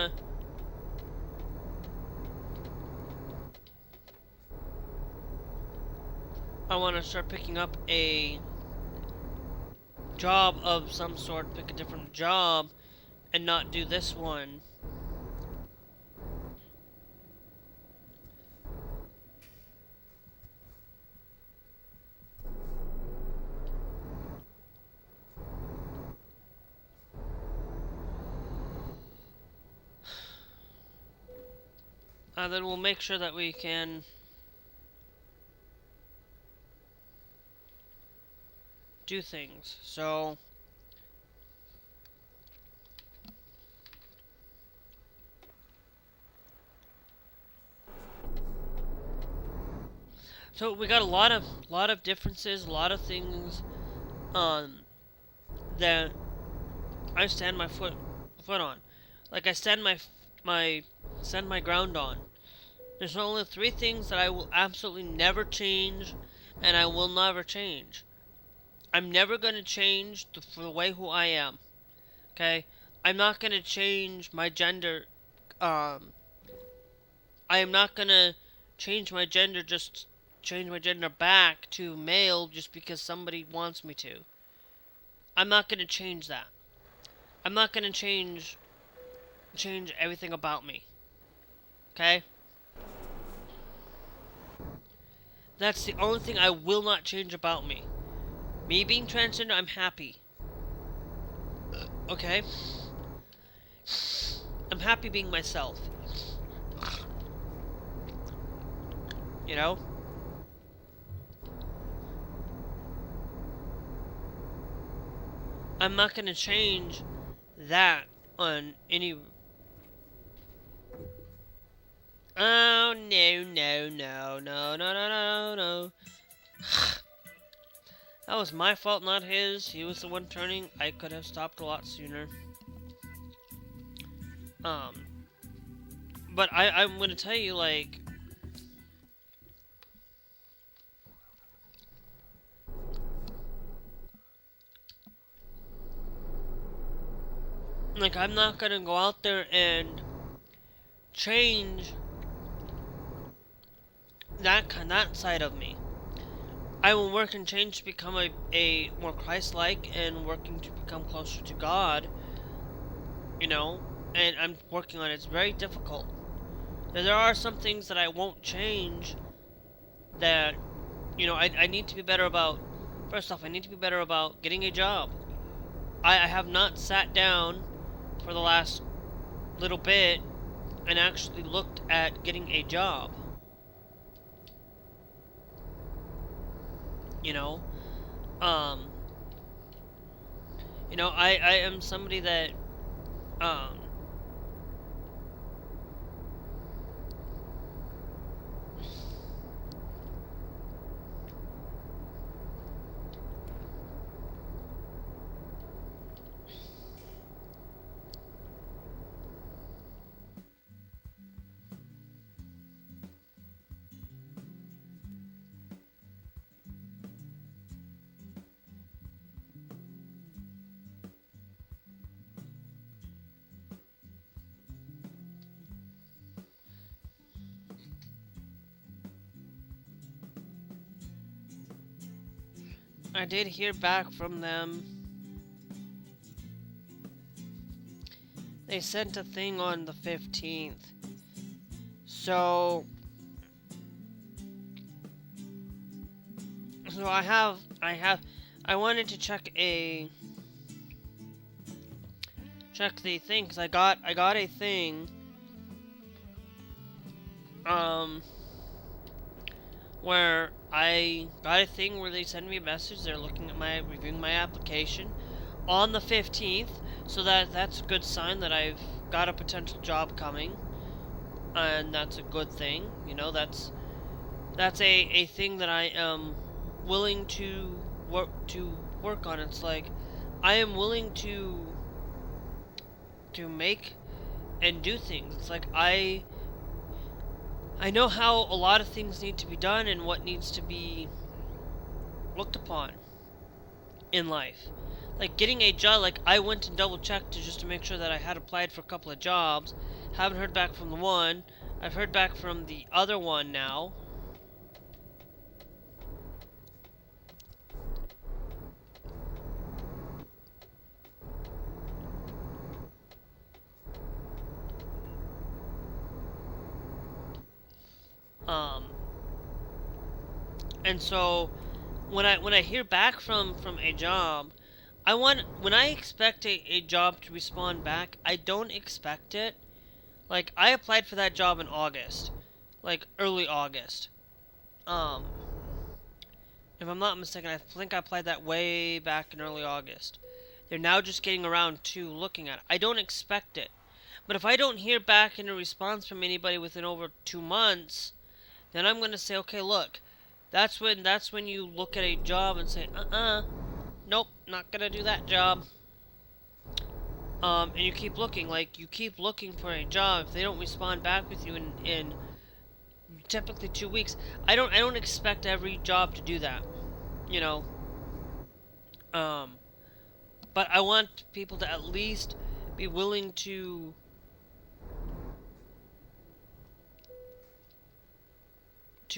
to start picking up a job of some sort, pick a different job, and not do this one. Then we'll make sure that we can do things. So we got a lot of differences, a lot of things that I stand my foot on. Like I stand my ground on. There's only 3 things that I will absolutely never change, and I will never change. I'm never going to change the way who I am. Okay? I'm not going to change my gender. I am not going to change my gender, just change my gender back to male just because somebody wants me to. I'm not going to change that. I'm not going to change everything about me. Okay? That's the only thing I will not change about me. Me being transgender, I'm happy. Okay? I'm happy being myself. You know? I'm not gonna change that on any... Oh, no. That was my fault, not his. He was the one turning. I could have stopped a lot sooner. But I'm gonna tell you, like... Like, I'm not gonna go out there and change that side of me. I will work and change to become a more Christ-like and working to become closer to God. You know? And I'm working on it. It's very difficult. There are some things that I won't change that, you know, I need to be better about. First off, I need to be better about getting a job. I have not sat down for the last little bit and actually looked at getting a job. You know? You know, I am somebody that, I did hear back from them. They sent a thing on the 15th. So I wanted to check the thing, because I got a thing where I got a thing where they send me a message. They're looking at reviewing my application on the 15th, so that's a good sign that I've got a potential job coming, and that's a good thing. You know, that's a thing that I am willing to work on. It's like I am willing to make and do things. It's like I know how a lot of things need to be done and what needs to be looked upon in life. Like getting a job, like I went and double checked just to make sure that I had applied for a couple of jobs. Haven't heard back from the one. I've heard back from the other one now. And so when I hear back from a job, when I expect a job to respond back, I don't expect it. Like I applied for that job in August, like early August. Um, if I'm not mistaken, I think I applied that way back in early August. They're now just getting around to looking at it. I don't expect it. But if I don't hear back in a response from anybody within over 2 months, then I'm gonna say, okay, look, that's when you look at a job and say, nope, not gonna do that job. And you keep looking, like you keep looking for a job. If they don't respond back with you in typically 2 weeks, I don't expect every job to do that, you know. But I want people to at least be willing to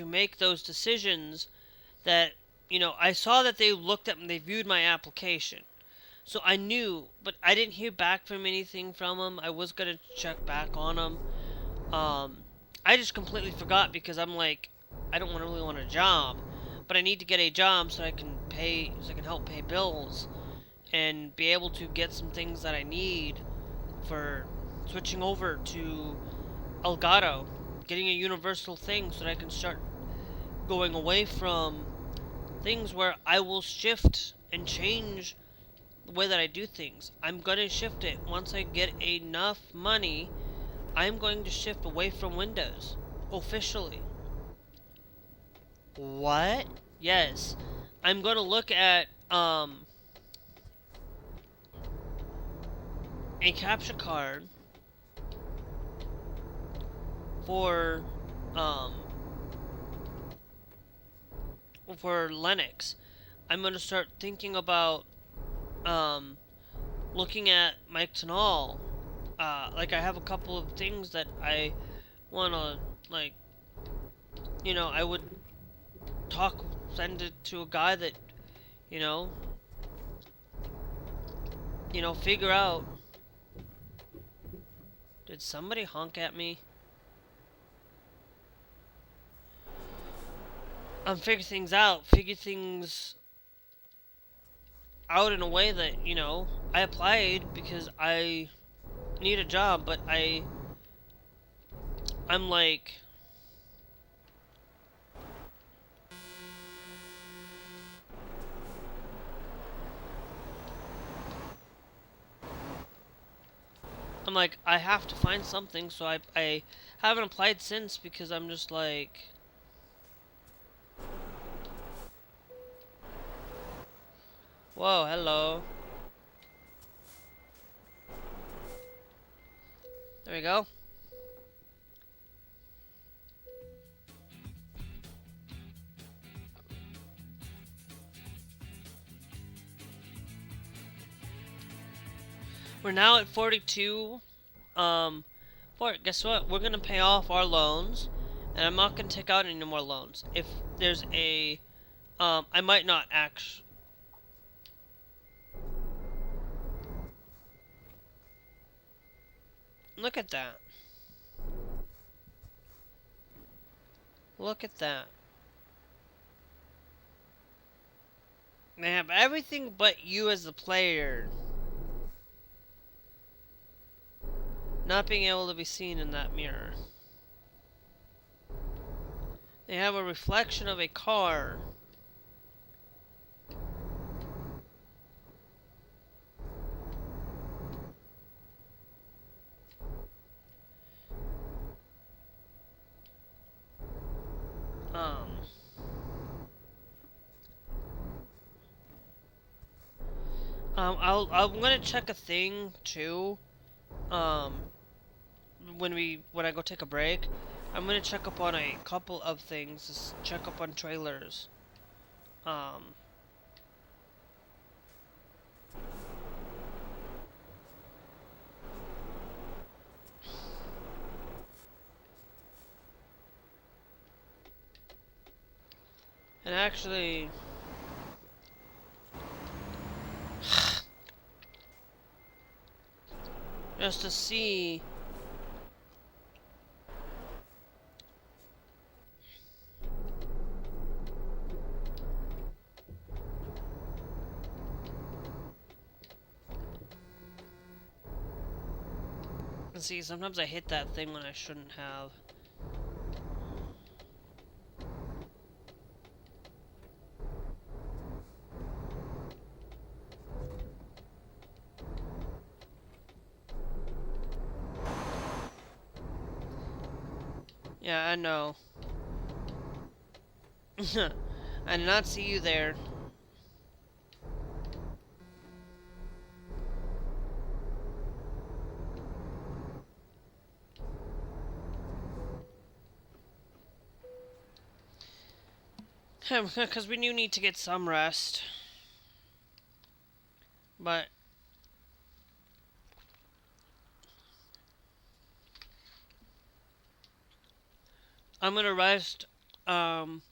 make those decisions that, you know, I saw that they looked at and they viewed my application. So I knew, but I didn't hear back from anything from them. I was going to check back on them. I just completely forgot because I'm like, I don't really want a job, but I need to get a job so I can help pay bills and be able to get some things that I need for switching over to Elgato, getting a universal thing so that I can start going away from things where I will shift and change the way that I do things. I'm going to shift it. Once I get enough money, I'm going to shift away from Windows. Officially. What? Yes. I'm going to look at, a capture card for Linux. I'm going to start thinking about looking at my Tenal. Like I have a couple of things that I want to, like, you know, I would send it to a guy that, you know, figure out. Did somebody honk at me? Figure things out in a way that, you know, I applied because I need a job, but I'm like, I have to find something, so I haven't applied since because I'm just like, whoa, hello. There we go. We're now at 42. Guess what? We're gonna pay off our loans, and I'm not gonna take out any more loans. If there's a, I might not actually. Look at that. Look at that. They have everything but you as the player. Not being able to be seen in that mirror. They have a reflection of a car. I'm gonna check a thing too. when I go take a break, I'm gonna check up on a couple of things. Just check up on trailers. And actually, just to see. And see, sometimes I hit that thing when I shouldn't have. Yeah, I know. I did not see you there. Because we do need to get some rest. But I'm gonna rest an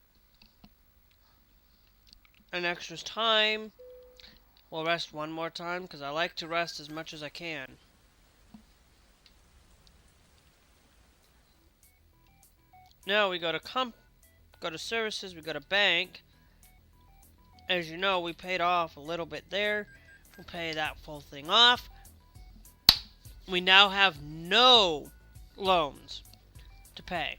extra time. We'll rest one more time because I like to rest as much as I can. Now we go to services, we go to bank. As you know, we paid off a little bit there. We'll pay that full thing off. We now have no loans to pay.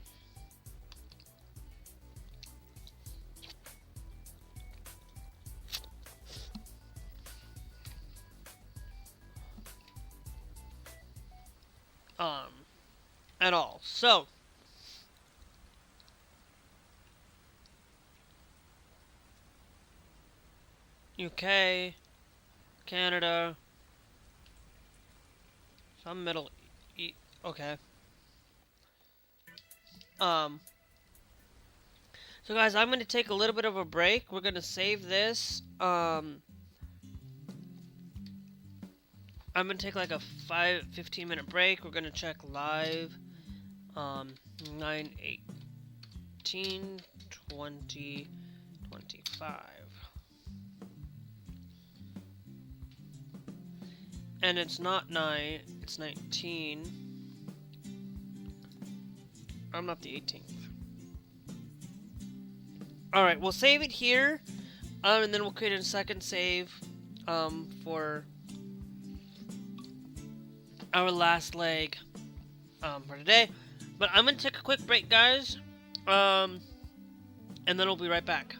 At all. So, UK, Canada, some Middle East. Okay. So guys, I'm gonna take a little bit of a break. We're gonna save this. I'm gonna take like a 15-minute break. We're gonna check live. 9/18, 2025. And it's not 9, it's 19. I'm not the 18th. Alright, we'll save it here. And then we'll create a second save for our last leg for today. But I'm gonna take a quick break, guys. And then we'll be right back.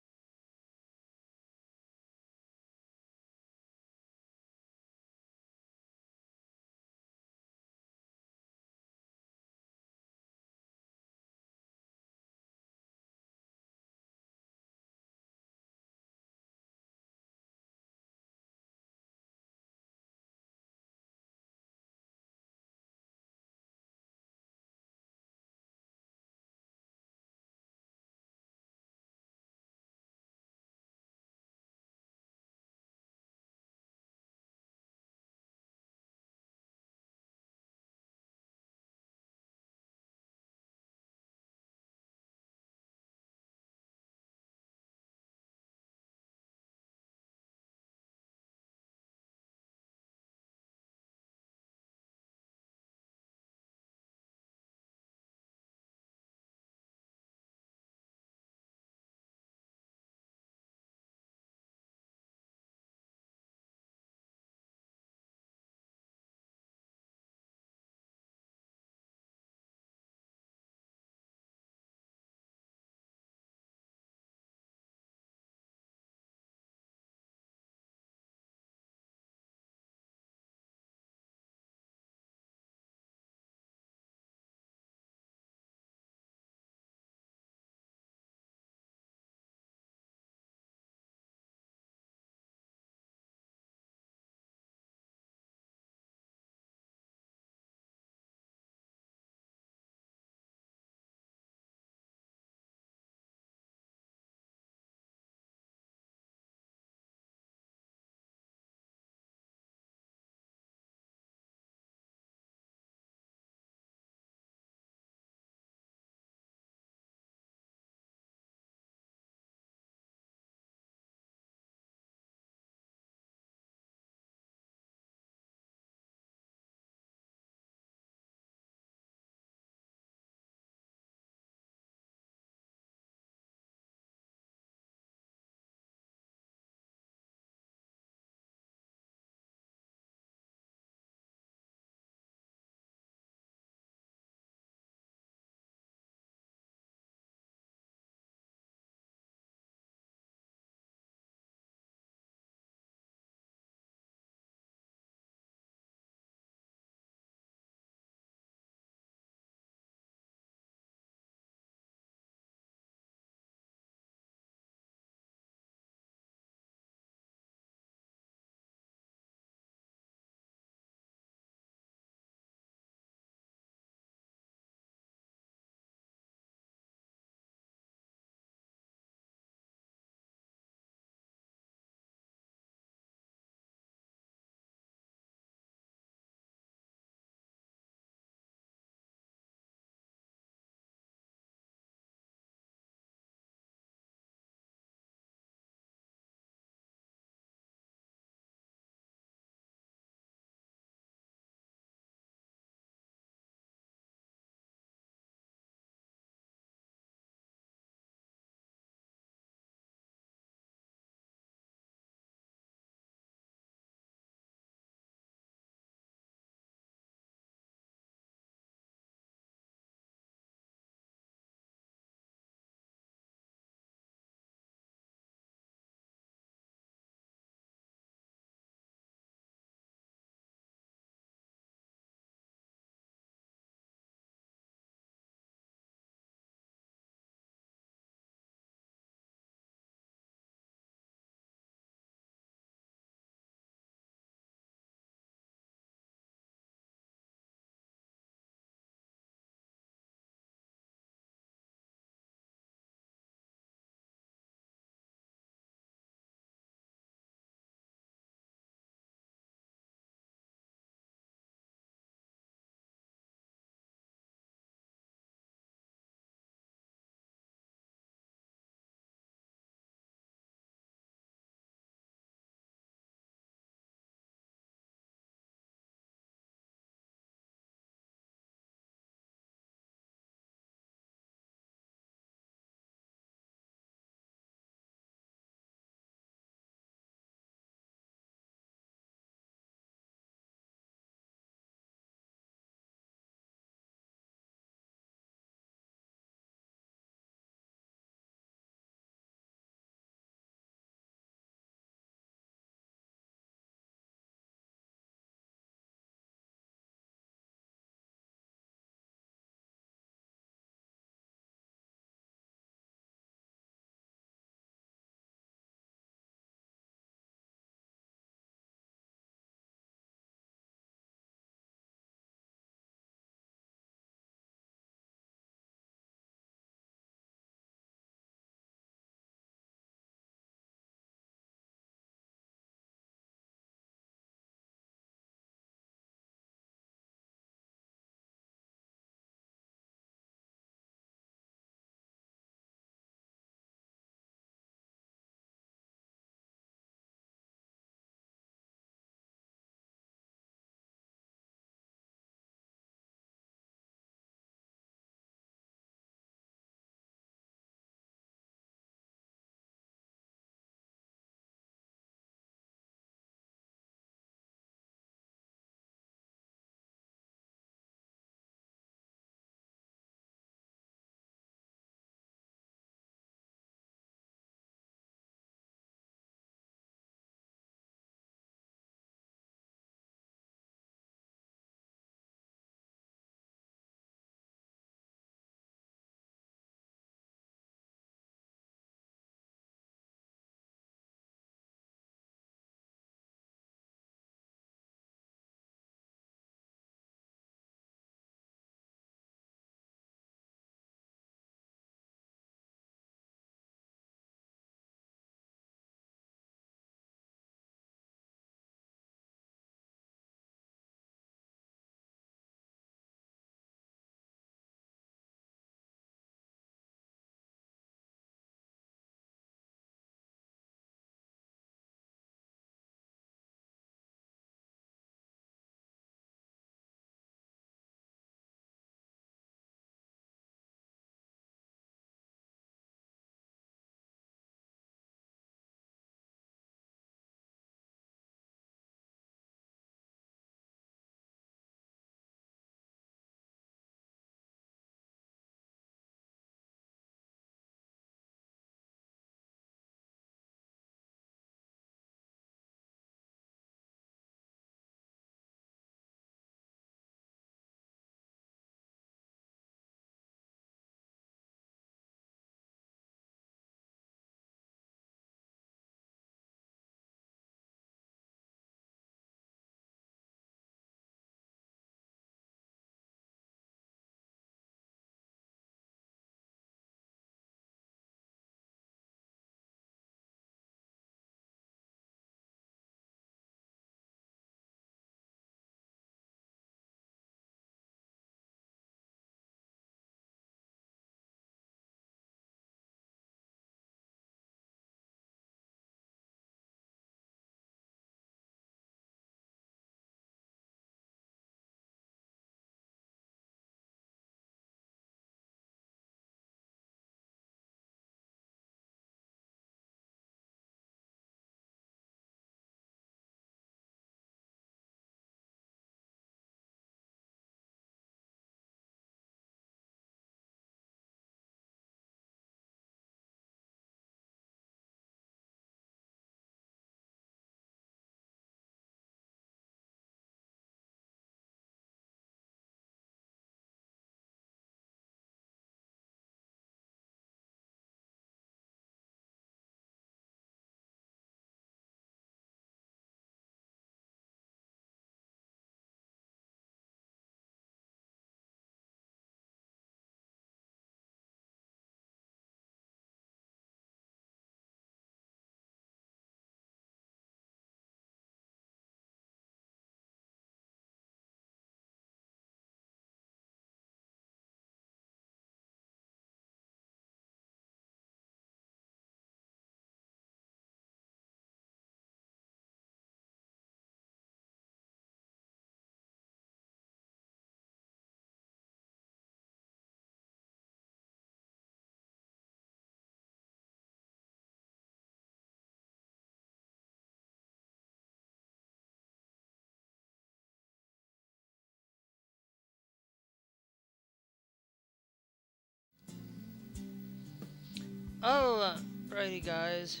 Alrighty, guys.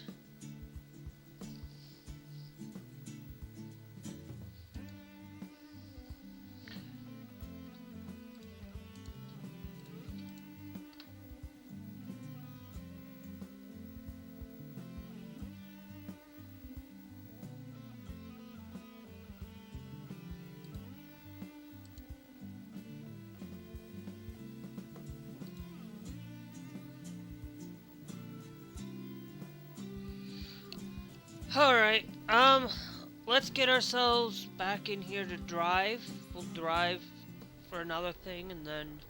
Alright, let's get ourselves back in here to drive. We'll drive for another thing, and then,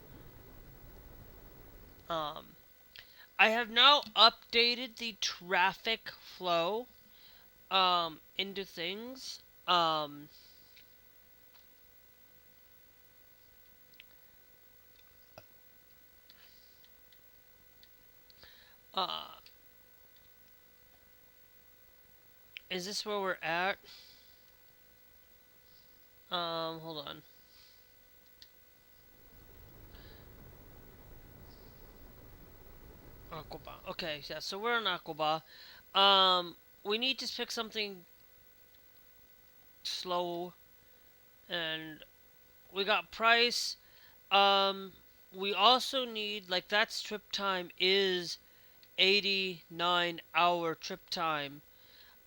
I have now updated the traffic flow, into things. Uh, is this where we're at? Hold on. Aquaba. Okay, yeah, so we're on Aquaba. We need to pick something slow, and we got price. We also need, like, that's trip time is 89-hour trip time.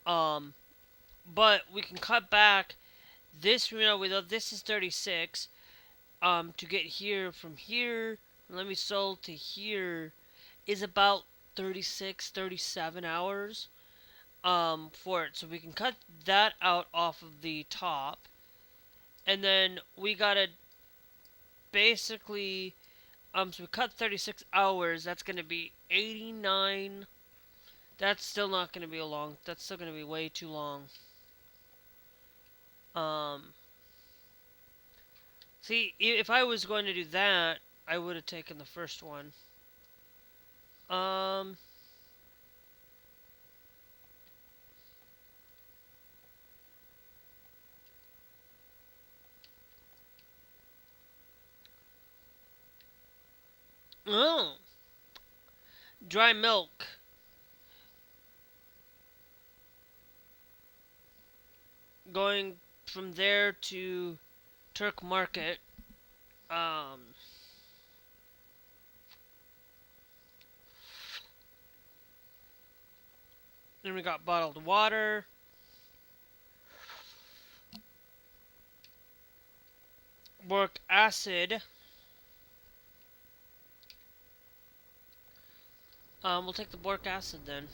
But we can cut back this, this is 36. To get here from here, let me solve to here is about 36, 37 hours, for it. So we can cut that out off of the top. And then we gotta basically, so we cut 36 hours, that's gonna be 89. That's still not gonna be that's still gonna be way too long. See, if I was going to do that, I would have taken the first one. Oh! Dry milk. Going from there to Turk Market. Then we got bottled water. Boric acid. We'll take the boric acid then.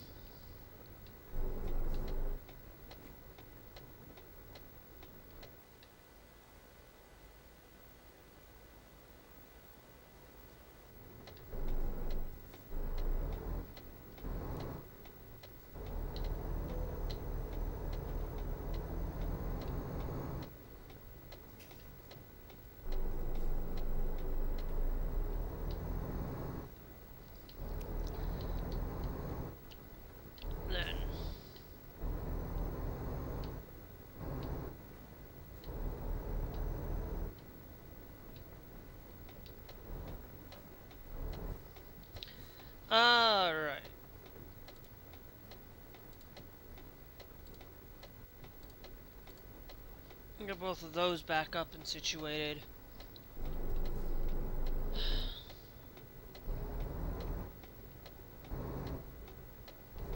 Alright. Get both of those back up and situated.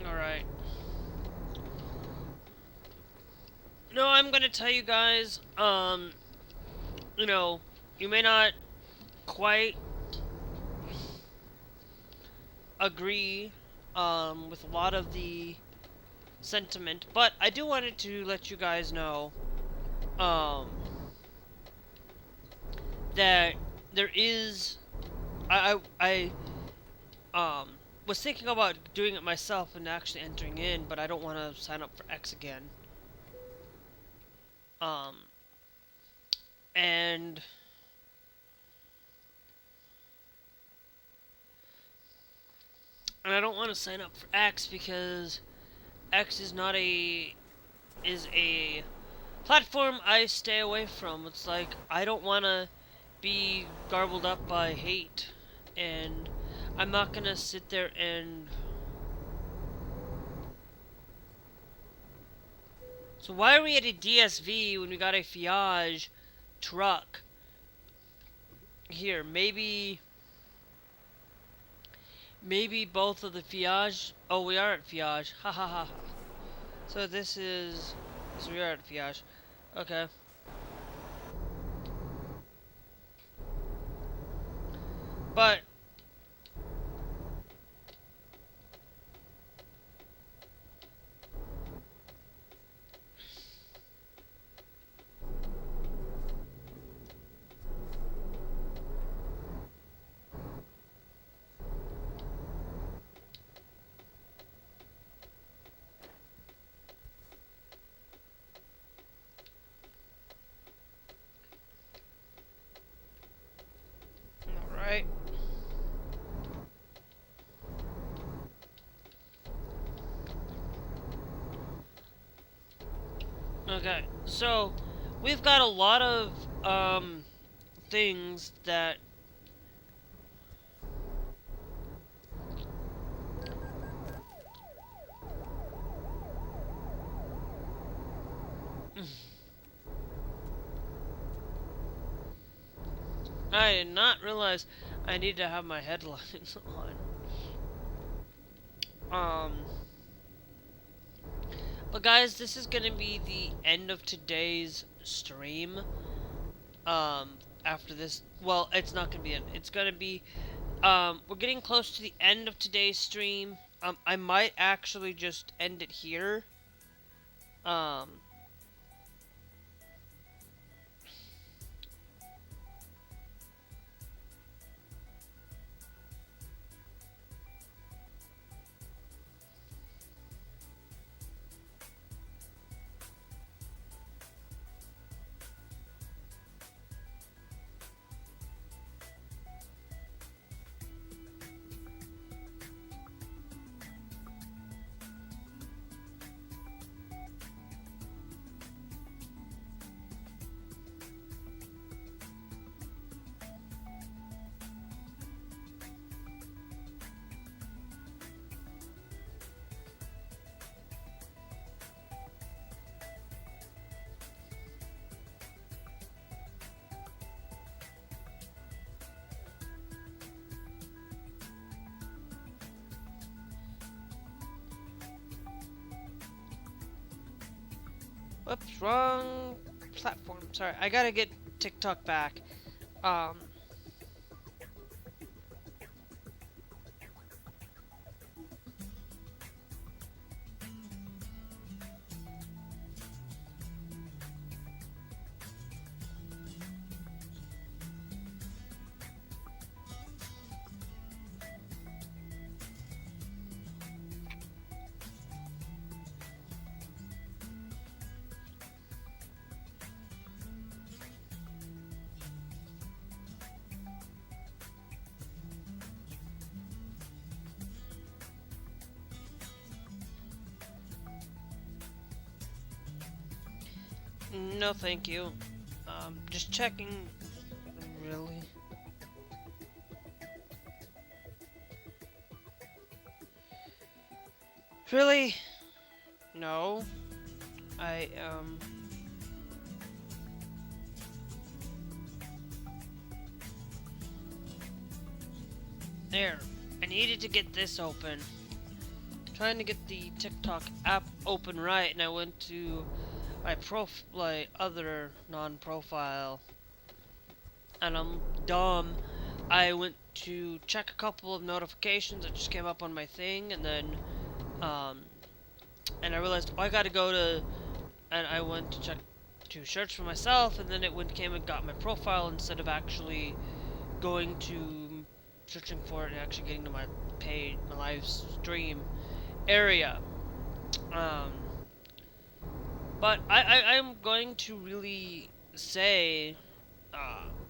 Alright. No, I'm gonna tell you guys, you may not quite agree with a lot of the sentiment, but I do wanted to let you guys know that there is I was thinking about doing it myself and actually entering in, but I don't want to sign up for X again. And I don't want to sign up for X because X is a platform I stay away from. It's like I don't want to be garbled up by hate, and I'm not gonna sit there and So why are we at a DSV when we got a Fiage truck? Here, maybe both of the Fiage. Oh, we are at Fiage. Ha ha ha. So this is. So we are at Fiage. Okay. But. Alright. Okay, so we've got a lot of things that I did not realize I need to have my headlines on. But guys, this is gonna be the end of today's stream. After this, well, it's not gonna be it. It's gonna be, we're getting close to the end of today's stream. I might actually just end it here. Whoops, wrong platform. Sorry, I gotta get TikTok back. No, thank you. Just checking. Really? Really? No. There. I needed to get this open. Trying to get the TikTok app open right, and I went to my other non-profile, and I'm dumb. I went to check a couple of notifications that just came up on my thing, and then, and I realized, oh, I gotta go to, and I went to check to search for myself, and then it came and got my profile instead of actually going to searching for it and actually getting to my page, my live stream area. But I'm going to really say,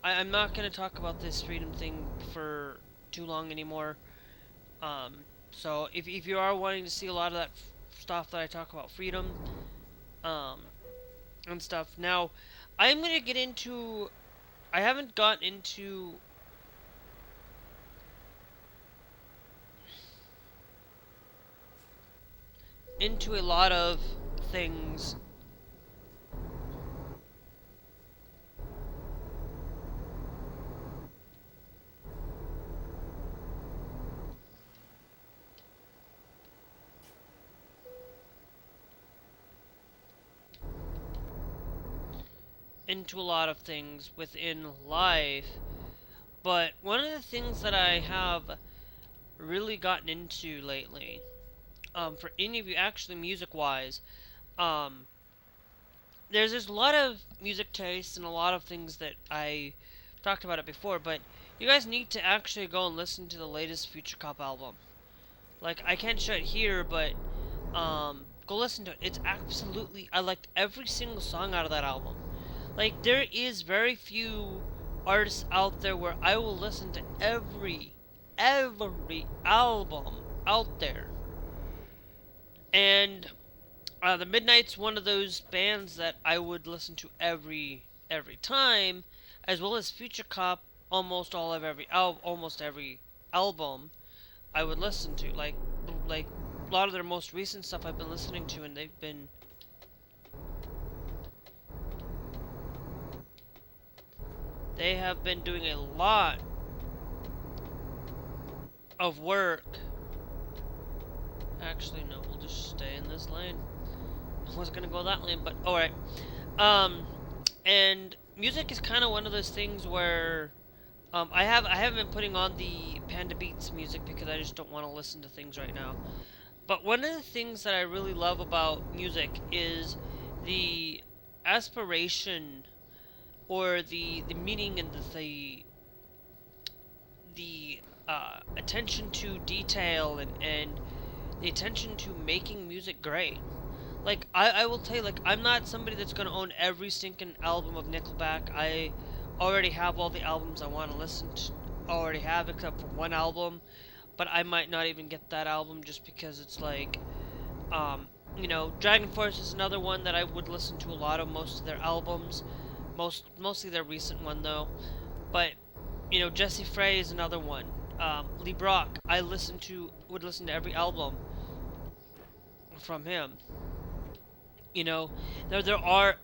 I'm not going to talk about this freedom thing for too long anymore. So if you are wanting to see a lot of that stuff that I talk about freedom, and stuff, now, I'm going to get into, I haven't gotten into a lot of things into a lot of things within life, but one of the things that I have really gotten into lately, for any of you actually music-wise, um, there's a lot of music tastes and a lot of things that I talked about it before, but you guys need to actually go and listen to the latest Future Cop album. Like, I can't show it here, but go listen to it. It's absolutely, I liked every single song out of that album. Like, there is very few artists out there where I will listen to every album out there. And the Midnight's one of those bands that I would listen to every time, as well as Future Cop. Almost every album I would listen to. Like a lot of their most recent stuff I've been listening to, and they have been doing a lot of work. Actually, no, we'll just stay in this lane. I was gonna go that lane, but alright. And music is kind of one of those things where I haven't been putting on the Panda Beats music because I just don't want to listen to things right now. But one of the things that I really love about music is the aspiration, or the meaning, and the attention to detail, and the attention to making music great. Like, I will tell you, like, I'm not somebody that's going to own every stinking album of Nickelback. I already have all the albums I want to listen to, already have, except for one album. But I might not even get that album just because it's like, you know, Dragon Force is another one that I would listen to a lot of most of their albums. Mostly their recent one, though. But, you know, Jesse Frey is another one. Lee Brock, I would listen to every album from him. You know, there are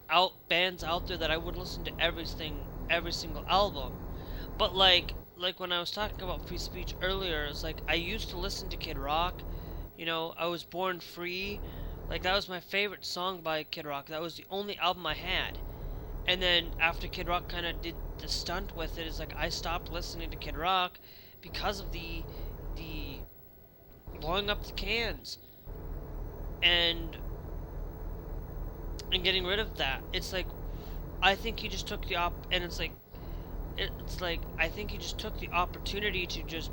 bands out there that I would listen to every single album. But like when I was talking about free speech earlier, it's like I used to listen to Kid Rock. You know, I Was Born Free. Like, that was my favorite song by Kid Rock. That was the only album I had. And then after Kid Rock kind of did the stunt with it, it's like I stopped listening to Kid Rock because of the blowing up the cans and getting rid of that. It's like, I think he just took I think he just took the opportunity to just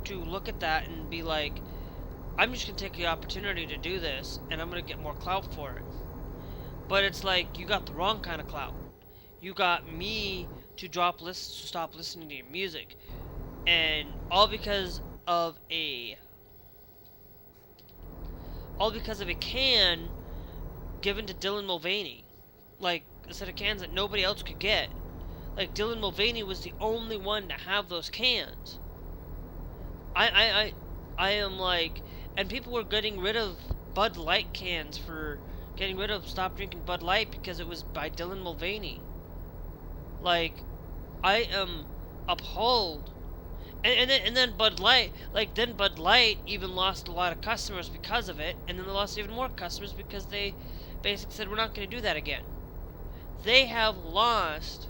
to look at that and be like, I'm just gonna take the opportunity to do this, and I'm gonna get more clout for it. But it's like, you got the wrong kind of clout. You got me to stop listening to your music, and all because of a can given to Dylan Mulvaney. Like, a set of cans that nobody else could get. Like, Dylan Mulvaney was the only one to have those cans. I am like, and people were getting rid of Bud Light cans for getting rid of Stop Drinking Bud Light because it was by Dylan Mulvaney. Like, I am appalled. And then Bud Light, Bud Light even lost a lot of customers because of it, and then they lost even more customers because they basically said, we're not going to do that again. They have lost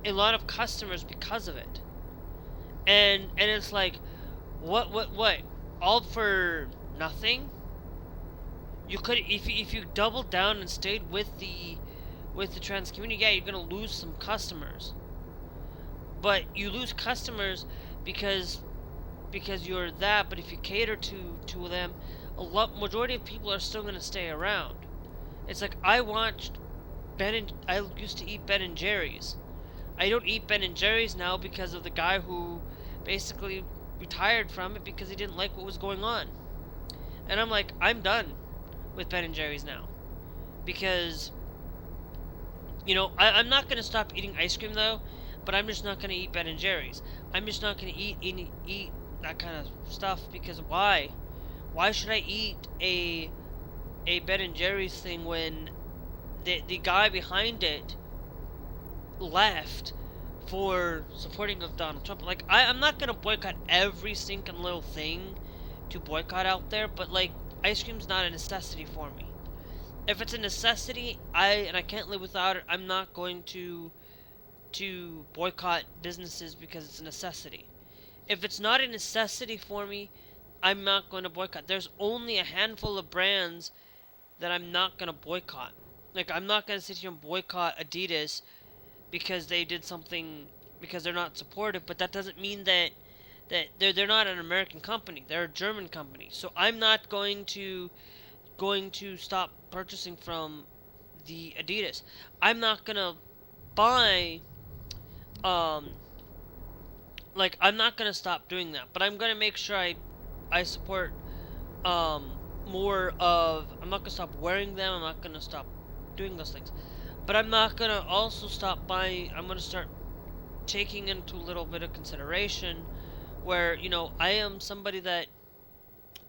a lot of customers because of it. And it's like, what? All for nothing? You could, if you doubled down and stayed with the trans community, yeah, you're gonna lose some customers. But you lose customers because you're that. But if you cater to them, majority of people are still gonna stay around. It's like, I used to eat Ben and Jerry's. I don't eat Ben and Jerry's now because of the guy who basically retired from it because he didn't like what was going on. And I'm like, I'm done with Ben and Jerry's now, because, you know, I'm not gonna stop eating ice cream though, but I'm just not gonna eat Ben and Jerry's. I'm just not gonna eat that kind of stuff, because why should I eat a Ben and Jerry's thing when the guy behind it left for supporting of Donald Trump. Like, I'm not gonna boycott every single little thing to boycott out there, but like, ice cream's not a necessity for me. If it's a necessity, and I can't live without it, I'm not going to boycott businesses because it's a necessity. If it's not a necessity for me, I'm not going to boycott. There's only a handful of brands that I'm not going to boycott. Like, I'm not going to sit here and boycott Adidas because they did something, because they're not supportive, but that doesn't mean that they're not an American company. They're a German company. So I'm not going to stop purchasing from the Adidas. I'm not going to buy like, I'm not going to stop doing that, but I'm going to make sure I support more of, I'm not going to stop wearing them, I'm not going to stop doing those things. But I'm not going to also stop buying, I'm going to start taking into a little bit of consideration where, you know, I am somebody that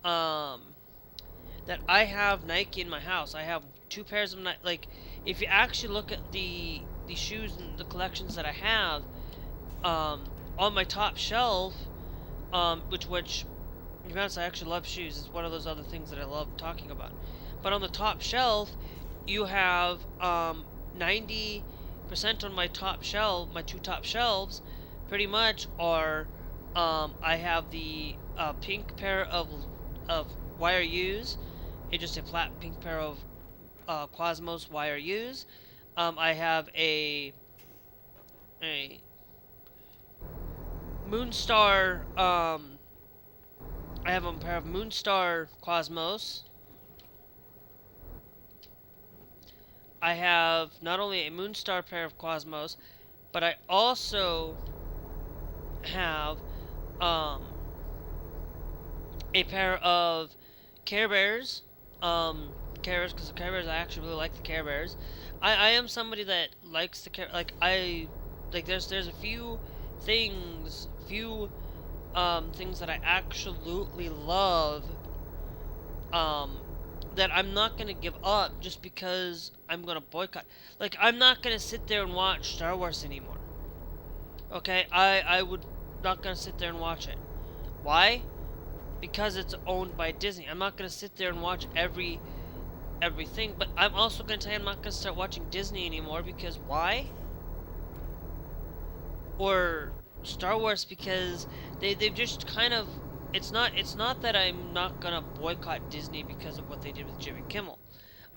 I have Nike in my house. I have 2 pairs of Nike. Like, if you actually look at the shoes and the collections that I have, on my top shelf, which, to be honest, I actually love shoes. It's one of those other things that I love talking about. But on the top shelf, you have 90% on my top shelf, my 2 top shelves, pretty much are, I have the pink pair of wire U's, it's just a flat pink pair of Cosmos wire U's. I have a Moonstar, I have a pair of Moonstar Cosmos. I have not only a Moonstar pair of Cosmos, but I also have a pair of Care Bears. Care Bears, because the Care Bears, I actually really like the Care Bears. I am somebody that likes the Care, like, there's a few things that I absolutely love, that I'm not gonna give up just because I'm gonna boycott. Like, I'm not gonna sit there and watch Star Wars anymore. Okay, I would not gonna sit there and watch it. Why? Because it's owned by Disney. I'm not gonna sit there and watch everything, but I'm also gonna tell you I'm not gonna start watching Disney anymore because why? Or Star Wars, because they've just kind of, it's not that I'm not gonna boycott Disney because of what they did with Jimmy Kimmel.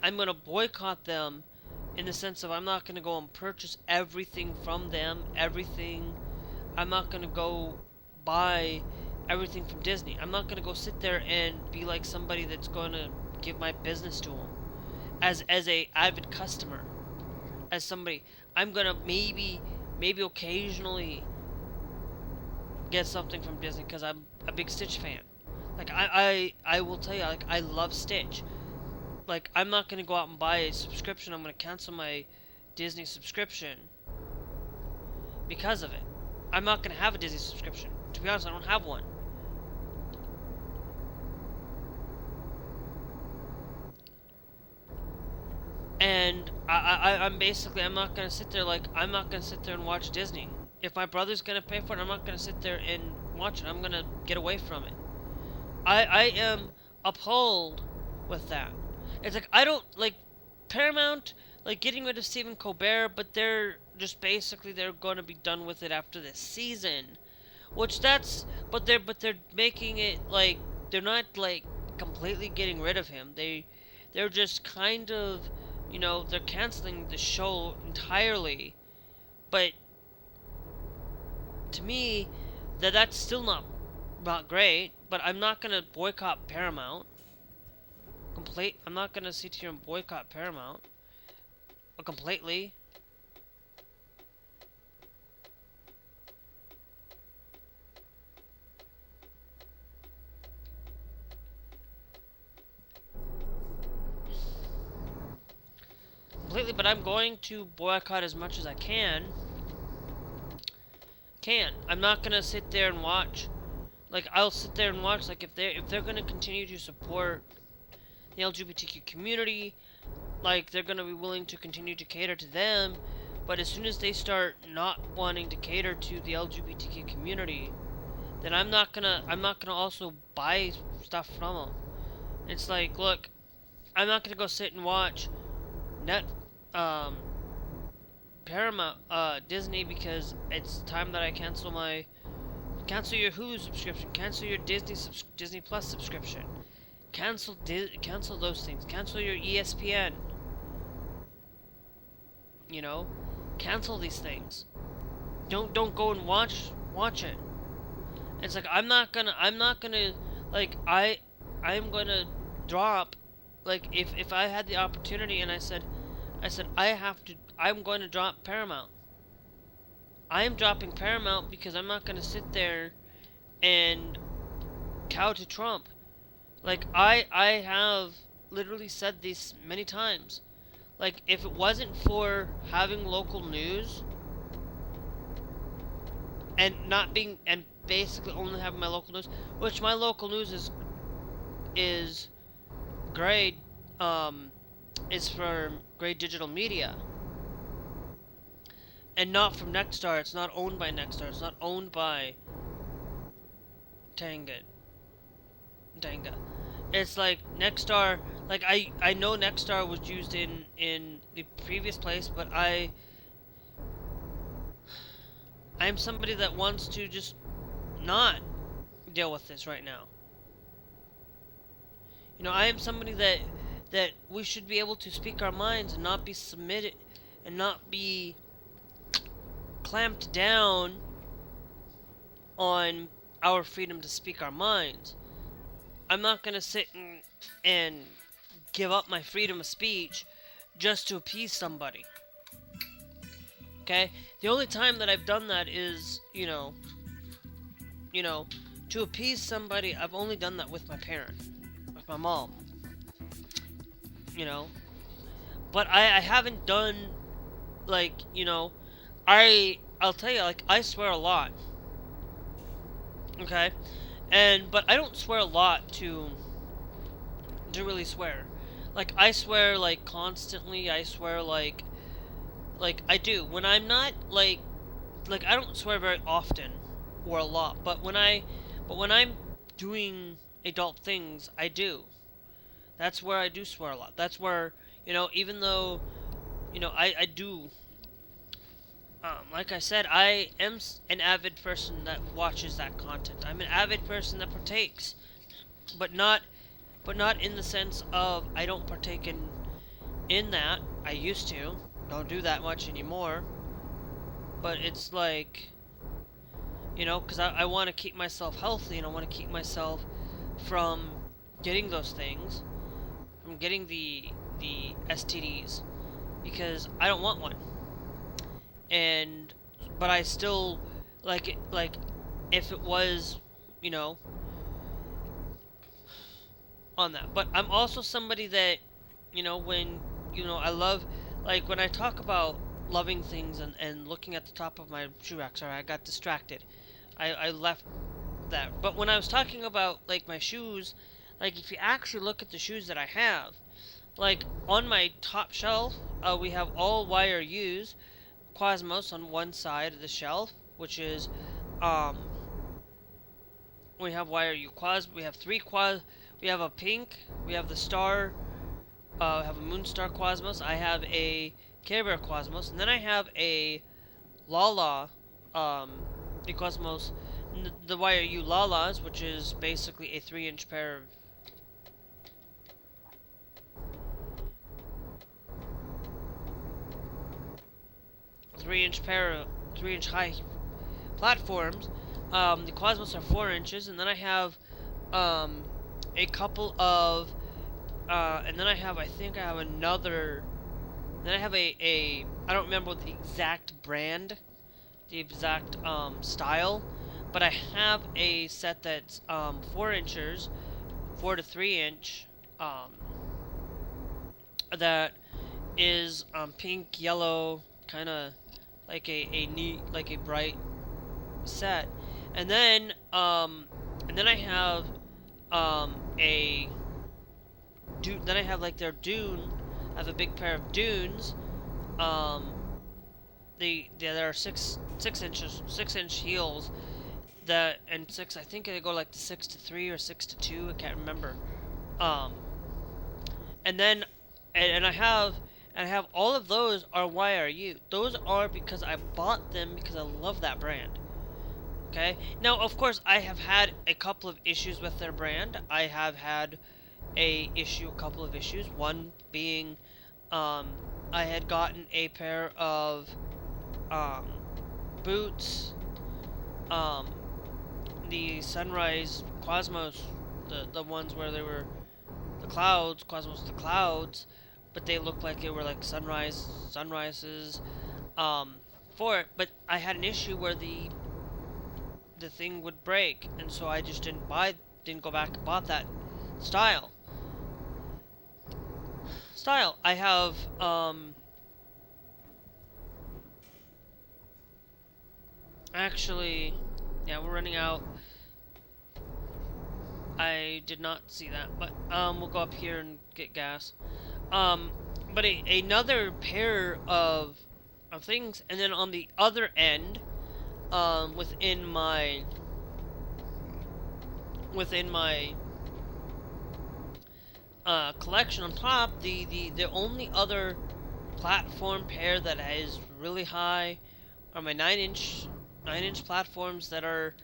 I'm gonna boycott them in the sense of I'm not gonna go and purchase everything from them, I'm not gonna go buy everything from Disney. I'm not gonna go sit there and be like somebody that's gonna give my business to them as a avid customer, as somebody. I'm gonna maybe occasionally get something from Disney because I'm a big Stitch fan. Like, I will tell you, like, I love Stitch. Like, I'm not gonna go out and buy a subscription. I'm gonna cancel my Disney subscription because of it. I'm not gonna have a Disney subscription. To be honest, I don't have one. And I'm basically, I'm not gonna sit there and watch Disney. If my brother's gonna pay for it, I'm not gonna sit there and watch it. I'm gonna get away from it. I am appalled with that. It's like, I don't like Paramount, like, getting rid of Stephen Colbert, but they're just basically, they're gonna be done with it after this season. Which that's, but they're making it like, they're not like completely getting rid of him. They're just kind of, you know, they're canceling the show entirely. But to me, that's still not great. But I'm not gonna boycott Paramount. I'm not gonna sit here and boycott Paramount completely. But I'm going to boycott as much as I can. I'm not gonna sit there and watch. Like, I'll sit there and watch. Like, if they're gonna continue to support the LGBTQ community, like, they're gonna be willing to continue to cater to them. But as soon as they start not wanting to cater to the LGBTQ community, then I'm not gonna also buy stuff from them. It's like, look, I'm not gonna go sit and watch Net Paramount Disney because it's time that I cancel your Hulu subscription, cancel your Disney Plus subscription, cancel those things, cancel your ESPN. You know, cancel these things. Don't go and watch it. It's like I'm not gonna like I'm gonna drop, like if I had the opportunity and I said I'm going to drop Paramount. I am dropping Paramount because I'm not going to sit there and cow to Trump. Like I have literally said this many times. Like if it wasn't for having local news and basically only having my local news, which my local news is grade is from Grade Digital Media. And not from Nexstar. It's not owned by Nexstar. It's not owned by Tenga. It's like Nexstar, like I know Nexstar was used in the previous place, but I'm somebody that wants to just not deal with this right now. You know, I am somebody that we should be able to speak our minds and not be submitted and not be clamped down on our freedom to speak our minds. I'm not going to sit and give up my freedom of speech just to appease somebody. Okay? The only time that I've done that is, you know, to appease somebody, I've only done that with my parent, with my mom. You know? But I haven't done, like, you know, I'll tell you, like, I swear a lot. Okay? But I don't swear a lot to really swear. Like, I swear, like, constantly. I swear, like I do. When I'm not, like, I don't swear very often or a lot. But when I'm doing adult things, I do. That's where I do swear a lot. That's where, you know, even though, you know, I do. Like I said, I am an avid person that watches that content. I'm an avid person that partakes, but not in the sense of I don't partake in that. I used to. Don't do that much anymore. But it's like, you know, because I want to keep myself healthy and I want to keep myself from getting those things, from getting the STDs, because I don't want one. But I still, like if it was, you know, on that. But I'm also somebody that, you know, when, you know, I love, like, when I talk about loving things and looking at the top of my shoe rack, sorry, I got distracted. I left that. But when I was talking about, like, my shoes, like, if you actually look at the shoes that I have, like, on my top shelf, we have all wire U's, Quasmos on one side of the shelf, which is, we have wire U we have three we have a pink, we have the star, we have a Moonstar Quasmos, I have a Care Bear Quasmos, and then I have a Lala, the Quasmos, the wire U Lalas, which is basically a 3-inch pair of 3-inch high platforms. The Quasmos are 4 inches, and then I have a couple of and then I think I have another. Then I have a I don't remember the exact brand, the exact style, but I have a set that's 4 inches, 4 to 3 inch, that is pink, yellow, kind of like a neat, like a bright set, and then I have then I have like their Dune. I have a big pair of Dunes, there are 6 inch heels that, and six, I think they go like to 6 to 3 or 6 to 2, I can't remember. And then and I have all of those are YRU. Those are because I bought them because I love that brand. Okay, now of course I have had a couple of issues with their brand. I have had a couple of issues. One being, I had gotten a pair of boots, the Sunrise Cosmos, the ones where they were the clouds, Cosmos the clouds, but they looked like they were like sunrises, for it. But I had an issue where the thing would break, and so I just didn't go back and bought that style. I have, actually, yeah, we're running out. I did not see that, but, we'll go up here and get gas. But another pair of things, and then on the other end, within my collection on top, the only other platform pair that is really high are my 9-inch platforms that are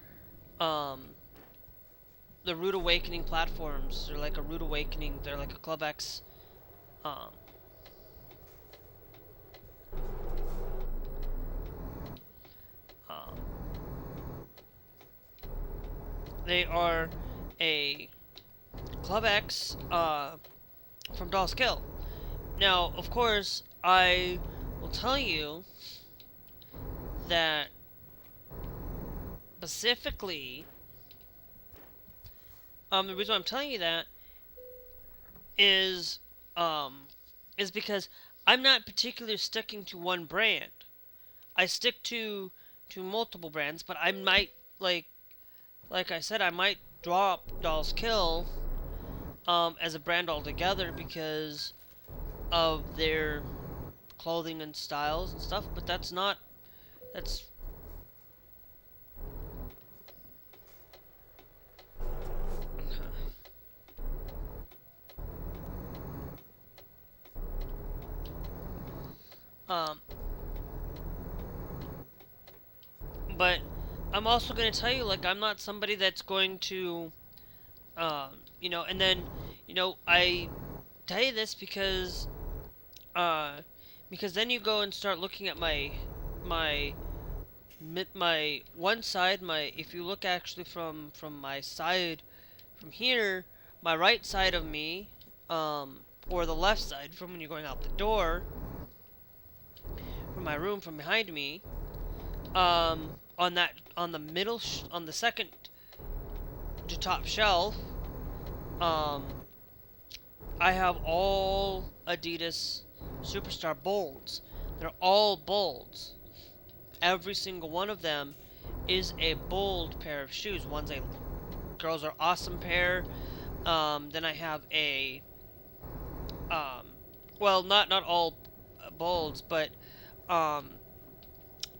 the Rude Awakening platforms. They're like a Rude Awakening. They're like a Club X. They are a Club X from Doll Skill. Now, of course, I will tell you that specifically, the reason I'm telling you that is because I'm not particularly sticking to one brand. I stick to multiple brands, but I might, like I said, I might drop Doll's Kill as a brand altogether because of their clothing and styles and stuff, but that's but I'm also going to tell you, like, I'm not somebody that's going to, and then, I tell you this because then you go and start looking at my one side, if you look actually from my side, from here, my right side of me, or the left side from when you're going out the door, from my room, from behind me, on the second to top shelf, I have all Adidas Superstar bolds. They're all bolds. Every single one of them is a bold pair of shoes. One's a Girls Are Awesome pair. Then I have a, well, not all bolds, but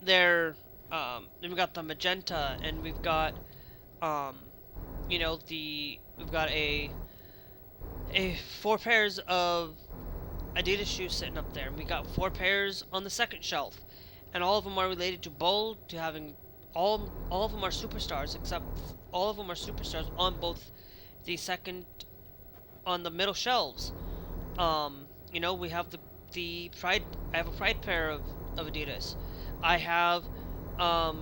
they're, then we've got the magenta, and we've got, we've got a 4 pairs of Adidas shoes sitting up there, and we got 4 pairs on the second shelf, and all of them are related to bold, to having, all of them are superstars, except all of them are superstars on both the second, on the middle shelves. We have the Pride, I have a Pride pair of Adidas. I have, a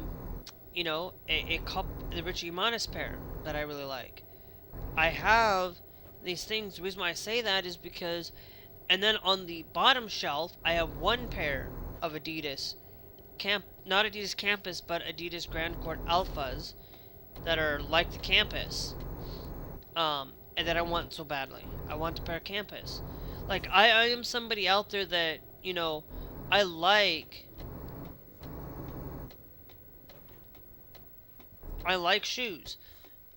the Richie Monis pair that I really like. I have these things. The reason why I say that is because, and then on the bottom shelf, I have 1 pair of Adidas not Adidas Campus, but Adidas Grand Court Alphas that are like the Campus, and that I want so badly. I want a pair of Campus. Like, I am somebody out there that, I like shoes.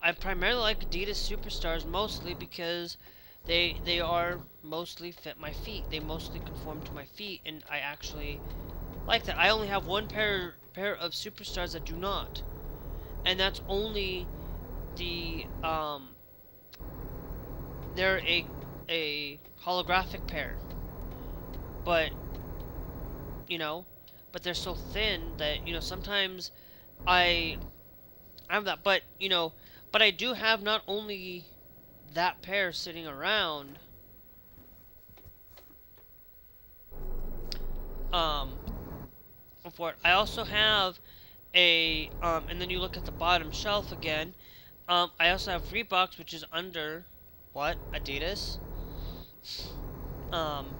I primarily like Adidas Superstars mostly because they are mostly fit my feet. They mostly conform to my feet, and I actually like that. I only have one pair of superstars that do not, and that's only the they're a holographic pair, but you know, but they're so thin that sometimes I have that, but but I do have not only that pair sitting around. Um, for it, I also have and then you look at the bottom shelf again. I also have Reeboks, which is under what? Adidas. Um,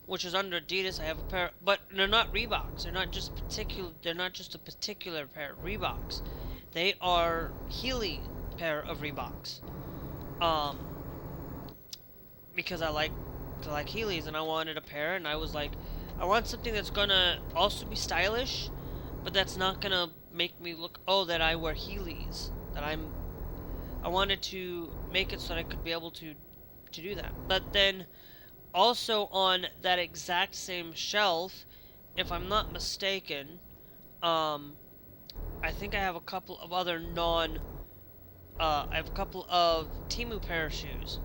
which is under Adidas. I have a pair, but they're not Reeboks. They're not just particular. They're not just a particular pair of Reeboks. They are Healy pair of Reeboks. Because I like Heelys, and I wanted a pair, and I was like, I want something that's gonna also be stylish, but that's not gonna make me look, oh, that I wear Heelys. I wanted to make it so that I could be able to do that. But then also on that exact same shelf, if I'm not mistaken, I think I have a couple of other I have a couple of Temu pair of shoes.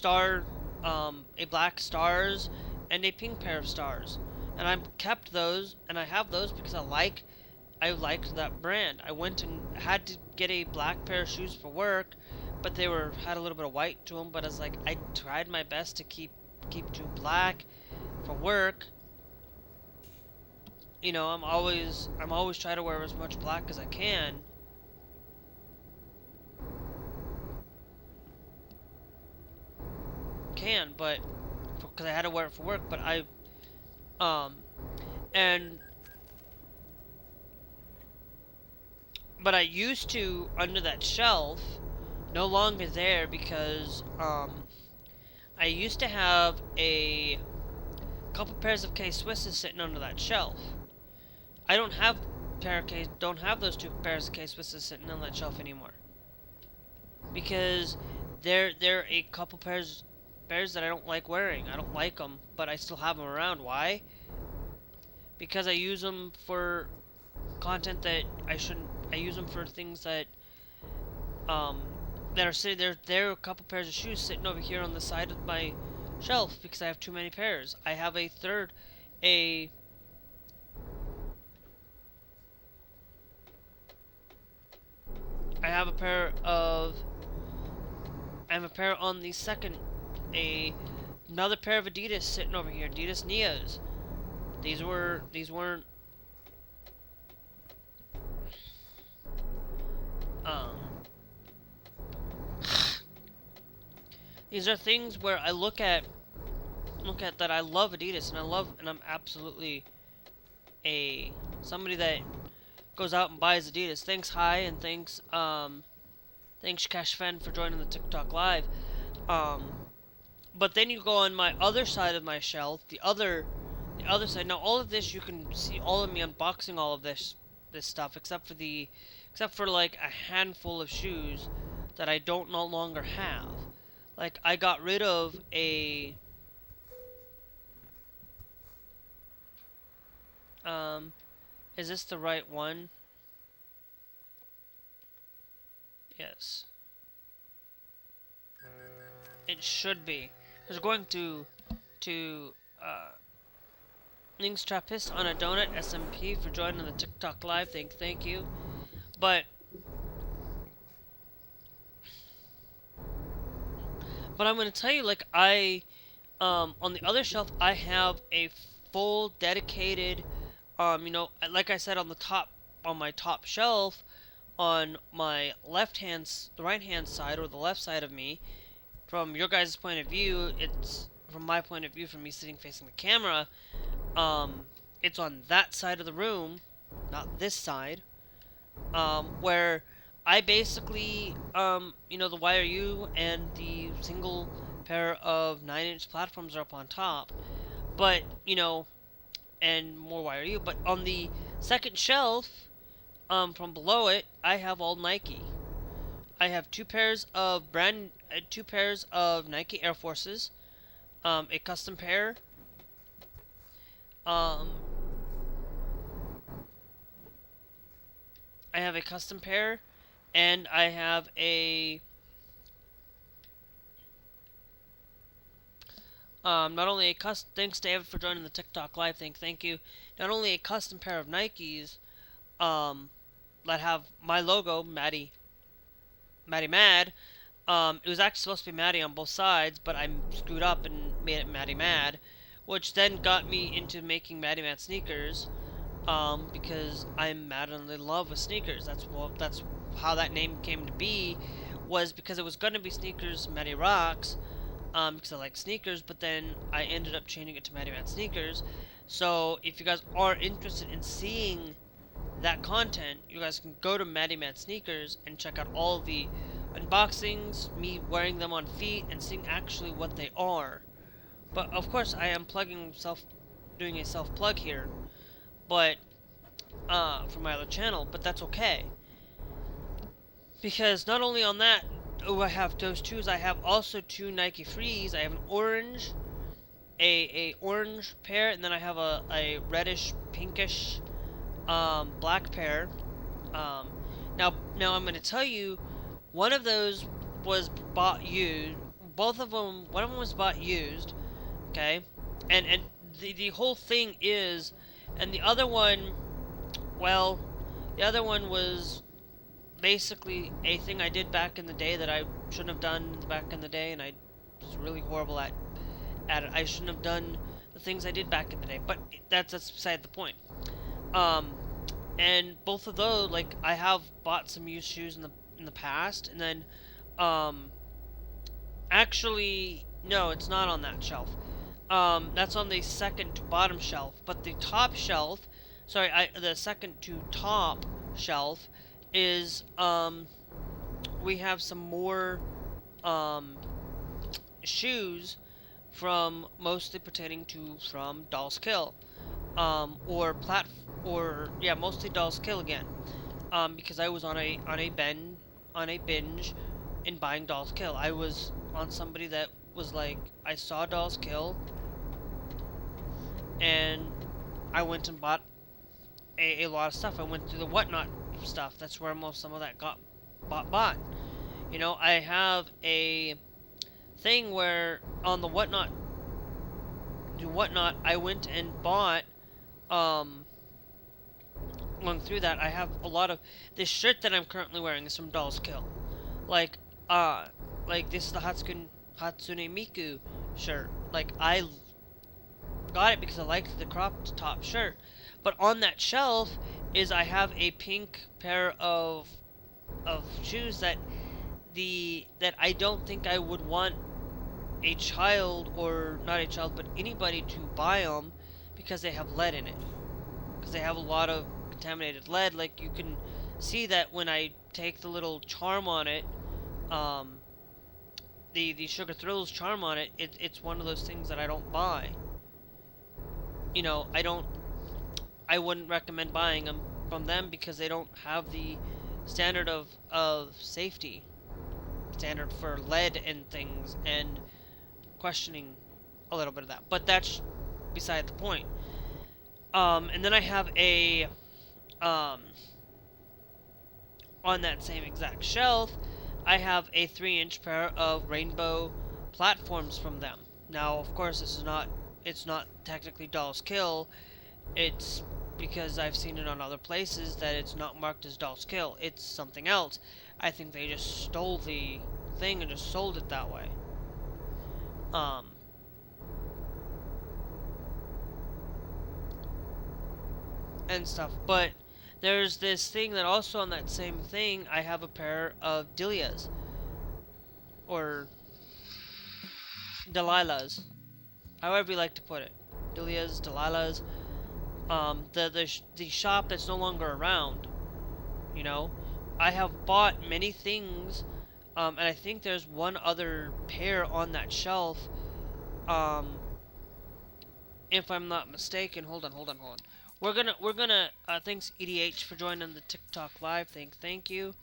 A black stars and a pink pair of stars. And I kept those, and I have those because I liked that brand. I went and had to get a black pair of shoes for work, but they had a little bit of white to them. But I tried my best to keep to black for work. I'm always trying to wear as much black as I can. But because I had to wear it for work, but but I used to, under that shelf, no longer there, because I used to have a couple pairs of K-Swisses sitting under that shelf. I don't have those two pairs of K-Swisses sitting on that shelf anymore, because they're a couple pairs that I don't like wearing. I don't like them, but I still have them around. Why? Because I use them for content that I shouldn't. I use them for things that that are sitting there. A couple pairs of shoes sitting over here on the side of my shelf because I have too many pairs. I have a pair on the second. Another pair of Adidas sitting over here. Adidas Neos. These weren't. These are things where I look at that I love Adidas, and I'm absolutely somebody that goes out and buys Adidas. Thanks, Hi, and thanks Cash Fan for joining the TikTok live. But then you go on my other side of my shelf, the other side. Now all of this, you can see all of me unboxing all of this stuff, except for like a handful of shoes that I don't no longer have. Like I got rid of a is this the right one? Yes. It should be. I was going to Links Trappist on a donut, SMP for joining the TikTok live. Thank you. But I'm gonna tell you, like on the other shelf I have a full dedicated like I said, on my top shelf, on my the right hand side, or the left side of me. From your guys' point of view, it's from my point of view, from me sitting facing the camera, it's on that side of the room, not this side, where I basically, the YRU and the single pair of 9-inch platforms are up on top, but, and more YRU, but on the second shelf, from below it, I have all Nike. I have two pairs of Nike Air Forces, a custom pair, I have a custom pair, and I have a not only a custom. Thanks David for joining the TikTok live thing. Thank you. Not only a custom pair of Nikes, that have my logo, Maddie Mad. It was actually supposed to be Maddie on both sides, but I screwed up and made it Maddie Mad, which then got me into making Maddie Mad sneakers. Because I'm madly in love with sneakers. That's how that name came to be, was because it was gonna be sneakers Maddie Rocks, because I like sneakers, but then I ended up changing it to Maddie Mad Sneakers. So if you guys are interested in seeing that content, you guys can go to Maddie Mad Sneakers and check out all the unboxings, me wearing them on feet, and seeing actually what they are. But of course, I am doing a self plug here, but for my other channel. But that's okay, because not only on that, I have those twos. I have also two Nike Frees. I have an orange, a orange pair, and then I have a reddish, pinkish, black pair. Now I'm going to tell you, one of those was bought used. Both of them, one of them was bought used. Okay, and the whole thing is, and the other one, well, the other one was basically a thing I did back in the day that I shouldn't have done back in the day, and I was really horrible at it. I shouldn't have done the things I did back in the day, but that's beside the point. And both of those, like, I have bought some used shoes in the past, and then, actually, no, it's not on that shelf. That's on the second to bottom shelf, but the top shelf, the second to top shelf is, we have some more, shoes from, mostly pertaining to, from Doll's Kill, mostly Doll's Kill again, because I was on a binge in buying Doll's Kill. I was on somebody that was like, I saw Doll's Kill, and I went and bought a lot of stuff. I went through the Whatnot stuff. That's where some of that got bought. You know, I have a thing where on the Whatnot, I went and bought, going through that, I have a lot of, this shirt that I'm currently wearing is from Doll's Kill. Like this is the Hatsune Miku shirt. Like, I got it because I liked the cropped top shirt. But on that shelf I have a pink pair of shoes that I don't think I would want a child, or not a child, but anybody to buy them, because they have lead in it. Because they have a lot of contaminated lead. Like, you can see that when I take the little charm on it, the Sugar Thrills charm on it, it's one of those things that I don't buy. You know, I wouldn't recommend buying them from them, because they don't have the standard of safety, standard for lead and things, and questioning a little bit of that. But that's beside the point. And then I have a, on that same exact shelf, I have a 3-inch pair of rainbow platforms from them. Now, of course, it's not technically Doll's Kill. It's because I've seen it on other places that it's not marked as Doll's Kill. It's something else. I think they just stole the thing and just sold it that way. And stuff. But there's this thing that also on that same thing, I have a pair of Delias. Or Delilahs. However you like to put it. Delias, Delilahs. The shop that's no longer around. You know? I have bought many things, and I think there's one other pair on that shelf, if I'm not mistaken. Hold on. We're gonna, thanks EDH for joining the TikTok live thing. Thank you.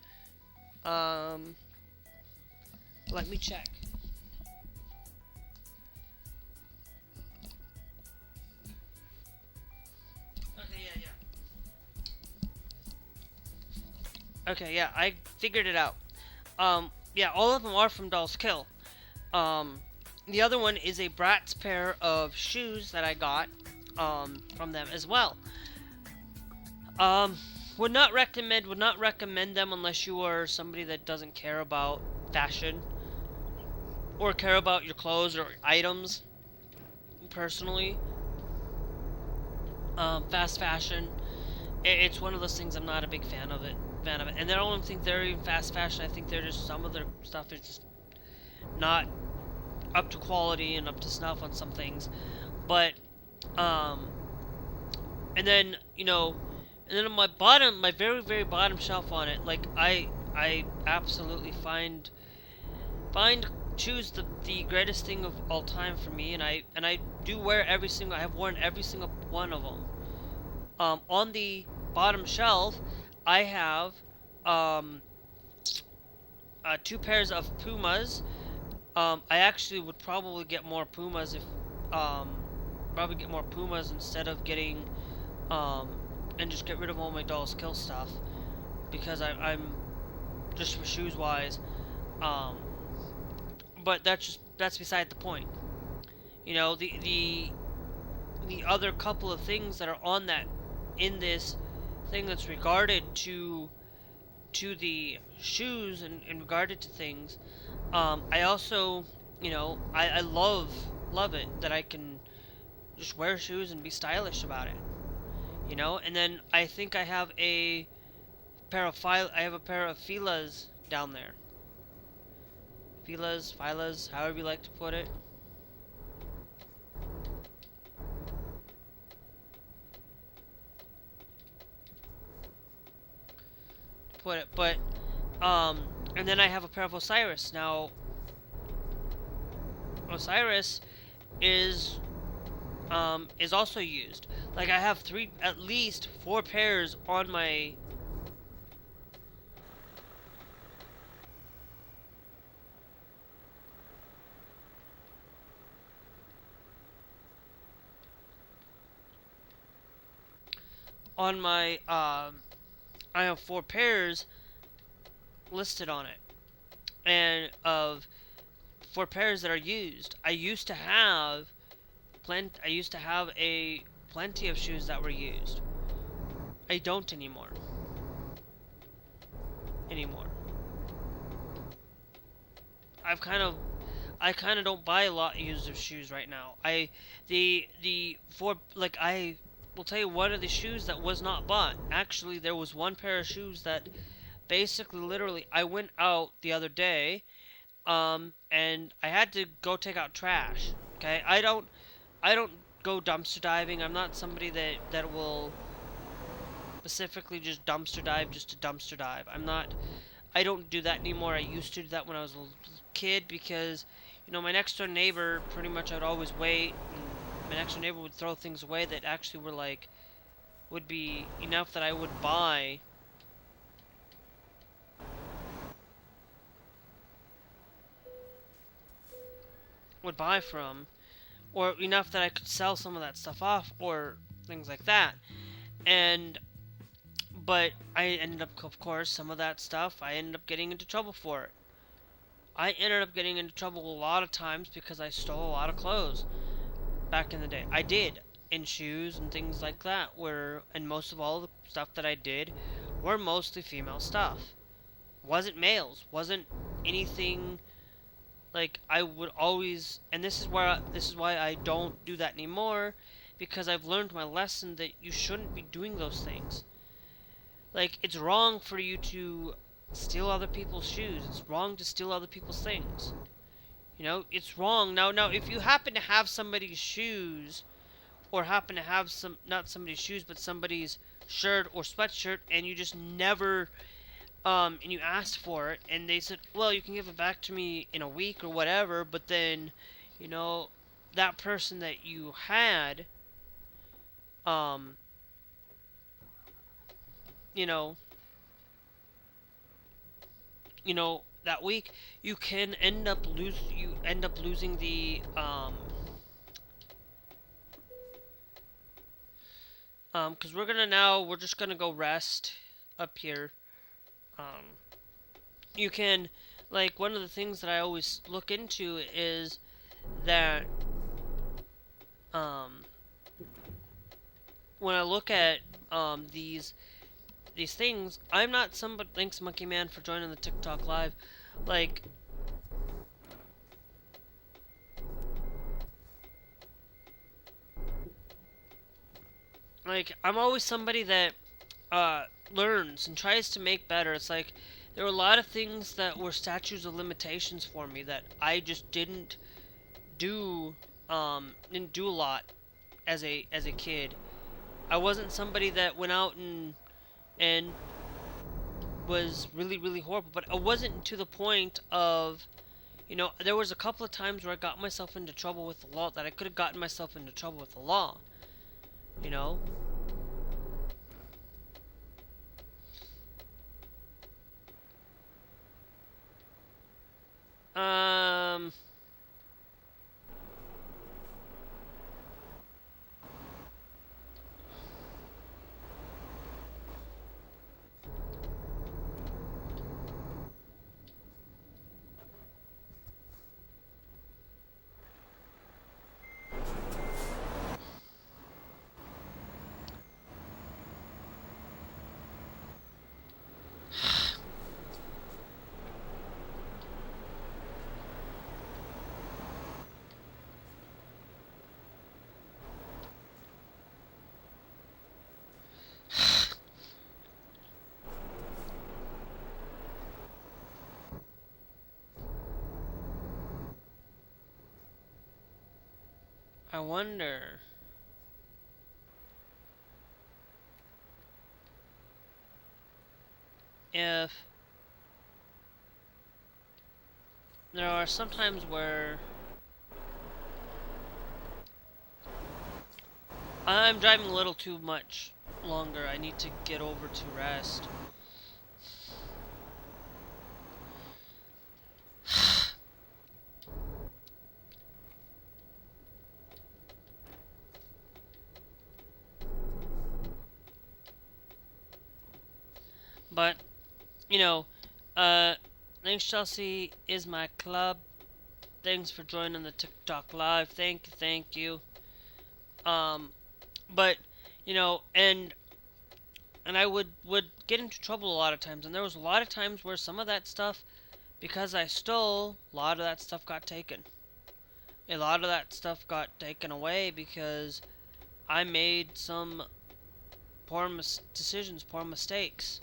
Let me check. Okay, yeah. Okay, yeah, I figured it out. Yeah, all of them are from Doll's Kill. Um, the other one is a Bratz pair of shoes that I got, from them as well. Um, would not recommend them unless you are somebody that doesn't care about fashion or care about your clothes or items. Personally, fast fashion, it's one of those things I'm not a big fan of it. And I don't even think they're even fast fashion. I think they're just some of their stuff is just not up to quality and up to snuff on some things. But um, and then and then on my bottom, my very very bottom shelf on it, like I absolutely find choose the greatest thing of all time for me, and I do wear every single. I have worn every single one of them. On the bottom shelf, I have um, two pairs of Pumas. I actually would probably get more Pumas if probably get more Pumas instead of getting um, and just get rid of all my Doll's Kill stuff because I'm just for shoes wise. Um, but that's beside the point. The other couple of things that are on that in this thing that's regarded to the shoes and regarded to things. I also, I love it that I can just wear shoes and be stylish about it. And then I think I have a I have a pair of Filas down there. Filas, however you like to put it. But and then I have a pair of Osiris. Now, Osiris is also used. Like I have at least four pairs on my I have four pairs listed on it, and of four pairs that are used. I used to have a plenty of shoes that were used. I don't anymore. I've kind of I kind of don't buy a lot of used of shoes right now. The four, like, I will tell you one of the shoes that was not bought. Actually, there was one pair of shoes that basically literally I went out the other day, and I had to go take out trash. Okay, I don't go dumpster diving. I'm not somebody that will specifically just dumpster dive just to dumpster dive. I don't do that anymore. I used to do that when I was a little kid because, my next door neighbor, pretty much I'd always wait, and my next door neighbor would throw things away that actually were like, would be enough that I would buy from, or enough that I could sell some of that stuff off, or things like that. And but I ended up, of course, some of that stuff I ended up getting into trouble for it. I ended up getting into trouble a lot of times because I stole a lot of clothes back in the day. I did, in shoes and things like that, and most of all the stuff that I did were mostly female stuff. Wasn't males, wasn't anything. Like, I would always, and this is why I don't do that anymore, because I've learned my lesson that you shouldn't be doing those things. Like, it's wrong for you to steal other people's shoes. It's wrong to steal other people's things. It's wrong. Now, if you happen to have somebody's shoes, or happen to have not somebody's shoes, but somebody's shirt or sweatshirt, and you just never, and you asked for it, and they said, well, you can give it back to me in a week or whatever, but then, that person that you had, um, you know, that week, you end up losing because we're just gonna go rest up here. you can, like, one of the things that I always look into is that, when I look at, these things, I'm not somebody, thanks Monkey Man for joining the TikTok live, like, I'm always somebody that, learns and tries to make better. It's like, there were a lot of things that were statutes of limitations for me that I just do, didn't do a lot as a kid. I wasn't somebody that went out and was really, really horrible, but I wasn't to the point of, there was a couple of times where I got myself into trouble with the law that I could have gotten myself into trouble with the law, you know? Um... I wonder if there are some times where I'm driving a little too much longer. I need to get over to rest. But, thanks Chelsea is my club. Thanks for joining the TikTok live. Thank you. But, and I would get into trouble a lot of times, and there was a lot of times where some of that stuff, because I stole, a lot of that stuff got taken. A lot of that stuff got taken away because I made some poor decisions, poor mistakes.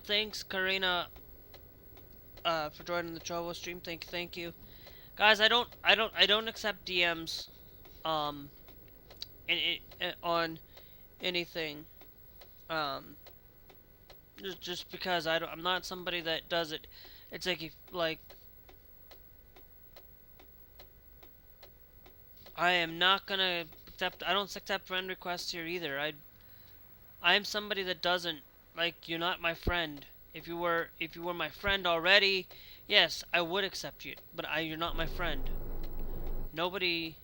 Thanks Karina for joining the Trovo stream. Thank you. Guys, I don't accept DMs on anything. Just because I'm not somebody that does it. It's like I am not gonna accept. I don't accept friend requests here either. I'm somebody that doesn't, like, you're not my friend. If you were my friend already, yes, I would accept you. But you're not my friend. Nobody.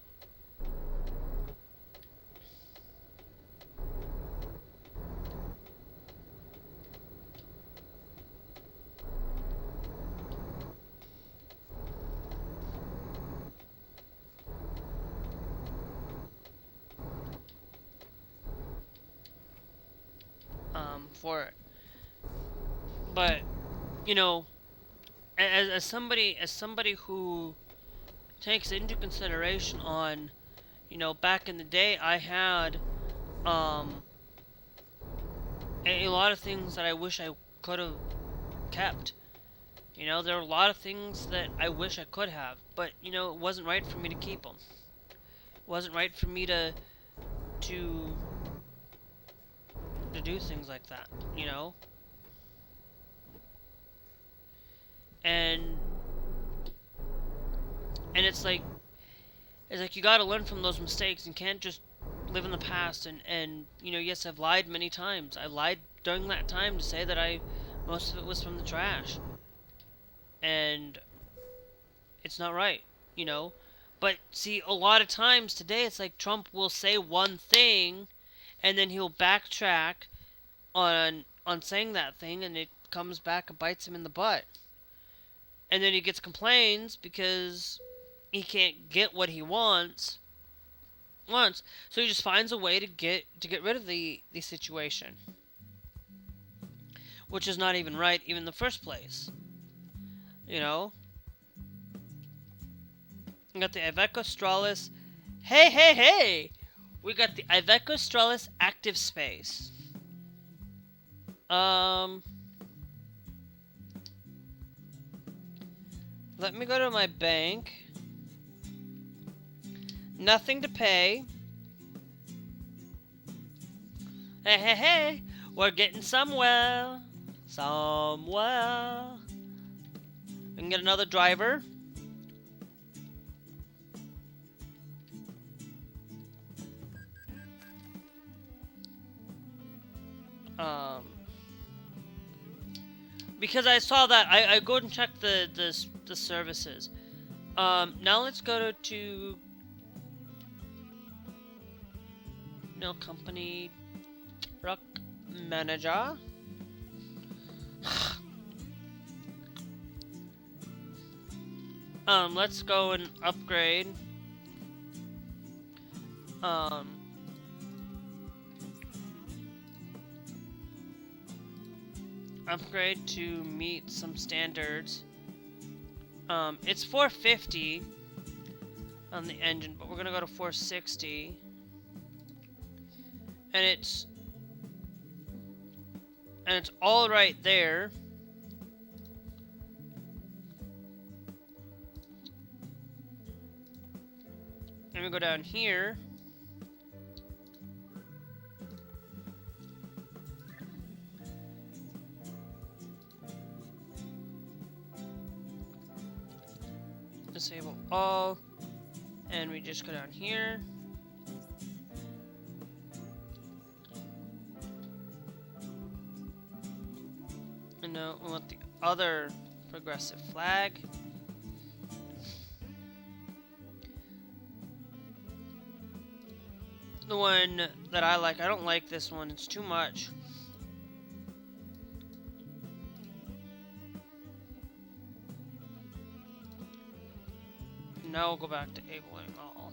For it. But, as somebody who takes into consideration on, back in the day, I had a lot of things that I wish I could have kept. There are a lot of things that I wish I could have, but it wasn't right for me to keep them. It wasn't right for me to do things like that, and it's like you gotta learn from those mistakes and can't just live in the past. And yes, I've lied many times. I lied during that time to say that most of it was from the trash, and it's not right, but see, a lot of times today it's like Trump will say one thing and then he'll backtrack on on saying that thing, and it comes back and bites him in the butt. And then he gets complaints because he can't get what he wants. So he just finds a way to get rid of the situation, which is not even right, even in the first place. You know, we got the Iveco Stralis. Hey! We got the Iveco Stralis Active Space. Let me go to my bank. Nothing to pay. Hey, we're getting somewhere. We can get another driver. Because I saw that, I go and check the services. Now let's go to no company truck manager. Let's go and upgrade. Upgrade to meet some standards. It's 450 on the engine, but we're gonna go to 460. And it's all right there. And we go down here. Disable all, and we just go down here. And now we want the other progressive flag. The one that I like. I don't like this one. It's too much. Now we'll go back to enabling all.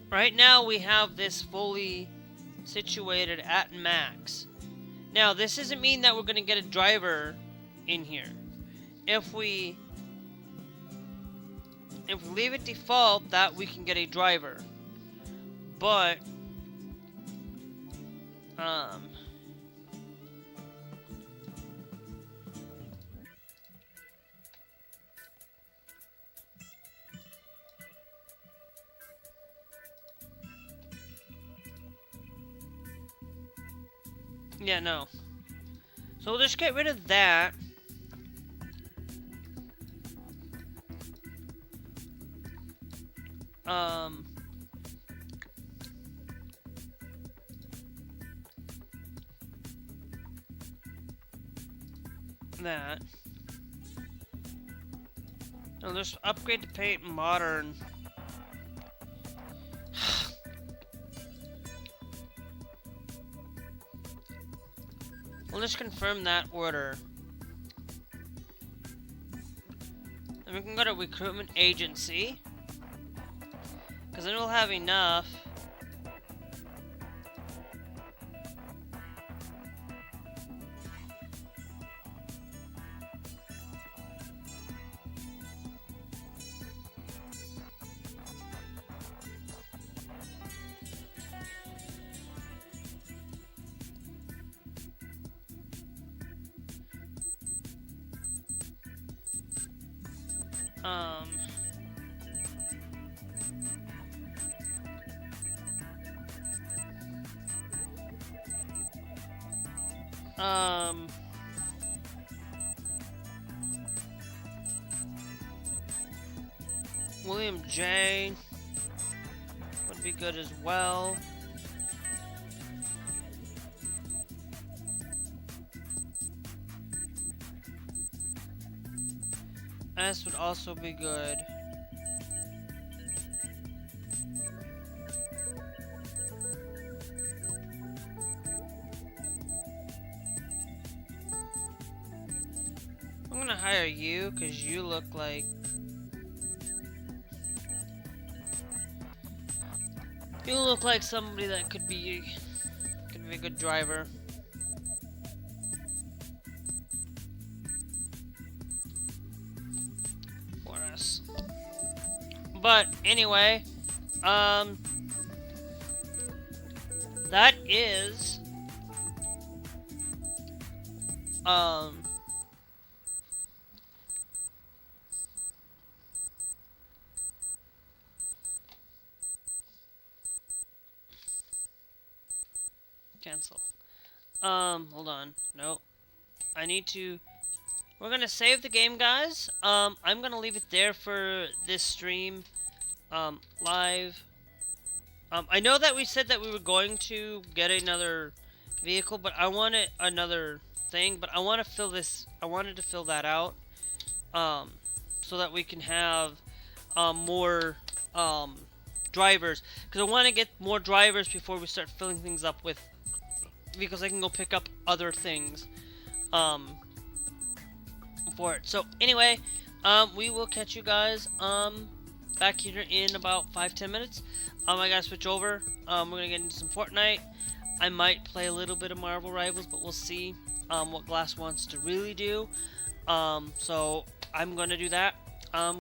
Right now we have this fully situated at max. Now this doesn't mean that we're going to get a driver in here. If we leave it default, that we can get a driver. But yeah, no. So we'll just get rid of that. That. I'll just upgrade to paint modern. We'll just confirm that order. Then we can go to recruitment agency, because then we'll have enough. William J. would be good as well. S would also be good. hire you because you look like somebody that could be a good driver. For us. But anyway, that is cancel. Hold on. No. I need to... We're gonna save the game, guys. I'm gonna leave it there for this stream. Live. I know that we said that we were going to get another vehicle, but I wanted another thing, but I want to fill this... I wanted to fill that out. So that we can have, more, drivers. Because I want to get more drivers before we start filling things up with... Because I can go pick up other things, for it. So, anyway, we will catch you guys, back here in about 5-10 minutes. I gotta switch over. We're gonna get into some Fortnite. I might play a little bit of Marvel Rivals, but we'll see, what Glass wants to really do. So, I'm gonna do that.